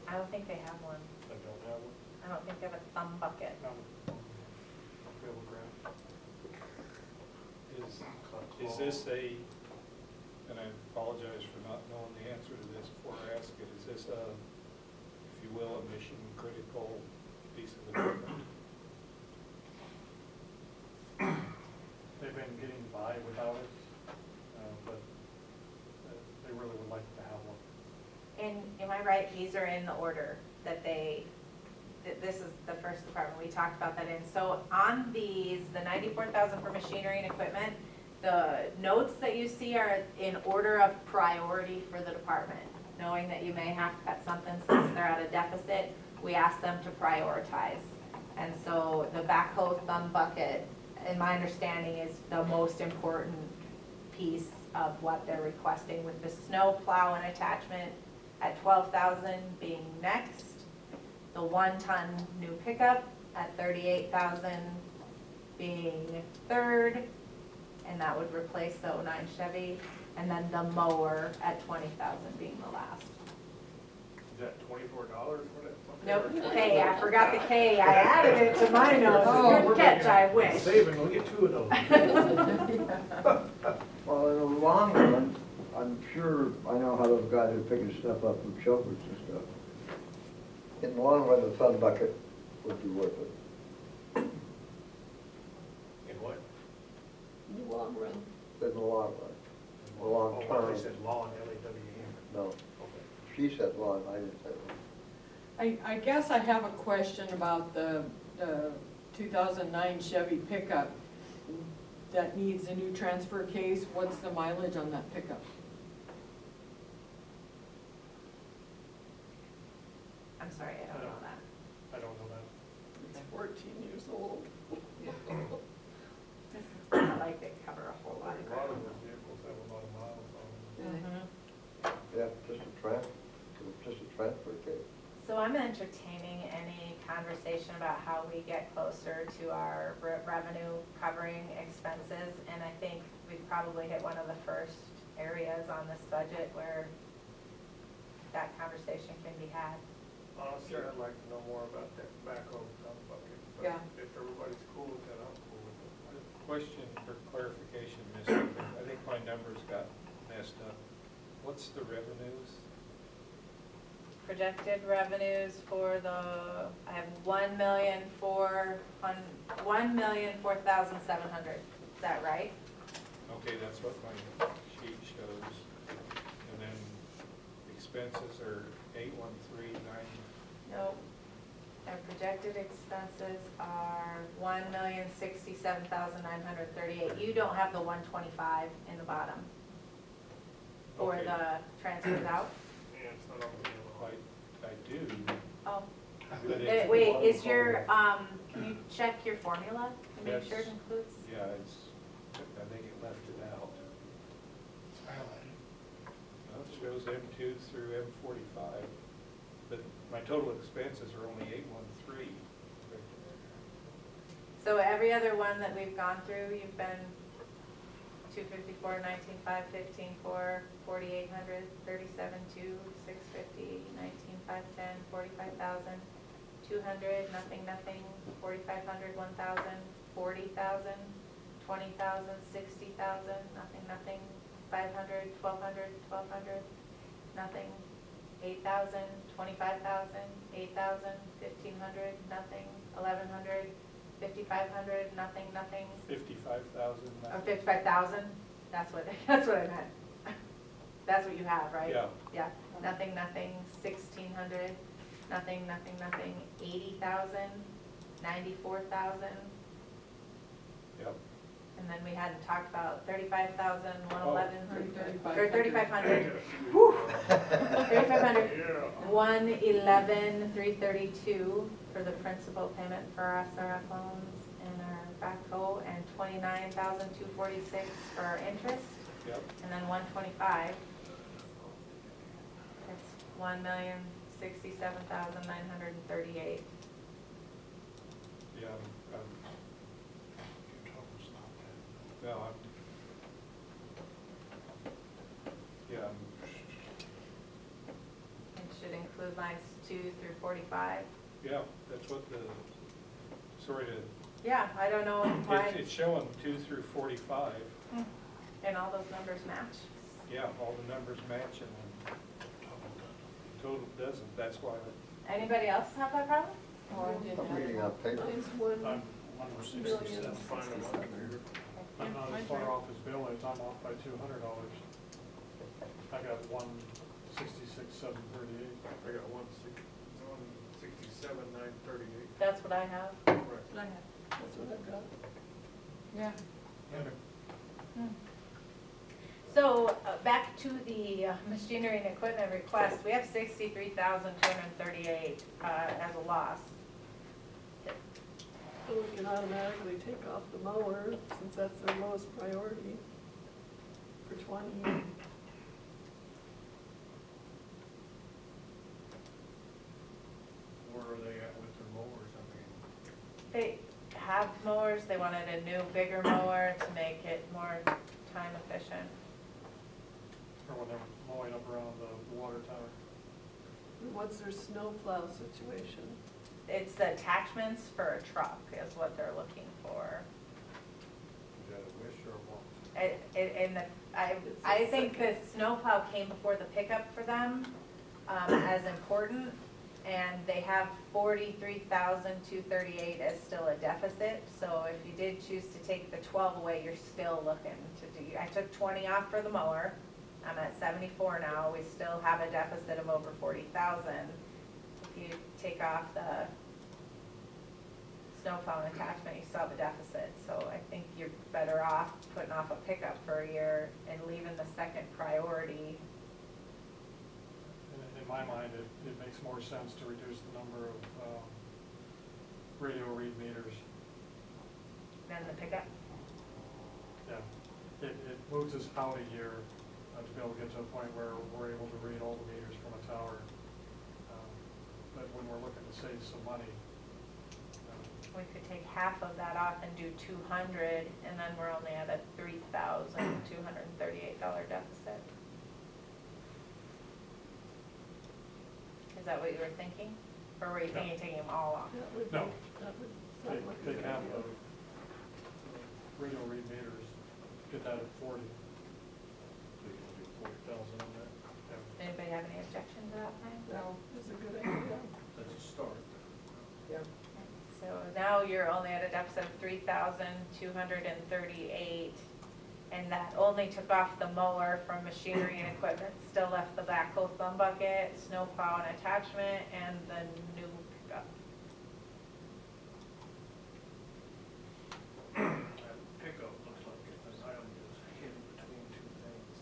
I don't think they have one. I don't have one. I don't think they have a thumb bucket. Is this a, and I apologize for not knowing the answer to this before I ask it, is this a, if you will, a mission critical piece of equipment? They've been getting by without it, but they really would like to have one. And am I right, these are in the order that this is the first department, we talked about that in. So on these, the $94,000 for machinery and equipment, the notes that you see are in order of priority for the department. Knowing that you may have to cut something since they're at a deficit, we ask them to prioritize. And so the backhoe thumb bucket, in my understanding, is the most important piece of what they're requesting, with the snow plow and attachment at $12,000 being next. The 1-ton new pickup at $38,000 being third, and that would replace the '09 Chevy. And then the mower at $20,000 being the last. Is that $24 for that? Nope, K, I forgot the K, I added it to my notes. Good catch, I wish. Saving, we'll get 2 of those. Well, in the long run, I'm sure, I know how those guys are picking stuff up from shelters and stuff. In the long run, the thumb bucket would be worth it. In what? In the long run. In the long run. The long Oh, term. they said lawn, L-A-W-N. No, Okay. she said lawn, I didn't say lawn. I guess I have a question about the 2009 Chevy pickup that needs a new transfer case. What's the mileage on that pickup? I'm sorry, I don't know that. I don't know that. It's 14 years old. I like they cover a whole A lot lot of of ground. those vehicles have a lot of miles on them. Mhm. Yeah, just a transfer case. So I'm entertaining any conversation about how we get closer to our revenue covering expenses. And I think we've probably hit one of the first areas on this budget where that conversation can be had. Honestly, I'd like to know more about that backhoe dump bucket. But Yeah. if everybody's cool with that, I'm cool with it. Question for clarification, Mr. I think my numbers got messed up. What's the revenues? Projected revenues for I have $1,004,700. Is that right? Okay, that's what my sheet shows. And then expenses are 813,900. Nope. Our projected expenses are $1,067,938. You don't have the 125 in the bottom for Okay. the transfers out? Yeah, it's not over there. I do. Oh, But it's- Wait, is your, can you check your formula to make sure it Yes. includes? Yeah, it's, I think it left it out. It's highlighted. Well, it shows M2 through M45, but my total expenses are only 813. So every other one that we've gone through, you've been 254, 19,500, 15,400, 4,800, 37,200, 650, 19,510, 45,000, 200, nothing, 4,500, 1,000, 40,000, 20,000, 60,000, nothing, 500, 1,200, 1,200, nothing, 8,000, 25,000, 8,000, 1,500, nothing, 1,100, 5,500, nothing, 55,000. or 55,000, that's what I meant. That's what you have, right? Yeah. Yeah, nothing, 1,600, nothing, 80,000, 94,000, Yep. and then we hadn't talked about 35,000, 111, Oh, or 3,500. Whew. 3,500, 111, 332 for the principal payment for our SRF loans and our backhoe, and 29,246 for our interest, Yep. and then 125. It's 1,067,938. Yeah, Your total's not bad. no, yeah, It should include lines 2 through 45. yeah, that's what the, sorry to, Yeah, I don't know why, it's showing 2 through 45. and all those numbers match. Yeah, all the numbers match and total doesn't, that's why. Anybody else have that problem? Or I'm reading out paper. Mine's one I'm, One more million 67, find them on here. I'm not as far off as Bill is, I'm off by $200. I got 166,738. I got 167,938. That's what I have. Right. That's what I've got. Yeah. Okay. So, back to the machinery and equipment request, we have 63,238 as a loss. So we can automatically take off the mower, since that's their lowest priority for 20. Where are they at with their mowers? I mean, They have mowers, they wanted a new, bigger mower to make it more time efficient. Or when they're mowing up around the water tower. What's their snowplow situation? It's the attachments for a truck is what they're looking for. is that a wish or a want? I think the snowplow came before the pickup for them as important, and they have 43,238 as still a deficit. So if you did choose to take the 12 away, you're still looking to do, I took 20 off for the mower. I'm at 74 now, we still have a deficit of over 40,000. If you take off the snowplow and attachment, you still have a deficit. So I think you're better off putting off a pickup for a year and leaving the second priority. In my mind, it makes more sense to reduce the number of radio read meters. Than the pickup. Yeah, it moves us out a year to be able to get to a point where we're able to read all the meters from a tower. But when we're looking to save some money, We could take half of that off and do 200, and then we're only at a $3,238 deficit. Is that what you were thinking? Or were you thinking taking them all off? That would be- No. that would sound like a take good half idea. of radio read meters, get that at 40. So you can do 40,000 on that. Yeah. Anybody have any objection to that plan? That is a good idea. That's a start. So now you're only at a deficit of 3,238, and that only took off the mower from machinery and equipment, still left the backhoe thumb bucket, snow plow and attachment, and the new pickup. That pickup looks like an item is hidden between two things.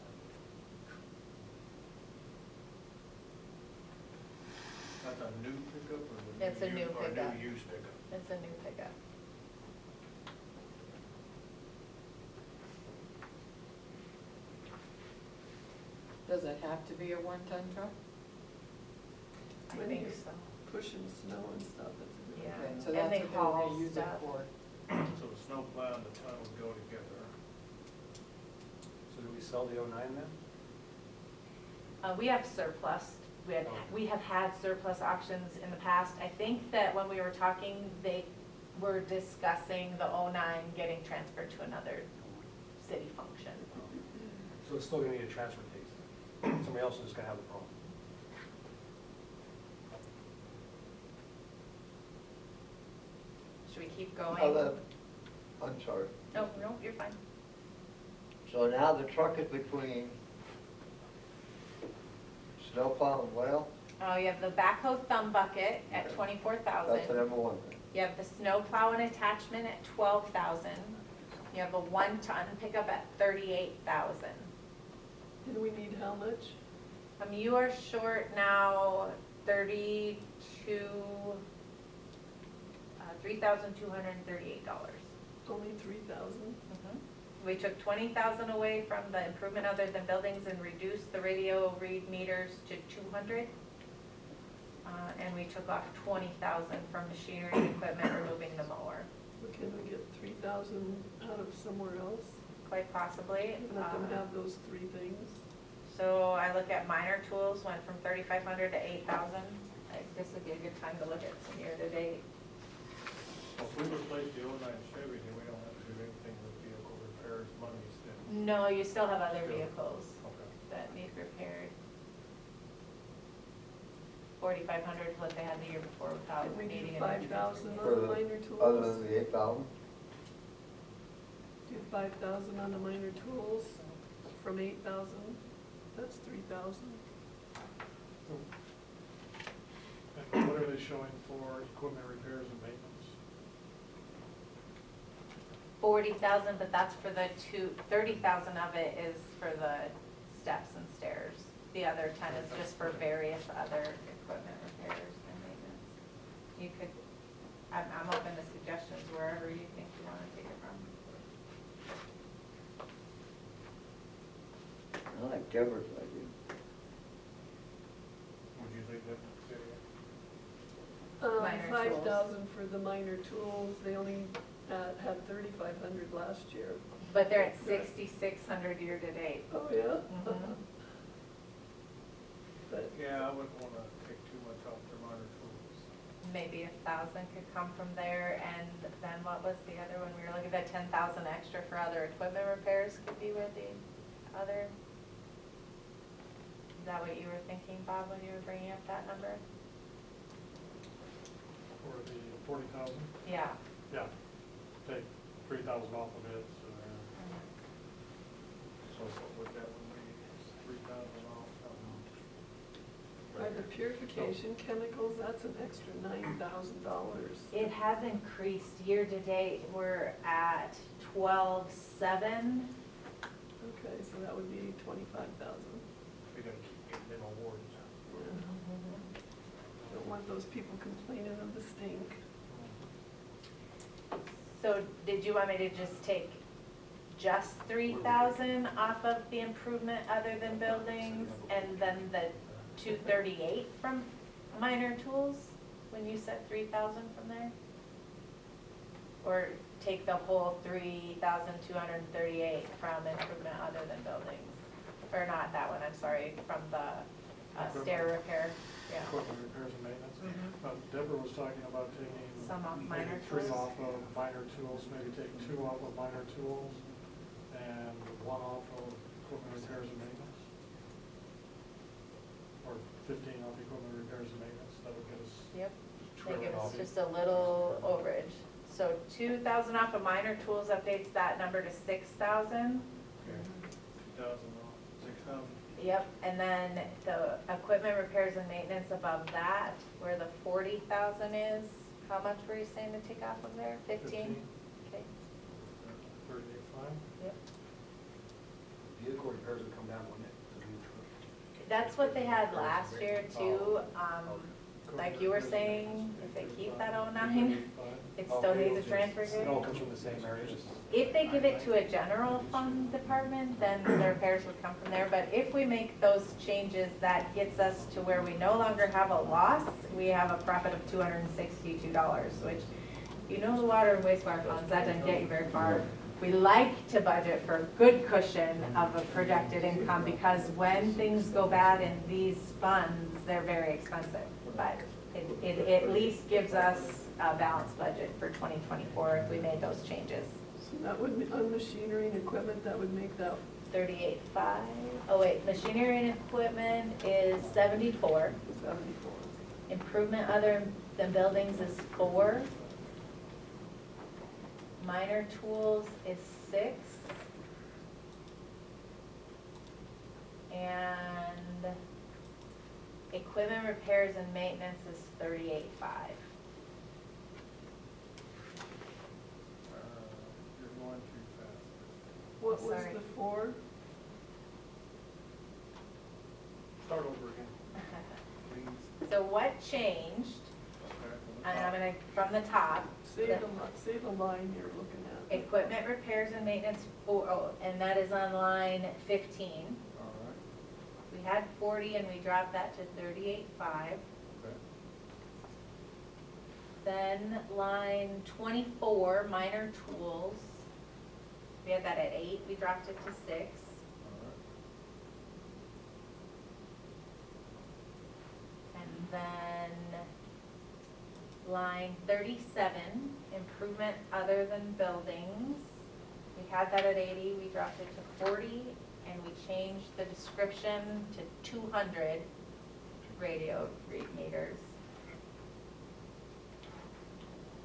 That's a new pickup or the It's a new Or pickup. new used pickup. It's a new pickup. Does it have to be a one-ton truck? I When think you're so. Pushing snow and stuff, it's a good. Yeah. Okay, so And that's they what haul they're gonna use it stuff. for. So the snow plow and the ton would go together. So do we sell the '09 then? We have surplus. We have had surplus auctions in the past. I think that when we were talking, they were discussing the '09 getting transferred to another city function. So it's still gonna need a transfer case. Somebody else is gonna have the problem. Should we keep going? I'm sorry. No, no, you're fine. So now the truck is between snowplow and well? Oh, you have the backhoe thumb bucket at Okay. 24,000. That's the number one thing. You have the snow plow and attachment at 12,000. You have a 1-ton pickup at 38,000. And we need how much? You are short now 3,238. Only 3,000? We took 20,000 away from the improvement other than buildings and reduced the radio read meters to 200. And we took off 20,000 from machinery and equipment, removing the mower, But can we get 3,000 out of somewhere else? quite possibly. Let them have those three things. So I look at minor tools, went from 3,500 to 8,000. This would be a good time to look at some year-to-date. Well, if we replace the '09 Chevy, then we don't have to do anything with vehicle repairs monies then. No, you still have other Still. vehicles Okay. that need repaired. 4,500 is what they had the year before without Can we needing do it. 5,000 For on the the- minor Other tools? than the 8,000? Do 5,000 on the minor tools from 8,000? That's 3,000. And what are they showing for equipment repairs and maintenance? 40,000, but that's for the 30,000 of it is for the steps and stairs. The other 10 is just for various other equipment repairs and maintenance. You could, I'm open to suggestions wherever you think you want to take it from. I like Deborah's idea. Would you leave that to city? Minor tools. 5,000 for the minor tools. They only had 3,500 last year. But they're at 6,600 year-to-date. Oh, yeah? Mhm. But Yeah, I wouldn't want to take too much off their minor tools. Maybe 1,000 could come from there, and then what was the other one? We were looking at 10,000 extra for other equipment repairs could be where the other, is that what you were thinking, Bob, when you were bringing up that number? For the 40,000? Yeah. Yeah, take 3,000 off of it, so So what would that one be? 3,000 off? by the purification chemicals, that's an extra $9,000. It has increased year-to-date. We're at 12,700. Okay, so that would be 25,000. We gotta keep getting them awards. Don't want those people complaining of the stink. So did you want me to just take just 3,000 off of the improvement other than buildings, and then the 238 from minor tools, when you said 3,000 from there? Or take the whole 3,238 from improvement other than buildings? Or not that one, I'm sorry, from the stair repair, yeah. equipment repairs and maintenance. Mhm. Deborah was talking about taking Some off minor maybe 3 tools. off of minor tools, maybe take 2 off of minor tools, and 1 off of equipment repairs and maintenance. Or 15 off equipment repairs and maintenance, that would get us. Yep, just they trim give it us off. just a little overage. So 2,000 off of minor tools updates that number to 6,000. Okay. 2,000 off, 6,000. Yep, and then the equipment repairs and maintenance above that, where the 40,000 is, how much were you saying to take off of there? 15? Okay, 38.5. yep. Vehicle repairs would come down, wouldn't it? For the new truck? That's what they had last year too. like you were saying, if they keep that 09, it still needs a transfer It all gate. comes from the same areas. If they give it to a general fund department, then the repairs would come from there. But if we make those changes, that gets us to where we no longer have a loss. We have a profit of $262, which, you know, the water and wastewater funds, that doesn't get you very far. We like to budget for a good cushion of a projected income, because when things go bad in these funds, they're very expensive. But it at least gives us a balanced budget for 2024 if we made those changes. So that would, be on machinery and equipment, that would make that 38.5. Oh wait, machinery and equipment is 74. 74. Improvement other than buildings is 4. Minor tools is 6. And equipment repairs and maintenance is 38.5. You're going too fast. What was Sorry. the 4? Start over again, please. So what changed, Okay. and I'm gonna, from the top, Say the line you're looking at. equipment repairs and maintenance, and that is on line 15. All right, We had 40 and we dropped that to 38.5. okay. Then line 24, minor tools, we had that at 8, we dropped it to 6. All right. And then line 37, improvement other than buildings, we had that at 80, we dropped it to 40, and we changed the description to 200 radio read meters.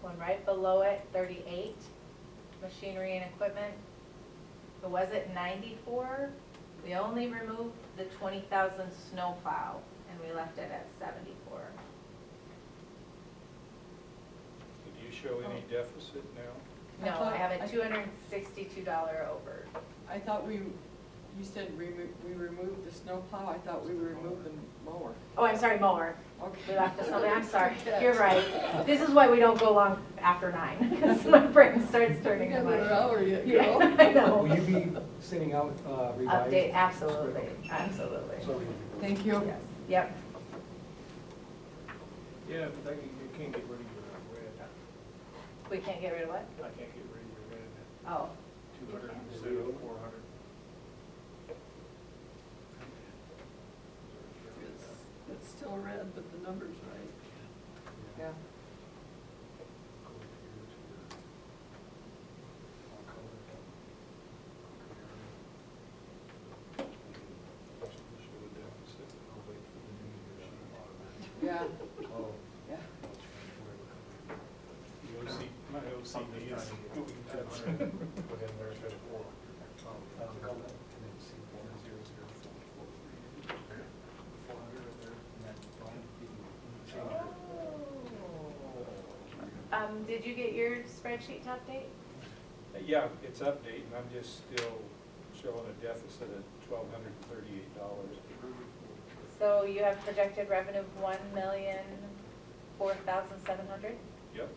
One right below it, 38, machinery and equipment. It was at 94, we only removed the 20,000 snowplow, and we left it at 74. Did you show any deficit now? No, I have a $262 over. I thought you said we removed the snowplow, I thought we removed the mower. Oh, I'm sorry, mower. We Okay. left the snow, I'm sorry, you're right. This is why we don't go long after 9, because my brain starts turning You to got another mush. hour yet, Yeah, girl. I know. Will you be sending out revised? Update, absolutely, absolutely. So Thank you. Yes, yep. Yeah, but you can't get rid of your red. We can't get rid of what? I can't get rid of your red. Oh, 200 instead of 400. It's still red, but the number's right. Yeah. Yeah. Oh. Yeah. My OCD is going nuts. Put in there instead of 4. did you get your spreadsheet to update? Yeah, it's updating, I'm just still showing a deficit of $1,238. So you have projected revenue of 1,004,700? Yep.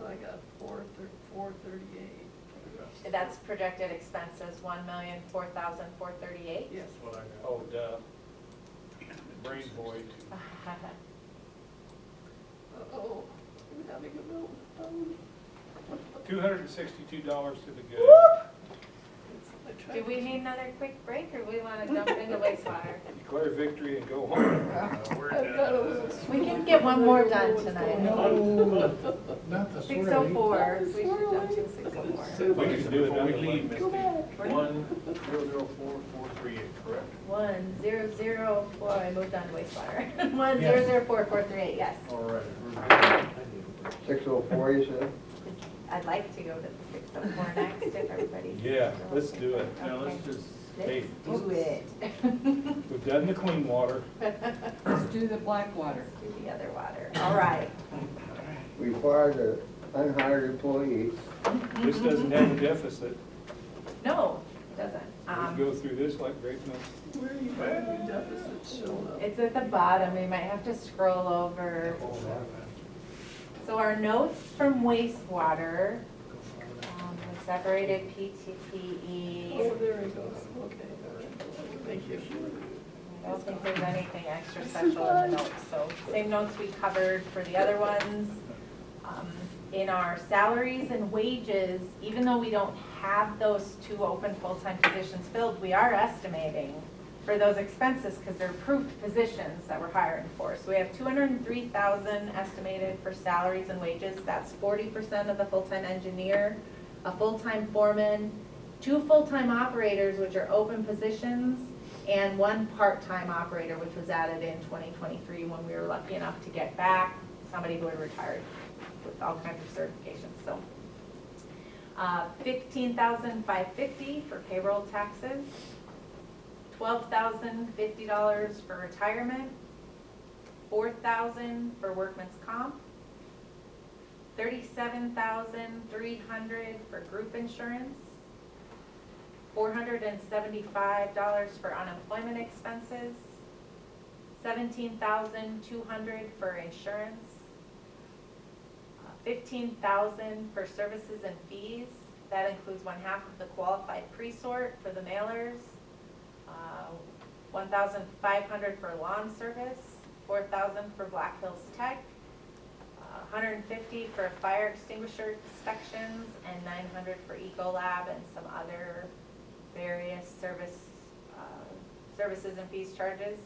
I got 438. That's projected expenses, 1,004,438? Yes. What I got. Oh, duh. Brain void. Uh-oh, I'm having a meltdown. $262 to the good. I tried Do we need another quick break, or we want to jump into wastewater? Declare victory and go home. I've got a little We can swirl. get one more I don't know done what's tonight. going on. Not the 6:04, we should jump to 6:04. We can do it Before we another leave, one. Misty. 1004438, correct? 1004, I moved on to wastewater. 1004,438, yes. All right. 6:04, you said? I'd like to go to the 604 next if everybody. Yeah, let's do it. Now, let's just, Hey. Let's do it. We've done the clean water. Let's do the black water. Do the other water. All right. We fired an unhired employee. This doesn't have a deficit. No, It doesn't. We go through this like great men. Where are you finding your deficits showing up? It's at the bottom, we might have to scroll over. So our notes from wastewater, we separated PTPE. Oh, there he goes, okay, all right. Thank you. I don't think there's anything extra special in the notes, so same notes we covered for the other ones. In our salaries and wages, even though we don't have those 2 open full-time positions filled, we are estimating for those expenses because they're approved positions that we're hiring for. So we have $203,000 estimated for salaries and wages. That's 40% of the full-time engineer, a full-time foreman, 2 full-time operators, which are open positions, and 1 part-time operator, which was added in 2023 when we were lucky enough to get back somebody who had retired with all kinds of certifications. So $15,550 for payroll taxes, $12,050 for retirement, $4,000 for workman's comp, $37,300 for group insurance, $475 for unemployment expenses, $17,200 for insurance, $15,000 for services and fees. That includes 1/2 of the qualified pre-sort for the mailers, $1,500 for lawn service, $4,000 for Black Hills Tech, $150 for fire extinguisher inspections, and $900 for Ecolab and some other various services and fees charges.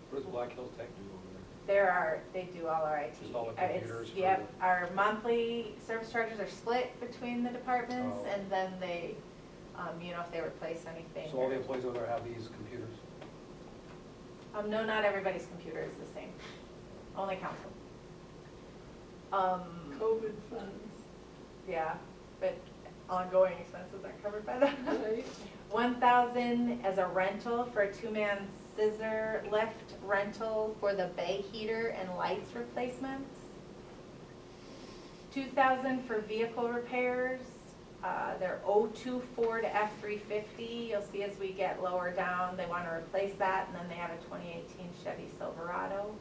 What does Black Hills Tech do over there? They do all our IT. Just all the It's- computers for Yep, our monthly service charges are split between the departments, Oh. and then they, if they replace anything. So all the employees over there have these computers? No, not everybody's computer is the same, only council. COVID funds, Yeah, but ongoing expenses aren't covered by that. right? $1,000 as a rental for a 2-man scissor lift rental for the bay heater and lights replacements. $2,000 for vehicle repairs. They're 02 Ford F-350. You'll see as we get lower down, they want to replace that, and then they have a 2018 Chevy Silverado.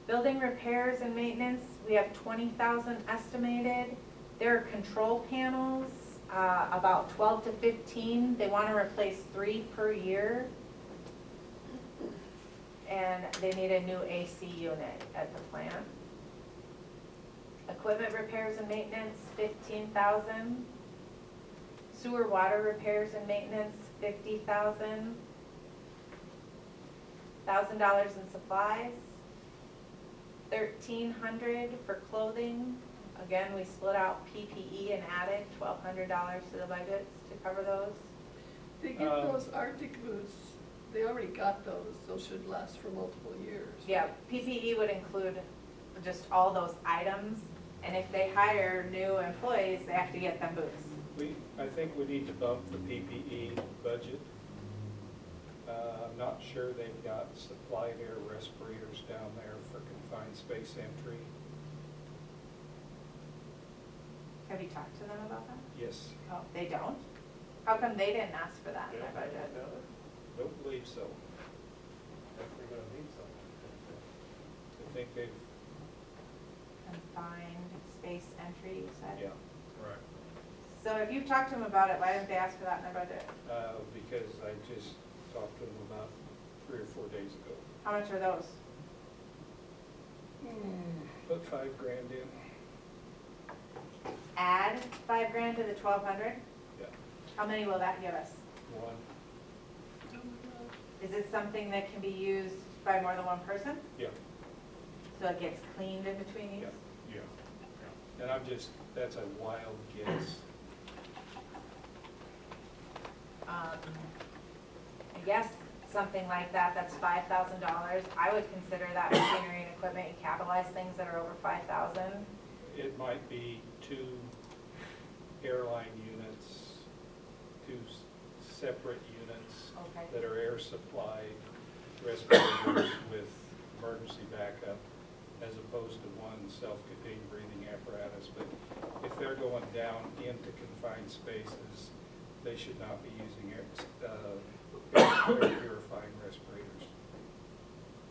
Building repairs and maintenance, we have $20,000 estimated. There are control panels, about 12 to 15. They want to replace 3 per year. And they need a new AC unit at the plant. Equipment repairs and maintenance, $15,000. Sewer water repairs and maintenance, $50,000. $1,000 in supplies. $1,300 for clothing. Again, we split out PPE and added $1,200 to the budgets to cover those. They get those Arctic boots, they already got those should last for multiple years. Yeah, PPE would include just all those items, and if they hire new employees, they have to get them boots. I think we need to bump the PPE budget. I'm not sure they've got supplied air respirators down there for confined space entry. Have you talked to them about that? Yes, Oh, they don't? How come they didn't ask for that in their budget? don't believe so. Definitely gonna need some. I think they've, Confined space entry, you said? yeah, Correct. So if you've talked to them about it, why didn't they ask for that in their budget? because I just talked to them about 3 or 4 days ago. How much are those? Put $5,000 in. Add $5,000 to the 1,200? Yeah, How many will that give us? 1. Is it something that can be used by more than one person? Yeah, So it gets cleaned in between yeah, use? yeah. And that's a wild guess. I guess something like that, that's $5,000. I would consider that machinery and equipment, you capitalize things that are over $5,000. It might be 2 airline units, 2 separate units Okay. that are air supplied respirators with emergency backup, as opposed to 1 self-contained breathing apparatus. But if they're going down into confined spaces, they should not be using air purifying respirators.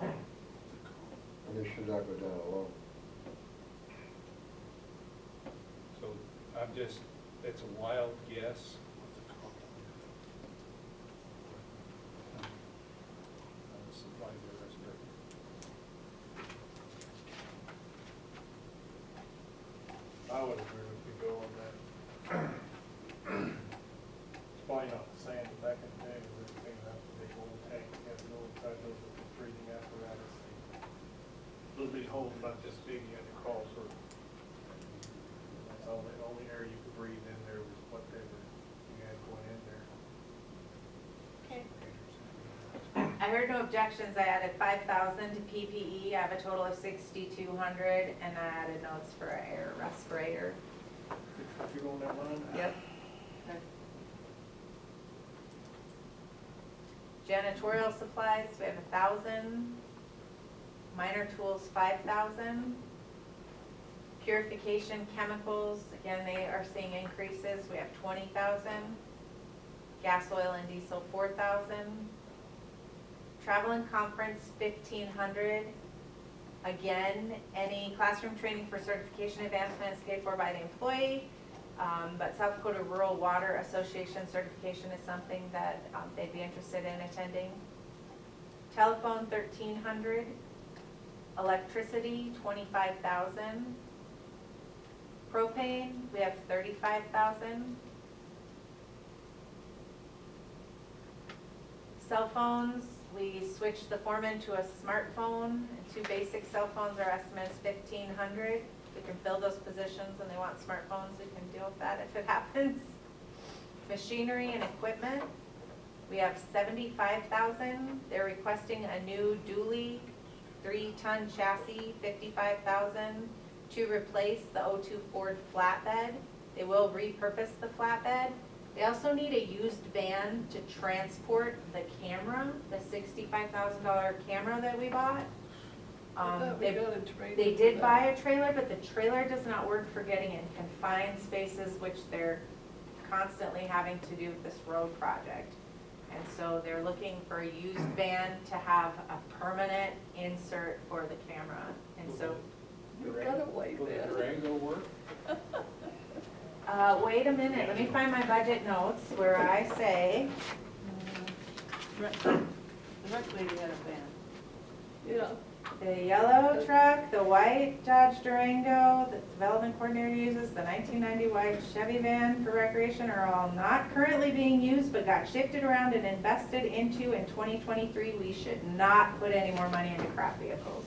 And this should not go down alone. So I'm just, it's a wild guess. Supply their respirator. I would agree with you go on that. It's probably not the same, but back in the day, we were thinking about the big old tank, you had to go inside those with the breathing apparatus. Little bitty holes about this big, you had to crawl through. That's all, the only air you could breathe in there was whatever you had going in there. Okay. I heard no objections. I added 5,000 to PPE. I have a total of 6,200, and I added notes for an air respirator. If you go on that line? Yep. Janitorial supplies, we have 1,000. Minor tools, 5,000. Purification chemicals, again, they are seeing increases. We have 20,000. Gas, oil, and diesel, 4,000. Travel and conference, 1,500. Again, any classroom training for certification advancement is paid for by the employee. But South Dakota Rural Water Association certification is something that they'd be interested in attending. Telephone, 1,300. Electricity, 25,000. Propane, we have 35,000. Cell phones, we switched the foreman to a smartphone, and 2 basic cell phones, our estimate is 1,500. We can fill those positions and they want smartphones, we can deal with that if it happens. Machinery and equipment, we have 75,000. They're requesting a new dually 3-ton chassis, 55,000, to replace the 02 Ford flatbed. They will repurpose the flatbed. They also need a used van to transport the camera, the $65,000 camera that we bought. They did buy a trailer, but the trailer does not work for getting in confined spaces, which they're constantly having to do with this road project. And so they're looking for a used van to have a permanent insert for the camera. And so, You've got a white Will the van. Durango work? wait a minute, let me find my budget notes where I say, The rec lady had a van. Yeah. the yellow truck, the white Dodge Durango, the development coordinator uses, the 1990 white Chevy van for recreation are all not currently being used, but got shifted around and invested into in 2023. We should not put any more money into crap vehicles.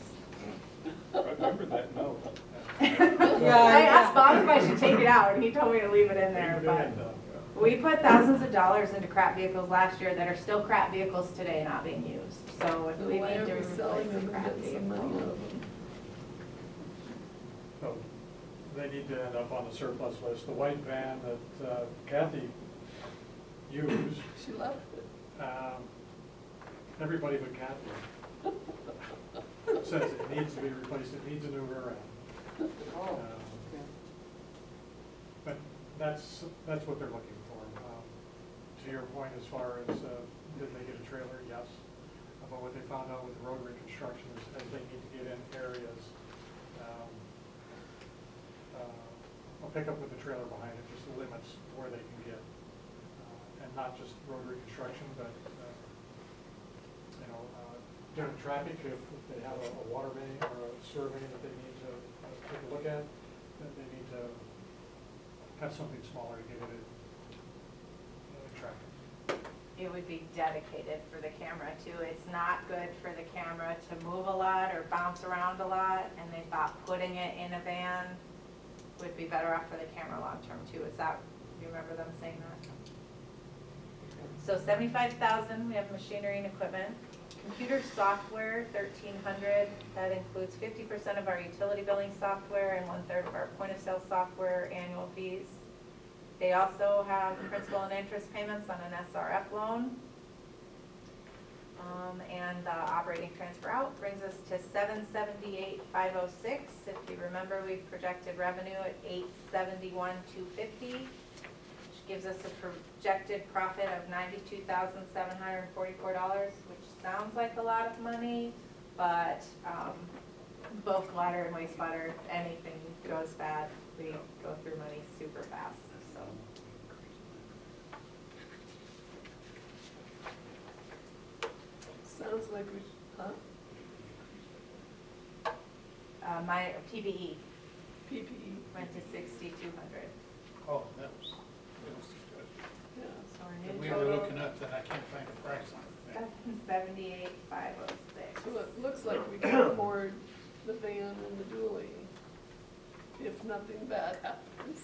I remember that note. I asked Bob if I should take it out, and he told me to leave it in there, but we put thousands of dollars into crap vehicles last year that are still crap vehicles today not being used. So if we Why need are to we replace selling the them crap and getting some money out vehicles. of them? So they need to end up on the surplus list. The white van that Kathy used, She left it. everybody but Kathy says it needs to be replaced, it needs a new rear end. Oh, But that's what they're looking for. To your point, as far as, did they get a trailer? Yes. But what they found out with road reconstruction is as they need to get in areas, a pickup with a trailer behind it just limits where they can get. And not just road reconstruction, but, during traffic, if they have a water main or a sewer main that they need to take a look at, then they need to have something smaller to get it in traffic. It would be dedicated for the camera too. It's not good for the camera to move a lot or bounce around a lot, and they thought putting it in a van would be better off for the camera long-term too. Is that, do you remember them saying that? So 75,000, we have machinery and equipment. Computer software, 1,300. That includes 50% of our utility billing software and 1/3 of our point-of-sale software annual fees. They also have principal and interest payments on an SRF loan. And the operating transfer out brings us to 778,506. If you remember, we projected revenue at 871,250, which gives us a projected profit of $92,744, which sounds like a lot of money, but both water and wastewater, if anything goes bad, we go through money super fast, so. Sounds like we, huh? My PBE PPE, went to 6,200. Oh, that was good. yeah. So our And new we were total, looking up that I can't find a price on it. 78,506. So it looks like we can afford the van and the dually if nothing bad happens.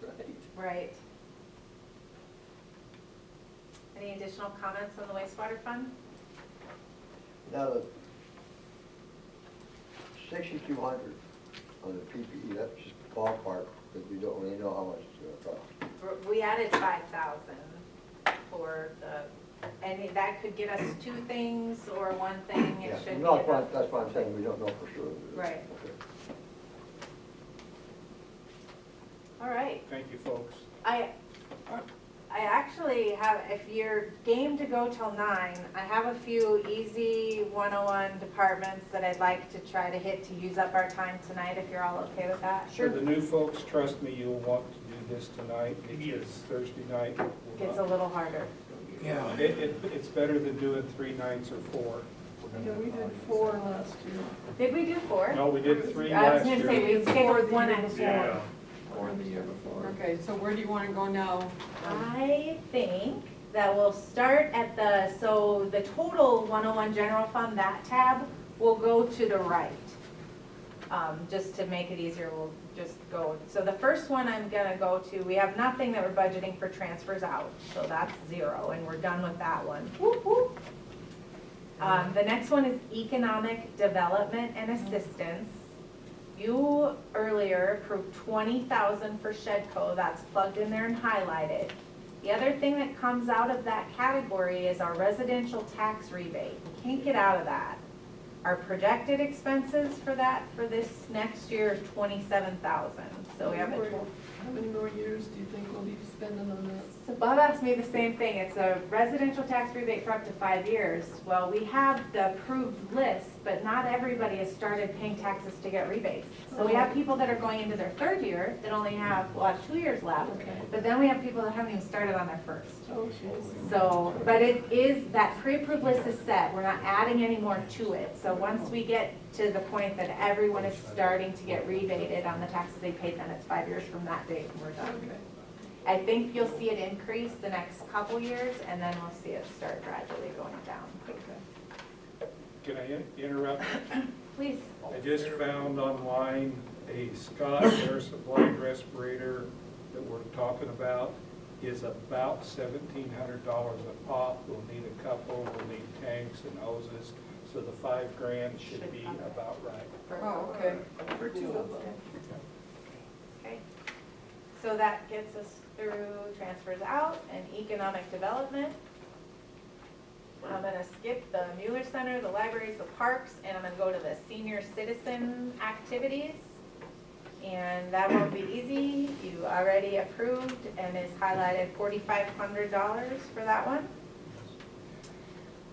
Right. Right. Any additional comments on the wastewater fund? Now, the 6,200 on the PPE, that's just ballpark, because we don't really know how much it's gonna cost. We added 5,000 for the, and that could get us two things or one thing, it Yeah, should be no, enough. that's what I'm saying, we don't know for sure. Right. Okay. All right, Thank you, folks. I actually have, if you're game to go till 9, I have a few easy 101 departments that I'd like to try to hit to use up our time tonight, if you're all okay with that. For the new folks, trust me, you'll want to do this tonight, because Thursday night will Gets a not- little harder. Yeah. It's better than doing 3 nights or 4. Yeah, we did 4 last year, Did we do 4? No, we did 3 I was last gonna say, year. we scheduled one at a Yeah. time. or the year before. Okay, so where do you wanna go now? I think that we'll start at the, so the total 101 general fund, that tab, will go to the right. Just to make it easier, we'll just go, so the first one I'm gonna go to, we have nothing that we're budgeting for transfers out, so that's 0, and we're done with that one. Whoop, whoop. The next one is economic development and assistance. You earlier approved 20,000 for Shedco, that's plugged in there and highlighted. The other thing that comes out of that category is our residential tax rebate. We can't get out of that. Our projected expenses for that, for this next year, is 27,000. So we have a total. How many more years do you think we'll be spending on this? So Bob asked me the same thing. It's a residential tax rebate for up to 5 years. Well, we have the approved list, but not everybody has started paying taxes to get rebates. So we have people that are going into their 3rd year that only have, well, 2 years left. Okay. But then we have people that haven't even started on their 1st. Oh, jeez. So, but it is, that pre-approved list is set, we're not adding any more to it. So once we get to the point that everyone is starting to get rebated on the taxes they paid, then it's 5 years from that date and we're done. Okay. I think you'll see it increase the next couple years, and then we'll see it start gradually going down. Okay. Can I interrupt? Please. I just found online a Scott Air Supply respirator that we're talking about is about $1,700 a pop. We'll need a couple, we'll need tanks and hoses, so the $5,000 should be about right. Oh, okay. For 2 of them. Okay. So that gets us through transfers out and economic development. I'm gonna skip the Mueller Center, the libraries, the parks, and I'm gonna go to the senior citizen activities. And that won't be easy. You already approved and is highlighted $4,500 for that one.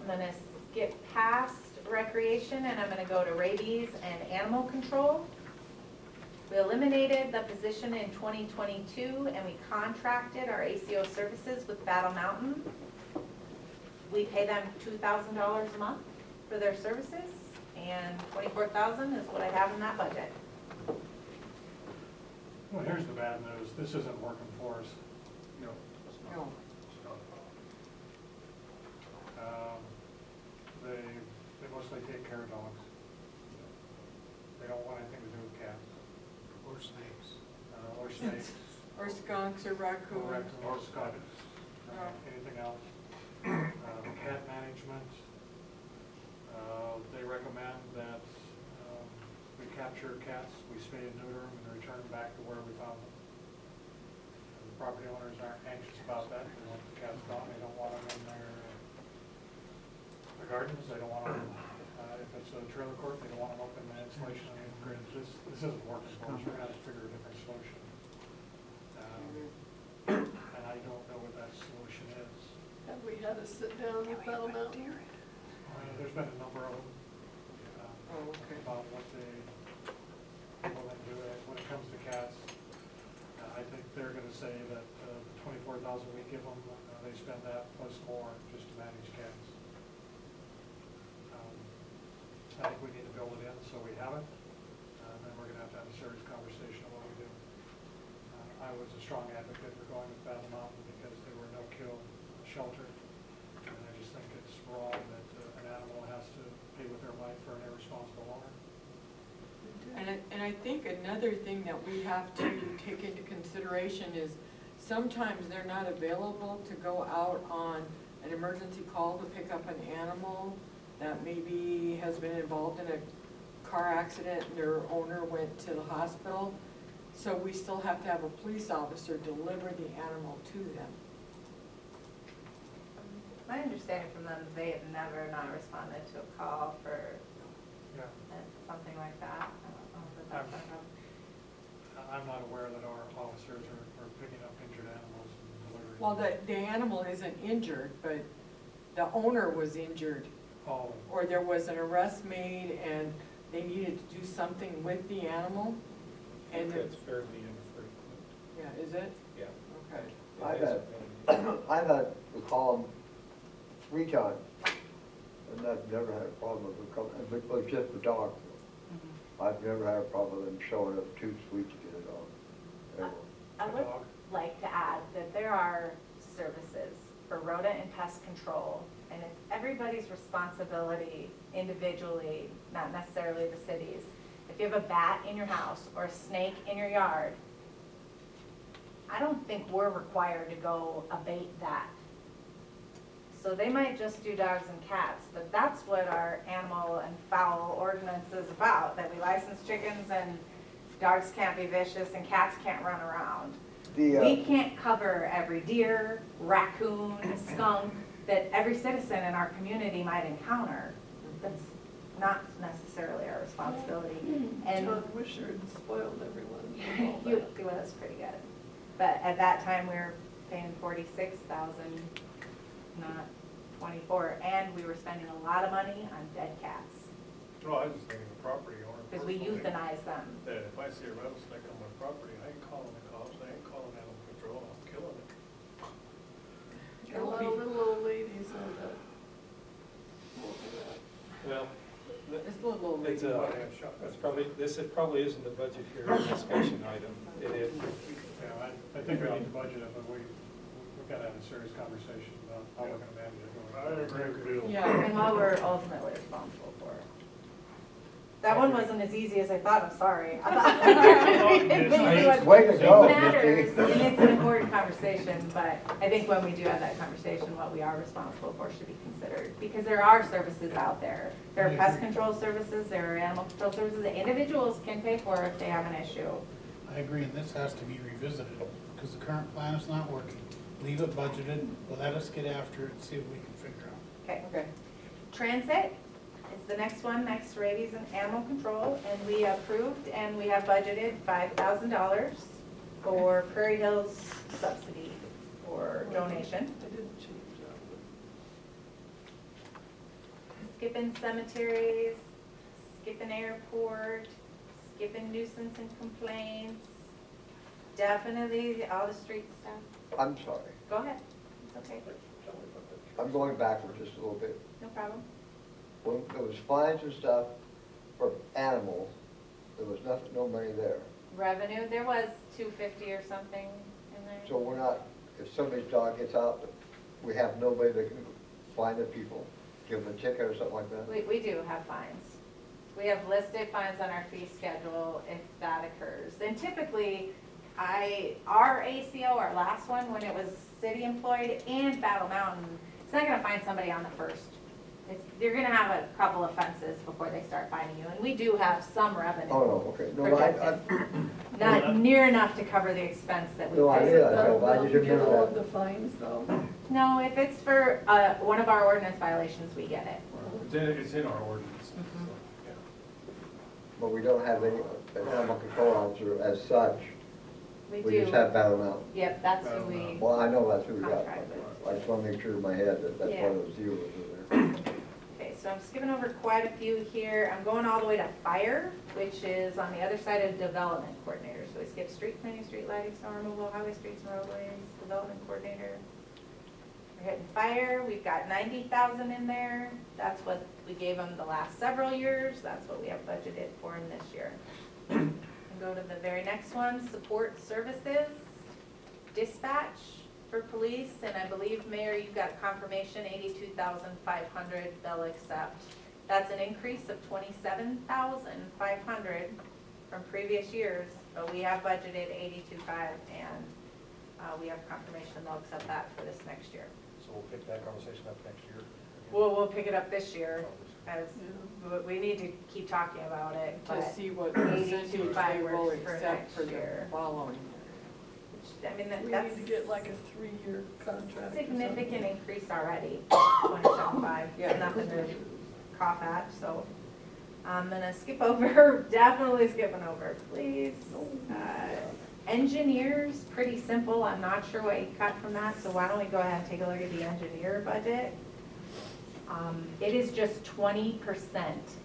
I'm gonna skip past recreation and I'm gonna go to rabies and animal control. We eliminated the position in 2022 and we contracted our ACO services with Battle Mountain. We pay them $2,000 a month for their services, and $24,000 is what I have in that budget. Well, here's the bad news. This isn't working for us. No. No. They mostly take care of dogs. They don't want anything to do with cats, Or snakes. or snakes, Or skunks or or raccoons. raccoons, or skunks, anything else. Cat management, they recommend that we capture cats, we spay and neuter them, and return them back to where we found them. The property owners aren't anxious about that. They want the cats gone. They don't want them in their gardens. They don't want them, if it's a trailer court, they don't want them up in the insulation on the grid. This isn't working for us. We're gonna have to figure a different solution. Have we had a sit down with Battle Mountain? There's been a number of them. Oh, okay. About what they do when it comes to cats. I think they're gonna say that the $24,000 we give them, they spend that plus more just to manage cats. I think we need to build it in, so we have it. Then we're gonna have to have a serious conversation on what we do. I was a strong advocate for going with Battle Mountain because they were a no-kill shelter. And I just think it's wrong that an animal has to pay with their life for an irresponsible owner. And I think another thing that we have to take into consideration is sometimes they're not available to go out on an emergency call to pick up an animal that maybe has been involved in a car accident and their owner went to the hospital. So we still have to have a police officer deliver the animal to them. My understanding from them, they have never not responded to a call for Yeah. something like that. I don't know if that's been a problem. I'm not aware that our officers are picking up injured animals and delivering. Well, the animal isn't injured, but the owner was injured, Oh, or there was an arrest made and they needed to do something with the animal. I And, think that's fairly infrequent. yeah, is it? Yeah. Okay. It I've hasn't had, been- I've had to call them 3 times, and I've never had a problem with them coming, it was just a dog. I've never had a problem with them showing up too sweet to get a dog, ever. I A would dog? like to add that there are services for rodent and pest control, and it's everybody's responsibility individually, not necessarily the city's. If you have a bat in your house or a snake in your yard, I don't think we're required to go abate that. So they might just do dogs and cats, but that's what our animal and fowl ordinance is about, that we license chickens and dogs can't be vicious and cats can't run around. We can't cover every deer, raccoon, skunk that every citizen in our community might encounter. That's not necessarily our responsibility. And John Wishard spoiled everyone with all he that. was pretty good. But at that time, we were paying 46,000, not 24, and we were spending a lot of money on dead cats, Well, I was just thinking the property owner. because we personally, euthanize them. That if I see a rattlesnake on my property, I ain't calling the cops, I ain't calling animal control, I'm killing it. Got a lot of little old ladies on that. Well, It's a little it's bit. that's probably, probably isn't a budget here discussion item. It is. Yeah, I think we need to budget it, but we've got to have a serious conversation about how we're going to manage it going I forward. agree with Bill. Yeah, And what we're ultimately responsible for. That one wasn't as easy as I thought, I'm sorry. I thought- Way to go, It matters, Misty. and it's an important conversation, but I think when we do have that conversation, what we are responsible for should be considered. Because there are services out there. There are pest control services, there are animal control services that individuals can pay for if they have an issue. I agree, and this has to be revisited, because the current plan is not working. Leave it budgeted, let us get after it and see what we can figure out. Okay. okay. Transit is the next one, next to rabies and animal control, and we approved and we have budgeted $5,000 for Prairie Hills subsidy or donation. I didn't change that one. Skipping cemeteries, skipping airport, skipping nuisance and complaints, definitely all the street stuff. I'm sorry, Go ahead, it's okay, I'm going backwards just a little bit. no problem. When there was fines and stuff for animals, there was nothing, no money there. Revenue, there was 250 or something in there. So we're not, if somebody's dog gets out, we have nobody that can find the people, give them a ticket or something like that? We do have fines. We have listed fines on our fee schedule if that occurs. And typically, our ACO, our last one, when it was city employed and Battle Mountain, it's not gonna find somebody on the first. You're gonna have a couple offenses before they start finding you, and we do have some revenue. Oh, no, okay, no, I, projected. Not near enough to cover the expense that we No, I pay. hear that. That'll I help just you get remember all that. of the fines though. No, if it's for one of our ordinance violations, we get it. It's in our ordinance, so, yeah. but we don't have any animal control officer as such We We just do. have Battle Mountain. Yep, that's who we, Well, I know that's who we got. Contract with. I just wanna make sure in my head that that's Yeah. one of those deals in there. okay, so I'm skipping over quite a few here. I'm going all the way to fire, which is on the other side of development coordinator. So we skip street cleaning, street lighting, snow removal, highway, streets and roadways, development coordinator. We're hitting fire, we've got 90,000 in there. That's what we gave them the last several years. That's what we have budgeted for them this year. And go to the very next one, support services, dispatch for police, and I believe, Mayor, you've got confirmation, 82,500 they'll accept. That's an increase of 27,500 from previous years, but we have budgeted 82,500, and we have confirmation they'll accept that for this next year. So we'll pick that conversation up next year. We'll pick it up this year, as we need to keep talking about it, To but see what percentage 82.5 they will works for accept next for the year. following. I mean, We that's need to get like a 3-year contract or something. significant increase already, 27.5, Yeah. nothing to cough at, so. I'm gonna skip over, definitely skipping over, please. Engineers, pretty simple, I'm not sure what you cut from that, so why don't we go ahead and take a look at the engineer budget. It is just 20%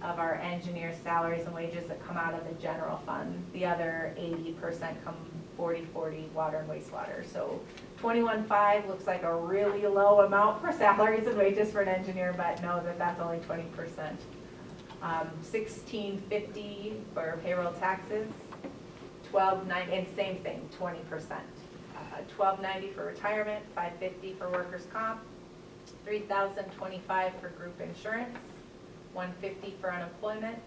of our engineer salaries and wages that come out of the general fund. The other 80% come 40/40 water and wastewater. So 21.5 looks like a really low amount for salaries and wages for an engineer, but know that that's only 20%. 1650 for payroll taxes, 1290, and same thing, 20%. 1290 for retirement, 550 for workers' comp, 3,025 for group insurance, 150 for unemployment,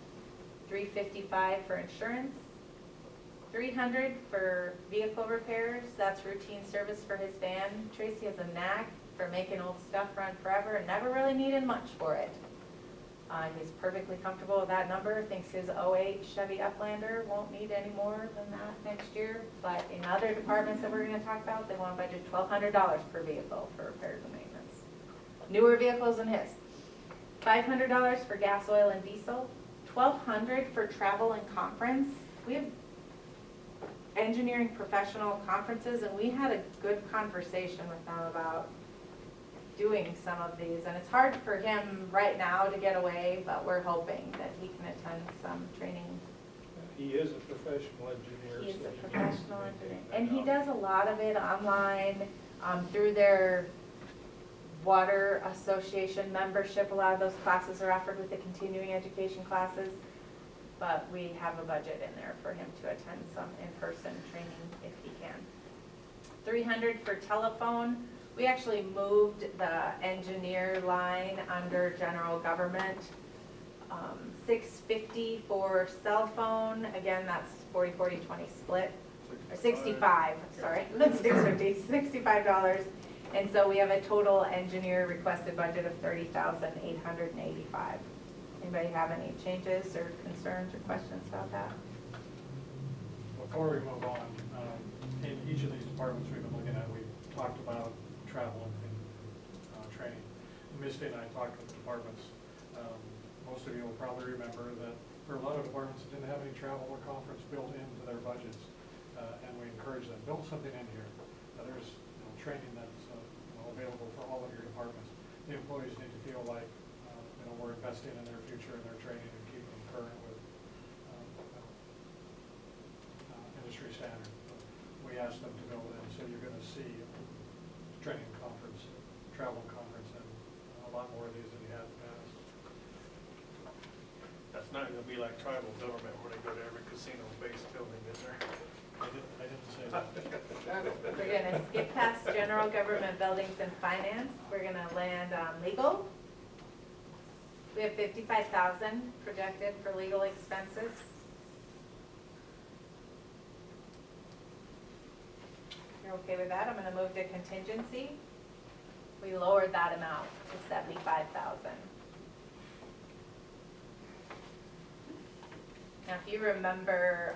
355 for insurance, 300 for vehicle repairs. That's routine service for his van. Tracy has a knack for making old stuff run forever and never really needed much for it. He's perfectly comfortable with that number, thinks his 08 Chevy Uplander won't need any more than that next year. But in other departments that we're gonna talk about, they wanna budget $1,200 per vehicle for repairs and maintenance. Newer vehicles than his. $500 for gas, oil, and diesel. $1,200 for travel and conference. We have engineering professional conferences, and we had a good conversation with them about doing some of these, and it's hard for him right now to get away, but we're hoping that he can attend some training. He is a professional engineer. He is so a he professional needs to engineer, maintain that and he knowledge. does a lot of it online, through their Water Association membership. A lot of those classes are offered with the continuing education classes, but we have a budget in there for him to attend some in-person training if he can. 300 for telephone. We actually moved the engineer line under general government. 650 for cell phone. Again, that's 40/40/20 split. Or 65, sorry, 650, $65. And so we have a total engineer requested budget of $30,885. Anybody have any changes or concerns or questions about that? Before we move on, in each of these departments we've been looking at, we've talked about travel and training. Misty and I talked with the departments. Most of you will probably remember that there are a lot of departments that didn't have any travel or conference built into their budgets, and we encourage them, build something in here. There's training that's available for all of your departments. The employees need to feel like we're investing in their future and their training and keeping them current with industry standard. We asked them to go in, so you're going to see training conference, travel conference, and a lot more of these than you had in the past. That's not gonna be like tribal government where they go to every casino-based building, is there? I didn't say that. We're gonna skip past general government buildings and finance. We're gonna land on legal. We have 55,000 projected for legal expenses. You're okay with that? I'm gonna move to contingency. We lowered that amount to 75,000. Now, if you remember,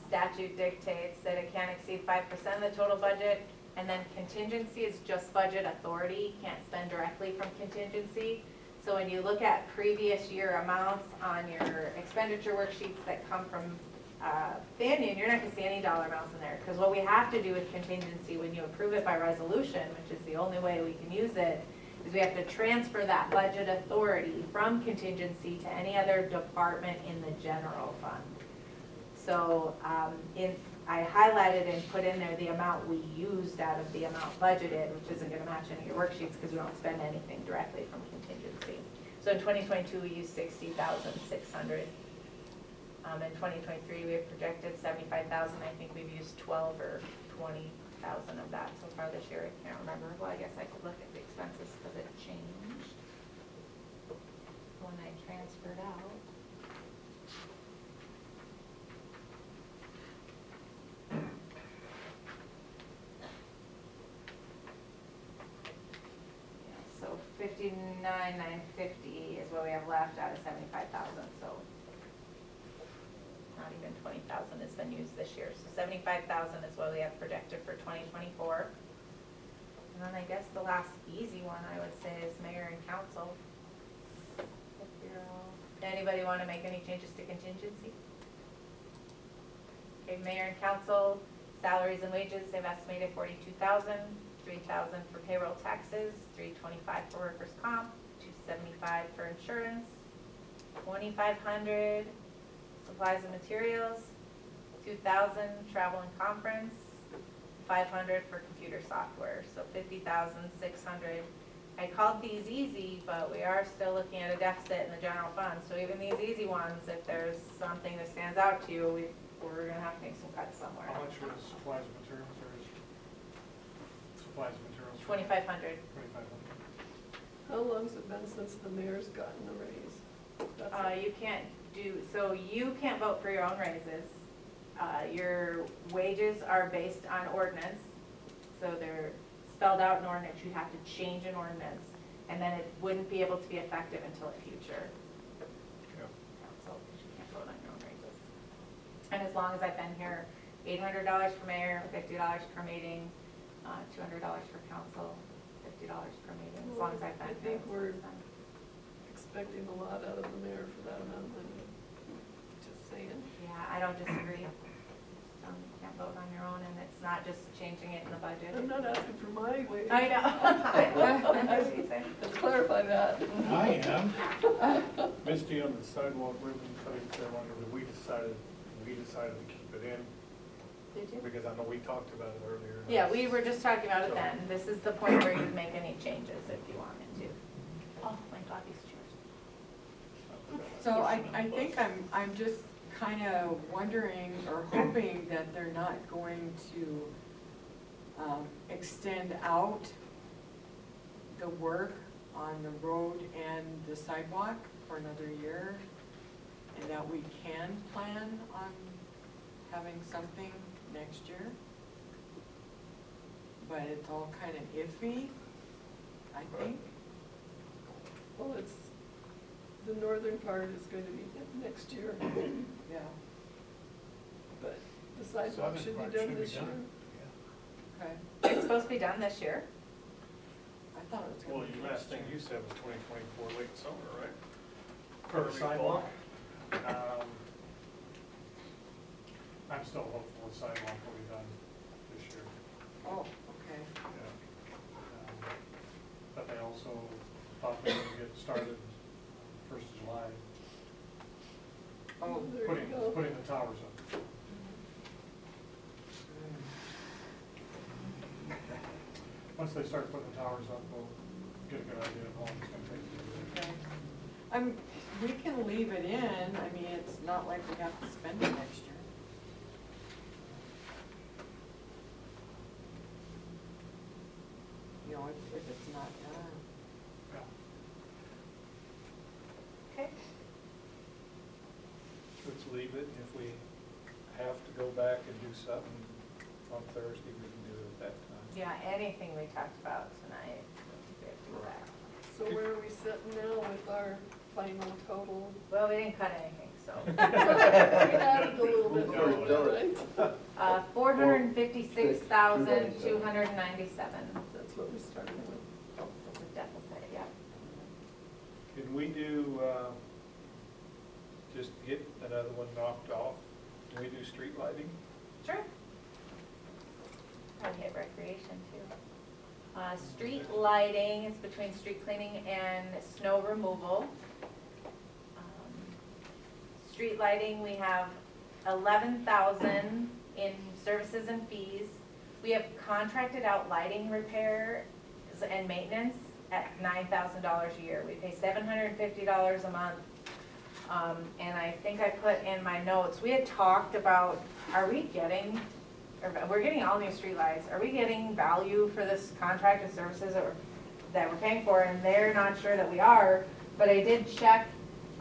statute dictates that it can't exceed 5% of the total budget, and then contingency is just budget authority, can't spend directly from contingency. So when you look at previous year amounts on your expenditure worksheets that come from Fannian, you're not gonna see any dollar amounts in there, because what we have to do with contingency, when you approve it by resolution, which is the only way we can use it, is we have to transfer that budget authority from contingency to any other department in the general fund. So, I highlighted and put in there the amount we used out of the amount budgeted, which isn't gonna match any of your worksheets, because we don't spend anything directly from contingency. So in 2022, we used 60,600. In 2023, we have projected 75,000. I think we've used 12 or 20,000 of that so far this year. I can't remember. Well, I guess I could look at the expenses because it changed when I transferred out. Yeah, so 59,950 is what we have left out of 75,000. So not even 20,000 has been used this year. So 75,000 is what we have projected for 2024. And then I guess the last easy one I would say is mayor and council. Anybody want to make any changes to contingency? Okay, mayor and council, salaries and wages, they've estimated 42,000, 3,000 for payroll taxes, 325 for workers' comp, 275 for insurance, 2,500 supplies and materials, 2,000 travel and conference, 500 for computer software, so 50,600. I called these easy, but we are still looking at a deficit in the general fund. So even these easy ones, if there's something that stands out to you, we're gonna have to make some cuts somewhere. How much is supplies and materials, or is supplies and materials? 2,500. 2,500. How long's it been since the mayor's gotten a raise? That's You can't do, so you can't vote for your own raises. Your wages are based on ordinance, so they're spelled out in ordinance. You have to change an ordinance, and then it wouldn't be able to be effective until a future council, because you can't vote on your own raises. And as long as I've been here, $800 for mayor, $50 per meeting, $200 for council, $50 per meeting, as long as I've been I here. think we're expecting a lot out of the mayor for that amount of money. Just saying. Yeah, I don't disagree. You can't vote on your own, and it's not just changing it in the budget. I'm not asking for my wage. I know. I know what you're saying. Let's clarify that. I am. Misty, on the sidewalk ribbon cutting ceremony, we decided to keep it in, Did you? because I know we talked about it earlier. Yeah, we were just talking about it then. This is the point where you'd make any changes if you wanted to. Oh, my God, these chairs. So I think I'm just kind of wondering or hoping that they're not going to extend out the work on the road and the sidewalk for another year, and that we can plan on having something next year. But it's all kind of iffy, I think. Well, it's, the northern part is going to be next year, Yeah, but the sidewalk Southern should be part done should be this year. done. okay. It's supposed to be done this year. I thought it was Well, going to be your last next thing year. you said was 2024 late summer, right? For the Early sidewalk, fall. I'm still hopeful the sidewalk will be done this year. Oh, okay. But they also thought they would get started 1st of July, Oh, There you go. putting the towers up. Once they start putting the towers up, we'll get a good idea of how long it's gonna take. okay. We can leave it in, I mean, it's not like we have to spend it next year. You know, if it's not done. Yeah. Okay. Let's leave it. If we have to go back and do something on Thursday, we can do it at that time. Yeah, anything we talked about tonight, we have to go back. So where are we sitting now with our final total? Well, we didn't cut anything, so. We added a little bit more, right? 456,297. That's what we started with. The deficit, yeah. Can we do, just get another one knocked off Can we do street lighting? Sure. I'd hit recreation too. Street lighting is between street cleaning and snow removal. Street lighting, we have 11,000 in services and fees. We have contracted out lighting repairs and maintenance at $9,000 a year. We pay $750 a month. And I think I put in my notes, we had talked about, we're getting all new streetlights. Are we getting value for this contracted services that we're paying for? And they're not sure that we are, but I did check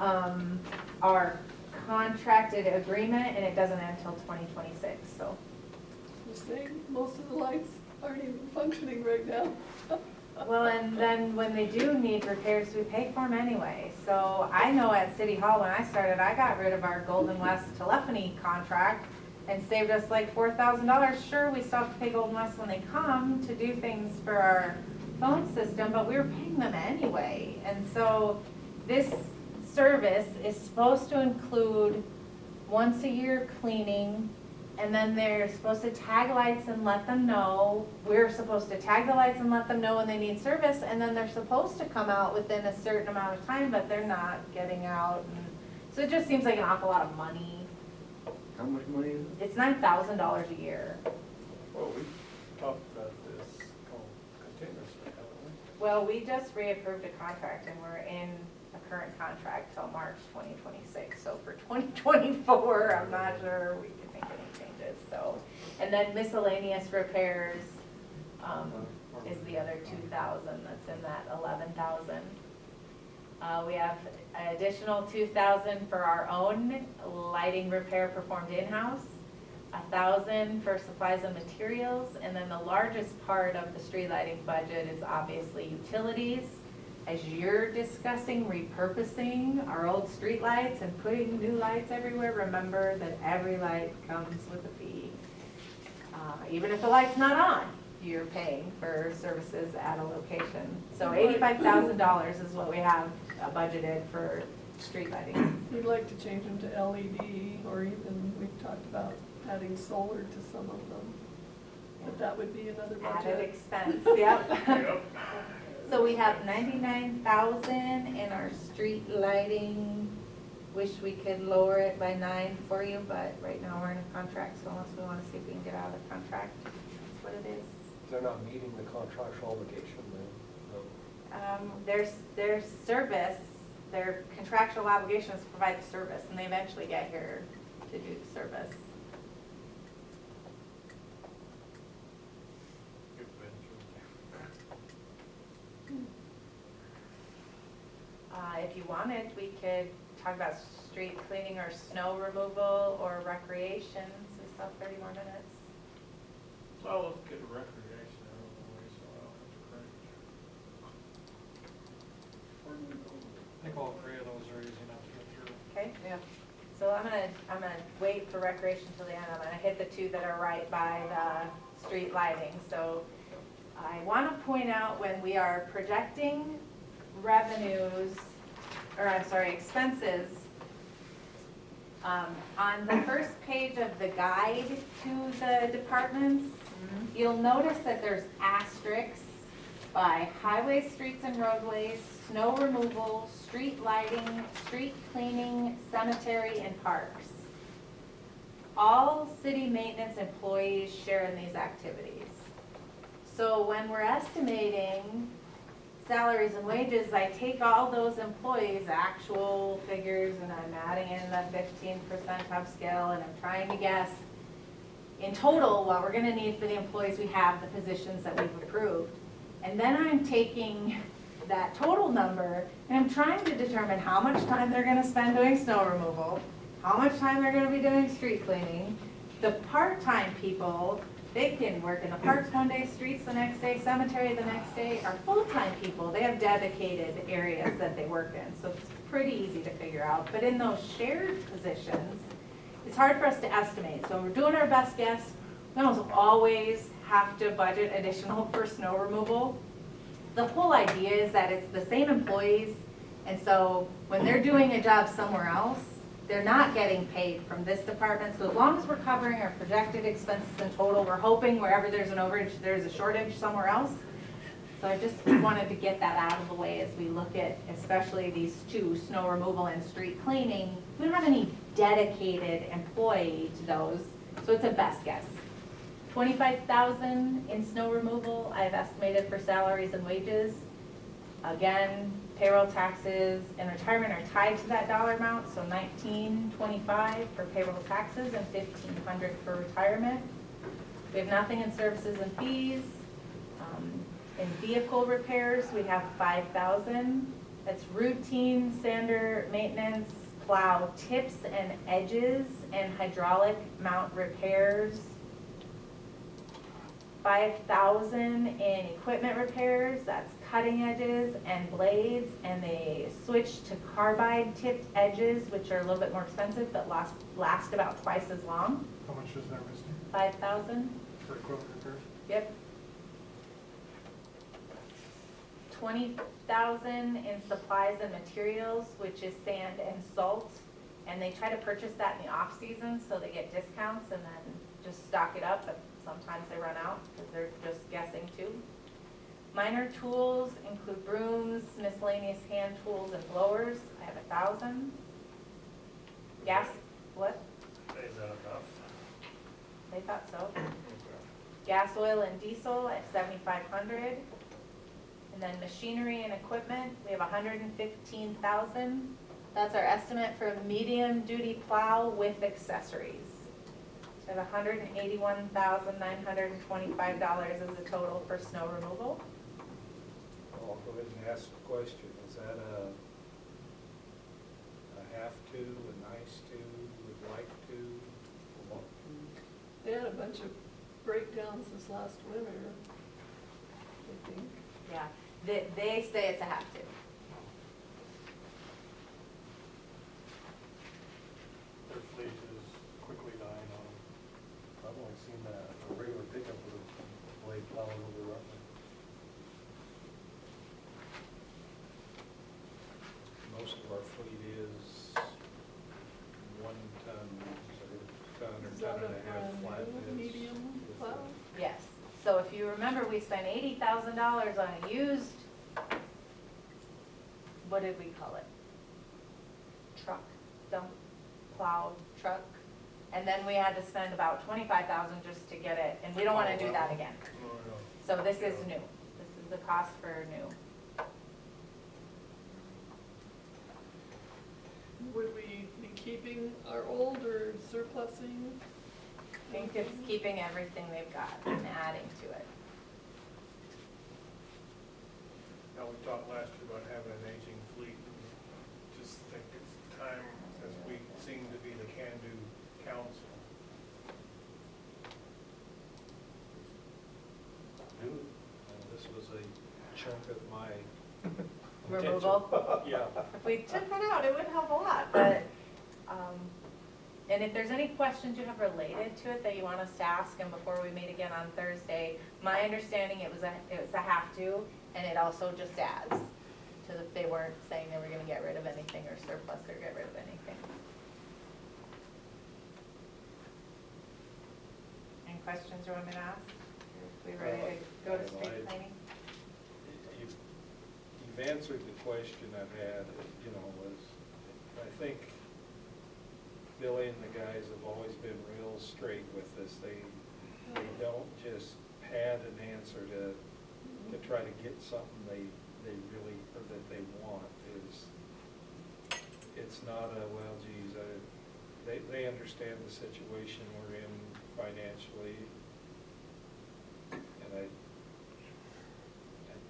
our contracted agreement, and it doesn't end until 2026, so. You're saying most of the lights aren't even functioning right now. Well, and then when they do need repairs, we pay for them anyway. So I know at City Hall, when I started, I got rid of our Golden West telephony contract and saved us like $4,000. Sure, we still have to pay Golden West when they come to do things for our phone system, but we were paying them anyway. And so this service is supposed to include once a year cleaning, and then they're supposed to tag lights and let them know. We're supposed to tag the lights and let them know when they need service, and then they're supposed to come out within a certain amount of time, but they're not getting out. And so it just seems like an awful lot of money. How much money is it? It's $9,000 a year. Well, we talked about this continuously, haven't we? Well, we just reapproved a contract, and we're in a current contract till March 2026. So for 2024, I'm not sure we can make any changes, so. And then miscellaneous repairs is the other 2,000 that's in that 11,000. We have an additional 2,000 for our own lighting repair performed in-house, 1,000 for supplies and materials, and then the largest part of the street lighting budget is obviously utilities. As you're discussing repurposing our old street lights and putting new lights everywhere, remember that every light comes with a fee. Even if the light's not on, you're paying for services at a location. So $85,000 is what we have budgeted for street lighting. We'd like to change them to LED, or even, we've talked about adding solar to some of them. But that would be another Added budget. expense, yep. So we have 99,000 in our street lighting. Wish we could lower it by 9 for you, but right now we're in a contract, so unless we want to see if we can get out of the contract, that's what it is. They're not meeting the contractual obligation then? Their service, their contractual obligation is to provide the service, and they eventually get here to do the service. If you wanted, we could talk about street cleaning or snow removal or recreation. So we still have 30 more minutes. Well, let's get a recreation out of the way, so I don't have to cringe. I think all three of those are easy enough to get through. Okay? Yeah. So I'm gonna wait for recreation till the end. I'm gonna hit the two that are right by the street lighting. So I want to point out when we are projecting revenues, or I'm sorry, expenses, on the first page of the guide to the departments, you'll notice that there's asterisks by highways, streets and roadways, snow removal, street lighting, street cleaning, cemetery, and parks. All city maintenance employees share in these activities. So when we're estimating salaries and wages, I take all those employees' actual figures and I'm adding in the 15% upscale, and I'm trying to guess in total what we're gonna need for the employees we have, the positions that we've approved. And then I'm taking that total number and I'm trying to determine how much time they're gonna spend doing snow removal, how much time they're gonna be doing street cleaning. The part-time people, they can work in the parks one day, streets the next day, cemetery the next day. Our full-time people, they have dedicated areas that they work in, so it's pretty easy to figure out. But in those shared positions, it's hard for us to estimate. So we're doing our best guess. We almost always have to budget additional for snow removal. The whole idea is that it's the same employees, and so when they're doing a job somewhere else, they're not getting paid from this department. So as long as we're covering our projected expenses in total, we're hoping wherever there's an overage, there's a shortage somewhere else. So I just wanted to get that out of the way as we look at especially these two, snow removal and street cleaning. We don't have any dedicated employee to those, so it's a best guess. 25,000 in snow removal, I've estimated for salaries and wages. Again, payroll taxes and retirement are tied to that dollar amount, so 1925 for payroll taxes and 1,500 for retirement. We have nothing in services and fees. In vehicle repairs, we have 5,000. That's routine sander maintenance, plow tips and edges, and hydraulic mount repairs. 5,000 in equipment repairs, that's cutting edges and blades, and they switched to carbide tipped edges, which are a little bit more expensive, but last about twice as long. How much is there, Misty, 5,000, for equipment repairs? yep. 20,000 in supplies and materials, which is sand and salt. And they try to purchase that in the off season, so they get discounts and then just stock it up, but sometimes they run out because they're just guessing too. Minor tools include brooms, miscellaneous hand tools, and blowers. I have 1,000. Gas, what? Is that enough? They thought so. Gas, oil, and diesel at 7,500. And then machinery and equipment, we have 115,000. That's our estimate for a medium-duty plow with accessories. So we have $181,925 as a total for snow removal. I'll go ahead and ask the question, is that a have to, a nice to, would like to, want to? They had a bunch of breakdowns this last winter, I think. Yeah, they say it's a have to. Their fleet is quickly dying on them. I've only seen a regular pickup with a blade plowing over roughly. Most of our fleet is 1 ton, or Is that ton and a half brand new flatbeds. medium plow? Yes, so if you remember, we spent $80,000 on a used, what did we call it? Truck, dump, plow, truck. And then we had to spend about $25,000 just to get it, and we don't want to do that again. So this is new. This is the cost for new. Would we be keeping our old or surplusing? I think it's keeping everything they've got and adding to it. Now, we talked last year about having an aging fleet. Just think it's time, as we seem to be the can-do council. This was a chunk of my Removal? Yeah. If we took that out, it would help a lot, but, and if there's any questions you have related to it that you want us to ask them before we meet again on Thursday, my understanding it was a have to, and it also just adds to the, they weren't saying they were gonna get rid of anything or surplus or get rid of anything. Any questions you want me to ask? Are we ready to go to street cleaning? You've answered the question I've had, was, I think Billy and the guys have always been real straight with this. They don't just pad an answer to try to get something they really, or that they want. It's not a, well, geez, they understand the situation we're in financially. And I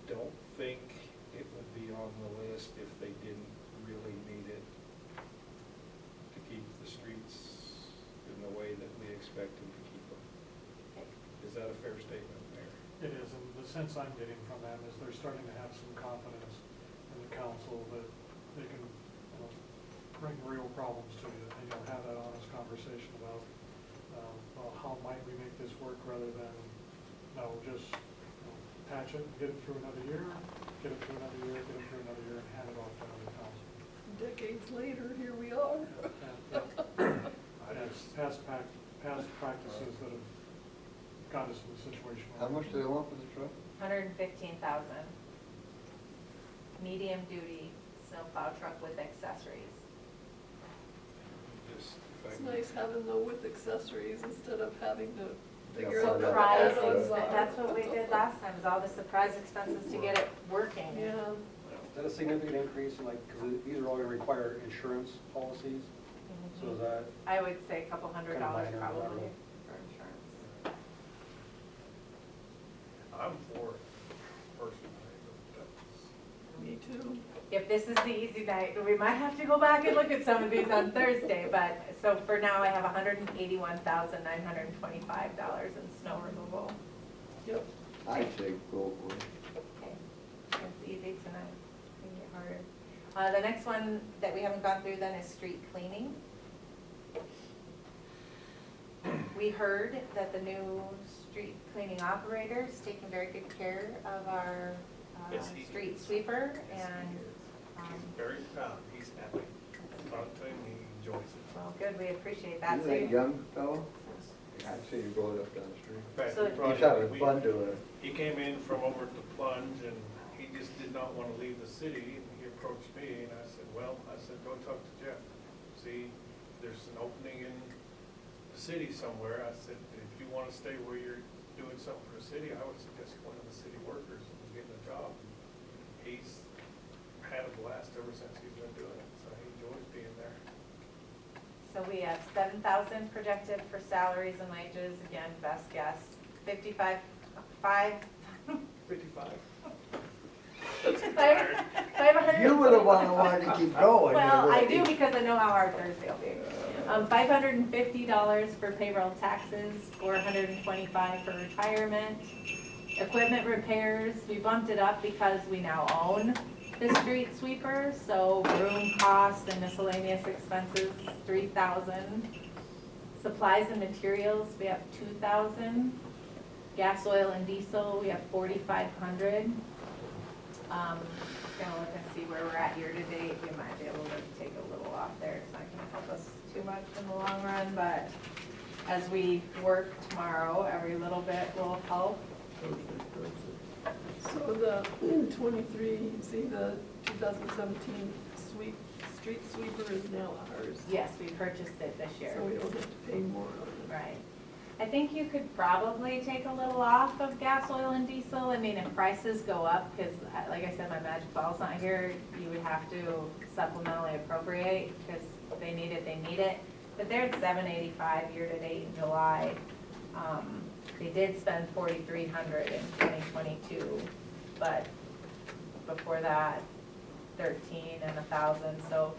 don't think it would be on the list if they didn't really need it to keep the streets in the way that we expect them to keep them. Is that a fair statement, Mayor? It is, and the sense I'm getting from them is they're starting to have some confidence in the council that they can, bring real problems to you. And you'll have that honest conversation about, well, how might we make this work rather than, no, just patch it, get it through another year, get it through another year, get it through another year, and hand it off to another council. decades later, here we are. Past practices that have got us in the situation. How much do they want for the truck? 115,000. Medium duty snowplow truck with accessories. Just, if I It's can- nice having the with accessories instead of having to Yeah, figure out. Surprise, what the add-ons are. that's what we did last time, is all the surprise expenses to get it working. Yeah, Is that a significant increase in like, because these are all gonna require insurance policies, so is that, I would say a couple $100 Kinda minor, not probably really. for insurance. I'm for it personally, but that's. me too. If this is the easy night, we might have to go back and look at some of these on Thursday, but, so for now, I have $181,925 in snow removal. Yep. I say go for it. Okay, it's easy tonight, can get harder. The next one that we haven't gone through then is street cleaning. We heard that the new street cleaning operator is taking very good care of our Yes, he street is. sweeper, Yes, he and, is. He's very proud, he's happy. Talk to him, he enjoys it. well, good, we appreciate that. You So that young fellow? I see you going up down the street. In fact, So- we brought He's him- having we- fun doing it. He came in from over at the Plunge and he just did not want to leave the city. And he approached me and I said, well, go talk to Jeff. See, there's an opening in the city somewhere. I said, if you want to stay where you're doing something for the city, I would suggest going to the city workers and getting a job. He's had a blast ever since he's been doing it, so he enjoys being there. So we have 7,000 projected for salaries and wages, again, best guess, 55. 500. You were the one who wanted to keep going. Well, I do because I know how hard Thursday will be. $550 for payroll taxes, $425 for retirement. Equipment repairs, we bumped it up because we now own the street sweeper, so room costs and miscellaneous expenses, $3,000. Supplies and materials, we have $2,000. Gas, oil, and diesel, we have $4,500. Gonna look and see where we're at year to date. We might be able to take a little off there. It's not gonna help us too much in the long run, but as we work tomorrow, every little bit will help. So the 23, you see the 2017 street sweeper is now ours. Yes, we purchased it this year. So we don't have to pay more on it. Right. I think you could probably take a little off of gas, oil, and diesel. I mean, if prices go up, because like I said, my magic ball's not here, you would have to supplementally appropriate, because they need it, they need it. But they're at $785 year-to-date in July. They did spend $4,300 in 2022, but before that, 13 and 1,000. So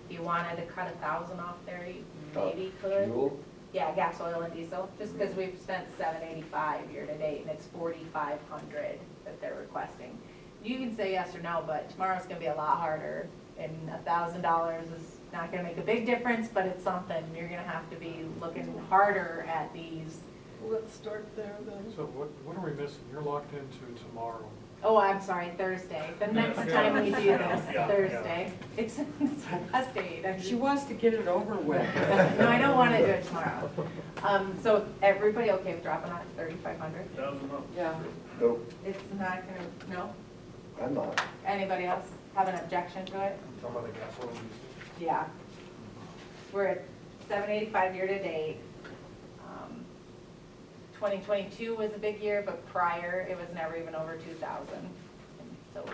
if you wanted to cut 1,000 off there, you maybe could. Fuel? Yeah, gas, oil, and diesel, just because we've spent $785 year-to-date, and it's $4,500 that they're requesting. You can say yes or no, but tomorrow's gonna be a lot harder, and $1,000 is not gonna make a big difference, but it's something. You're gonna have to be looking harder at these. Well, let's start there then. So what are we missing? You're locked into tomorrow. Oh, I'm sorry, Thursday. The next time we do this, Yeah. Thursday. It's our last date. She wants to get it over with. No, I don't want to do it tomorrow. So everybody okay with dropping that 3,500? $1,000 up. Yeah. Nope, It's not gonna, no? I'm not. Anybody else have an objection to it? Talking about the gas, oil, and diesel. Yeah. We're at $785 year-to-date. 2022 was a big year, but prior, it was never even over 2,000. So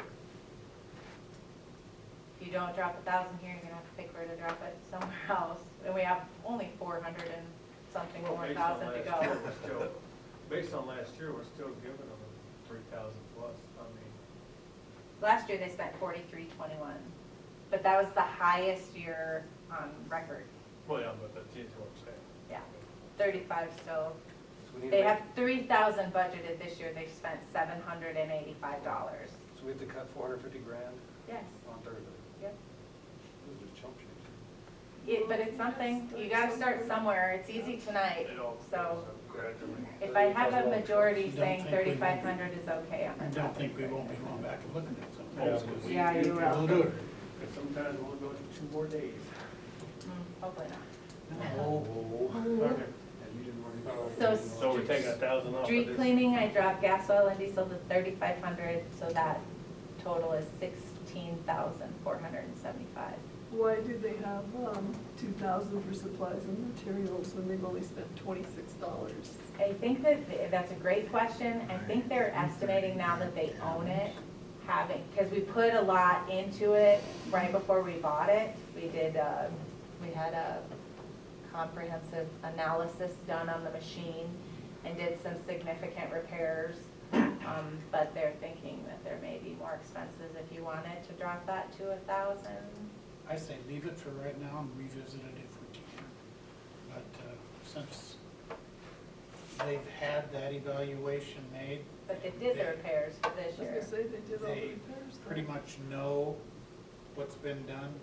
if you don't drop 1,000 here, you're gonna have to pick where to drop it somewhere else. And we have only 400 and something Well, more based on thousand to last year, go. we're still- Based on last year, we're still giving them 3,000 plus. I mean, Last year, they spent 4321, but that was the highest year on record. well, yeah, but that's what I'm saying. Yeah, 35 still. So we need They to have 3,000 budgeted this year, they've spent $785. So we have to cut 450 grand Yes, on Thursday. yep. Those are just chump change. But it's something, you gotta start somewhere, it's easy tonight, It all so goes up gradually. if I have a majority You don't saying think we won't be- 3,500 is okay, I'm I on don't top. think we won't be going back and looking at some Yeah, of those. 'cause Yeah, you will. We'll do it. Because sometimes we'll go to 2 more days. Hopefully not. Okay. So we're taking 1,000 off of Street this. cleaning, I dropped gas, oil, and diesel to 3,500, so that total is 16,475. Why do they have 2,000 for supplies and materials when they've only spent $26? I think that's a great question. I think they're estimating now that they own it, because we put a lot into it right before we bought it. We had a comprehensive analysis done on the machine and did some significant repairs. But they're thinking that there may be more expenses if you wanted to drop that to 1,000. I say leave it for right now and revisit it if we can. But since they've had that evaluation made, But they did the repairs for this I was year. gonna say they did all the they repairs. pretty much know what's been done.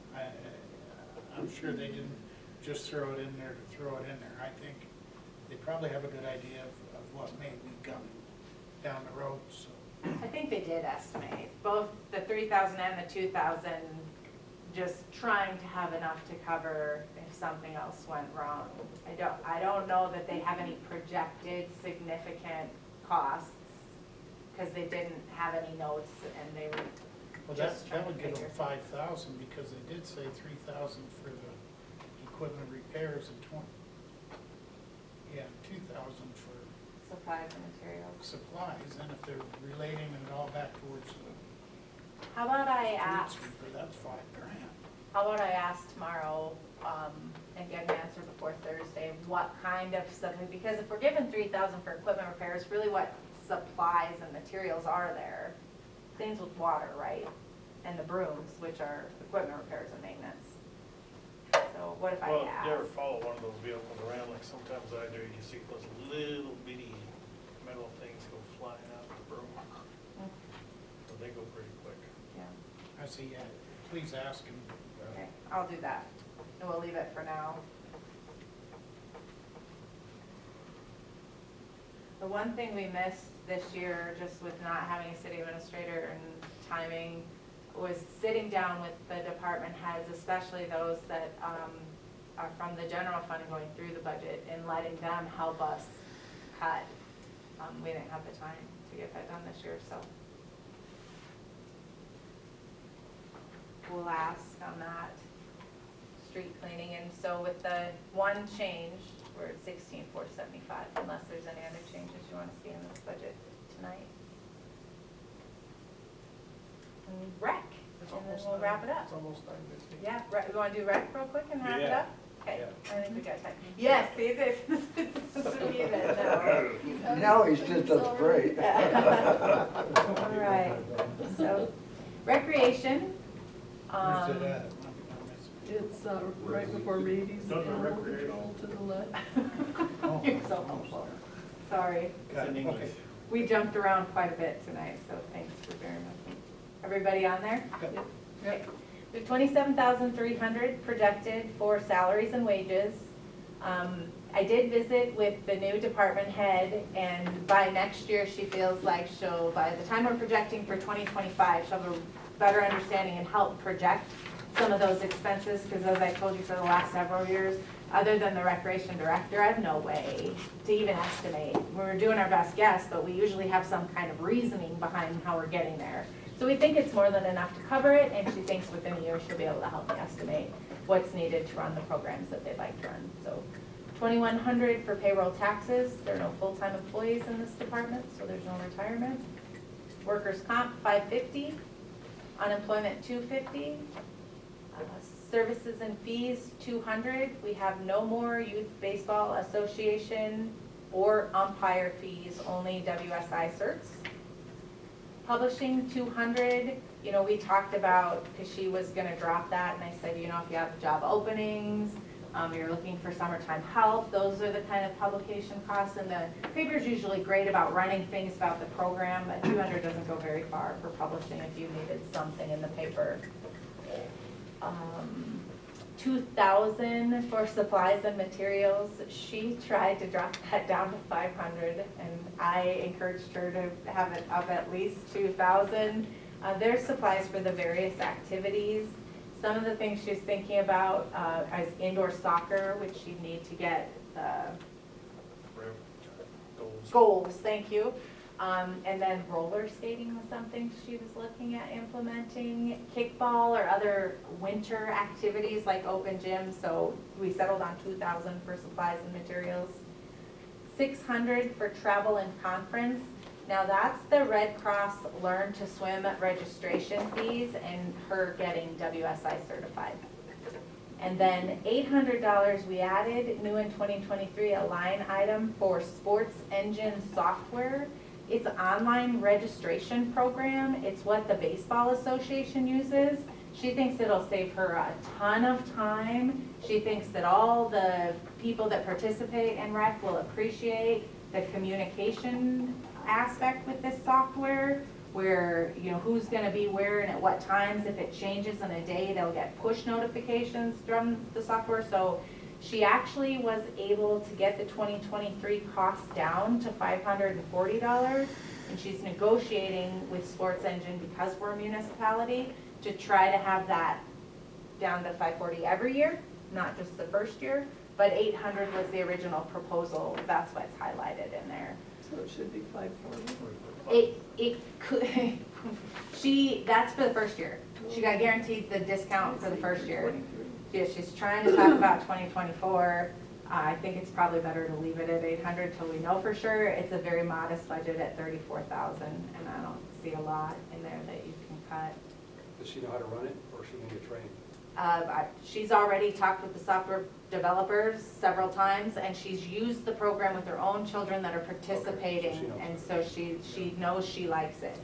I'm sure they didn't just throw it in there to throw it in there. I think they probably have a good idea of what may be coming down the road, so. I think they did estimate, both the 3,000 and the 2,000, just trying to have enough to cover if something else went wrong. I don't know that they have any projected significant costs, because they didn't have any notes and they were Well, just trying that to would give figure. them 5,000, because they did say 3,000 for the equipment repairs and 2,000 for Supplies and materials. supplies, and if they're relating it all back towards the How about I street ask, sweeper, that's $5,000. how about I ask tomorrow, and get an answer before Thursday, what kind of stuff, because if we're given 3,000 for equipment repairs, really what supplies and materials are there? Things with water, right? And the brooms, which are equipment repairs and maintenance. So what if I Well, ask? you ever follow one of those vehicles around like sometimes I do, you see those little bitty metal things go flying out of the broom. So they go pretty quick. Yeah, I see, yeah, please ask him. okay, I'll do that, and we'll leave it for now. The one thing we missed this year, just with not having a city administrator and timing, was sitting down with the department heads, especially those that are from the general fund and going through the budget, and letting them help us cut. We didn't have the time to get that done this year, so. We'll ask on that. Street cleaning, and so with the one change, we're at 16,475, unless there's any other changes you want to see in this budget tonight. And rec, and then we'll wrap it up. It's almost 9:15. Yeah, we want to do rec real quick and wrap it Yeah. up? Okay, Yeah. I think we got time. Yes, see, this is even, no. Now he's just up straight. All right, so recreation. Where's it at? It's right before Rabies and Don't know Animal recreation. Control to the left. You're so helpful. Sorry. It's in English. We jumped around quite a bit tonight, so thanks for bearing with me. Everybody on there? Yep. Okay. We have 27,300 projected for salaries and wages. I did visit with the new department head, and by next year, she feels like by the time we're projecting for 2025, she'll have a better understanding and help project some of those expenses, because as I told you for the last several years, other than the recreation director, I have no way to even estimate. We're doing our best guess, but we usually have some kind of reasoning behind how we're getting there. So we think it's more than enough to cover it, and she thinks within a year she'll be able to help me estimate what's needed to run the programs that they'd like to run. So 2,100 for payroll taxes. There are no full-time employees in this department, so there's no retirement. Workers' comp, 550. Unemployment, 250. Services and fees, 200. We have no more Youth Baseball Association or umpire fees, only WSI certs. Publishing, 200. You know, we talked about, because she was going to drop that, and I said, you know, if you have job openings, you're looking for summertime help, those are the kind of publication costs. And the paper's usually great about running things about the program, but 200 doesn't go very far for publishing if you needed something in the paper. 2,000 for supplies and materials. She tried to drop that down to 500, and I encouraged her to have it up at least 2,000. There's supplies for the various activities. Some of the things she's thinking about is indoor soccer, which she'd need to get goals, thank you. And then roller skating was something she was looking at implementing, kickball or other winter activities like open gym. So we settled on 2,000 for supplies and materials. 600 for travel and conference. Now that's the Red Cross Learn to Swim registration fees and her getting WSI certified. And then $800 we added, new in 2023, a line item for sports engine software. It's an online registration program. It's what the Baseball Association uses. She thinks it'll save her a ton of time. She thinks that all the people that participate in rec will appreciate the communication aspect with this software, where, you know, who's gonna be where and at what times. If it changes in a day, they'll get push notifications from the software. So she actually was able to get the 2023 cost down to $540, and she's negotiating with Sports Engine, because we're a municipality, to try to have that down to $540 every year, not just the first year. But $800 was the original proposal. That's what's highlighted in there. So it should be 540. It could, that's for the first year. She got guaranteed the discount for the first year. Yeah, she's trying to talk about 2024. I think it's probably better to leave it at 800 till we know for sure. It's a very modest budget at 34,000, and I don't see a lot in there that you can cut. Does she know how to run it, or is she gonna get trained? She's already talked with the software developers several times, and she's used the program with her own children that are participating, she knows. and so she knows she likes it.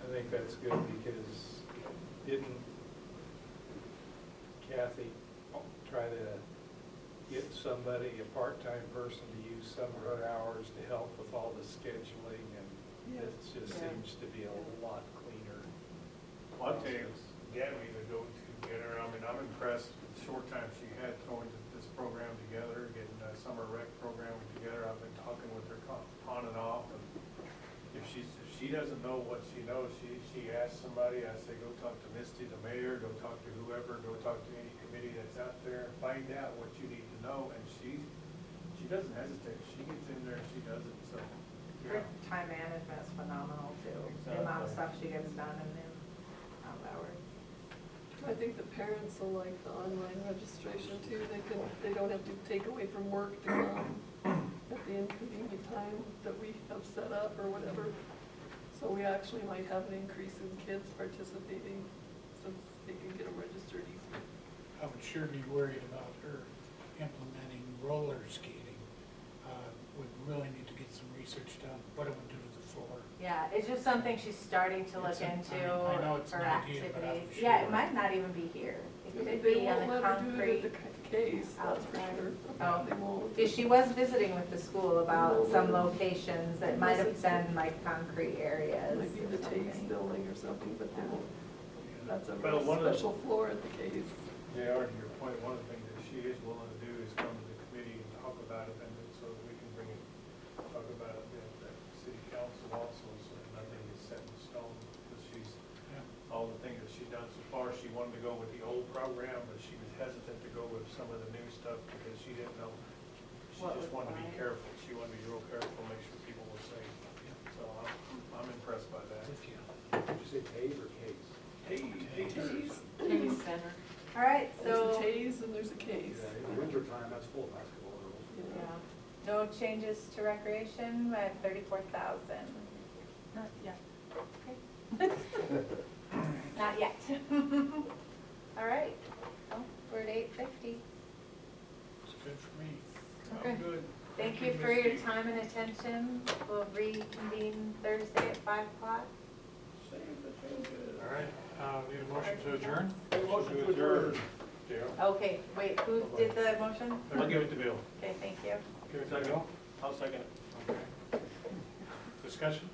I think that's good, because didn't Kathy try to get somebody, a part-time person, to use some of her hours to help with all the scheduling, and it just seems to be a lot cleaner. Well, I'll tell you, Gabby, the go-to getter, I mean, I'm impressed with the short time she had throwing this program together, getting a summer rec program together. I've been talking with her on and off, and if she doesn't know what she knows, she asks somebody. I say, go talk to Misty, the mayor, go talk to whoever, go talk to any committee that's out there, find out what you need to know, and she doesn't hesitate. She gets in there and she does it, so. Her time management is phenomenal too. The amount of stuff she gets done in the amount of hours. I think the parents will like the online registration too. They don't have to take away from work to come at the inconvenient time that we have set up or whatever. So we actually might have an increase in kids participating since they can get them registered easier. I would sure be worried about her implementing roller skating. We really need to get some research done, what it would do to the floor. Yeah, it's just something she's starting to look into I know it's for an idea, but I'm activities. sure. Yeah, it might not even be here. It could They be on won't the let her do it concrete. at the case, that's for outside. sure. Oh. They won't. Yeah, she was visiting with the school about some locations that might have been like concrete areas. Might be the Taste building or something, but they won't. That's a Well, real one of the- special floor at the case. JR, to your point, one of the things that she is willing to do is come to the committee and talk about it, and so that we can bring it, talk about it at the city council also, so that nothing is set in stone. Because she's, all the things that she's done so far, she wanted to go with the old program, but she was hesitant to go with some of the new stuff because she didn't know. She What just was wanted to be fine. careful. She wanted to be real careful, make sure people were safe. So I'm impressed by that. With you. Did you say Taze or Case? Taste. Case center. All right, There's a so, Taze and there's a case. Yeah, in the wintertime, that's full of basketball girls. yeah, no changes to recreation at 34,000. Not yet. Okay. Not yet. All right, well, we're at 8:50. It's good for me. Okay. I'm good. Thank you for your time and attention. We'll reconvene Thursday at 5 o'clock. All right, need a motion to adjourn? Motion to adjourn. Okay, wait, who did the motion? I'll give it to Bill. Okay, thank you. Give it to Bill. I'll second it. Okay. Discussion?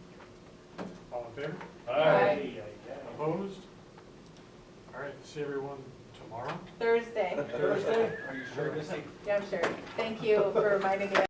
All in favor? Aye. Opposed? All right, see everyone tomorrow? Thursday. Thursday? Are you sure, Missy? Yeah, I'm sure. Thank you for reminding me.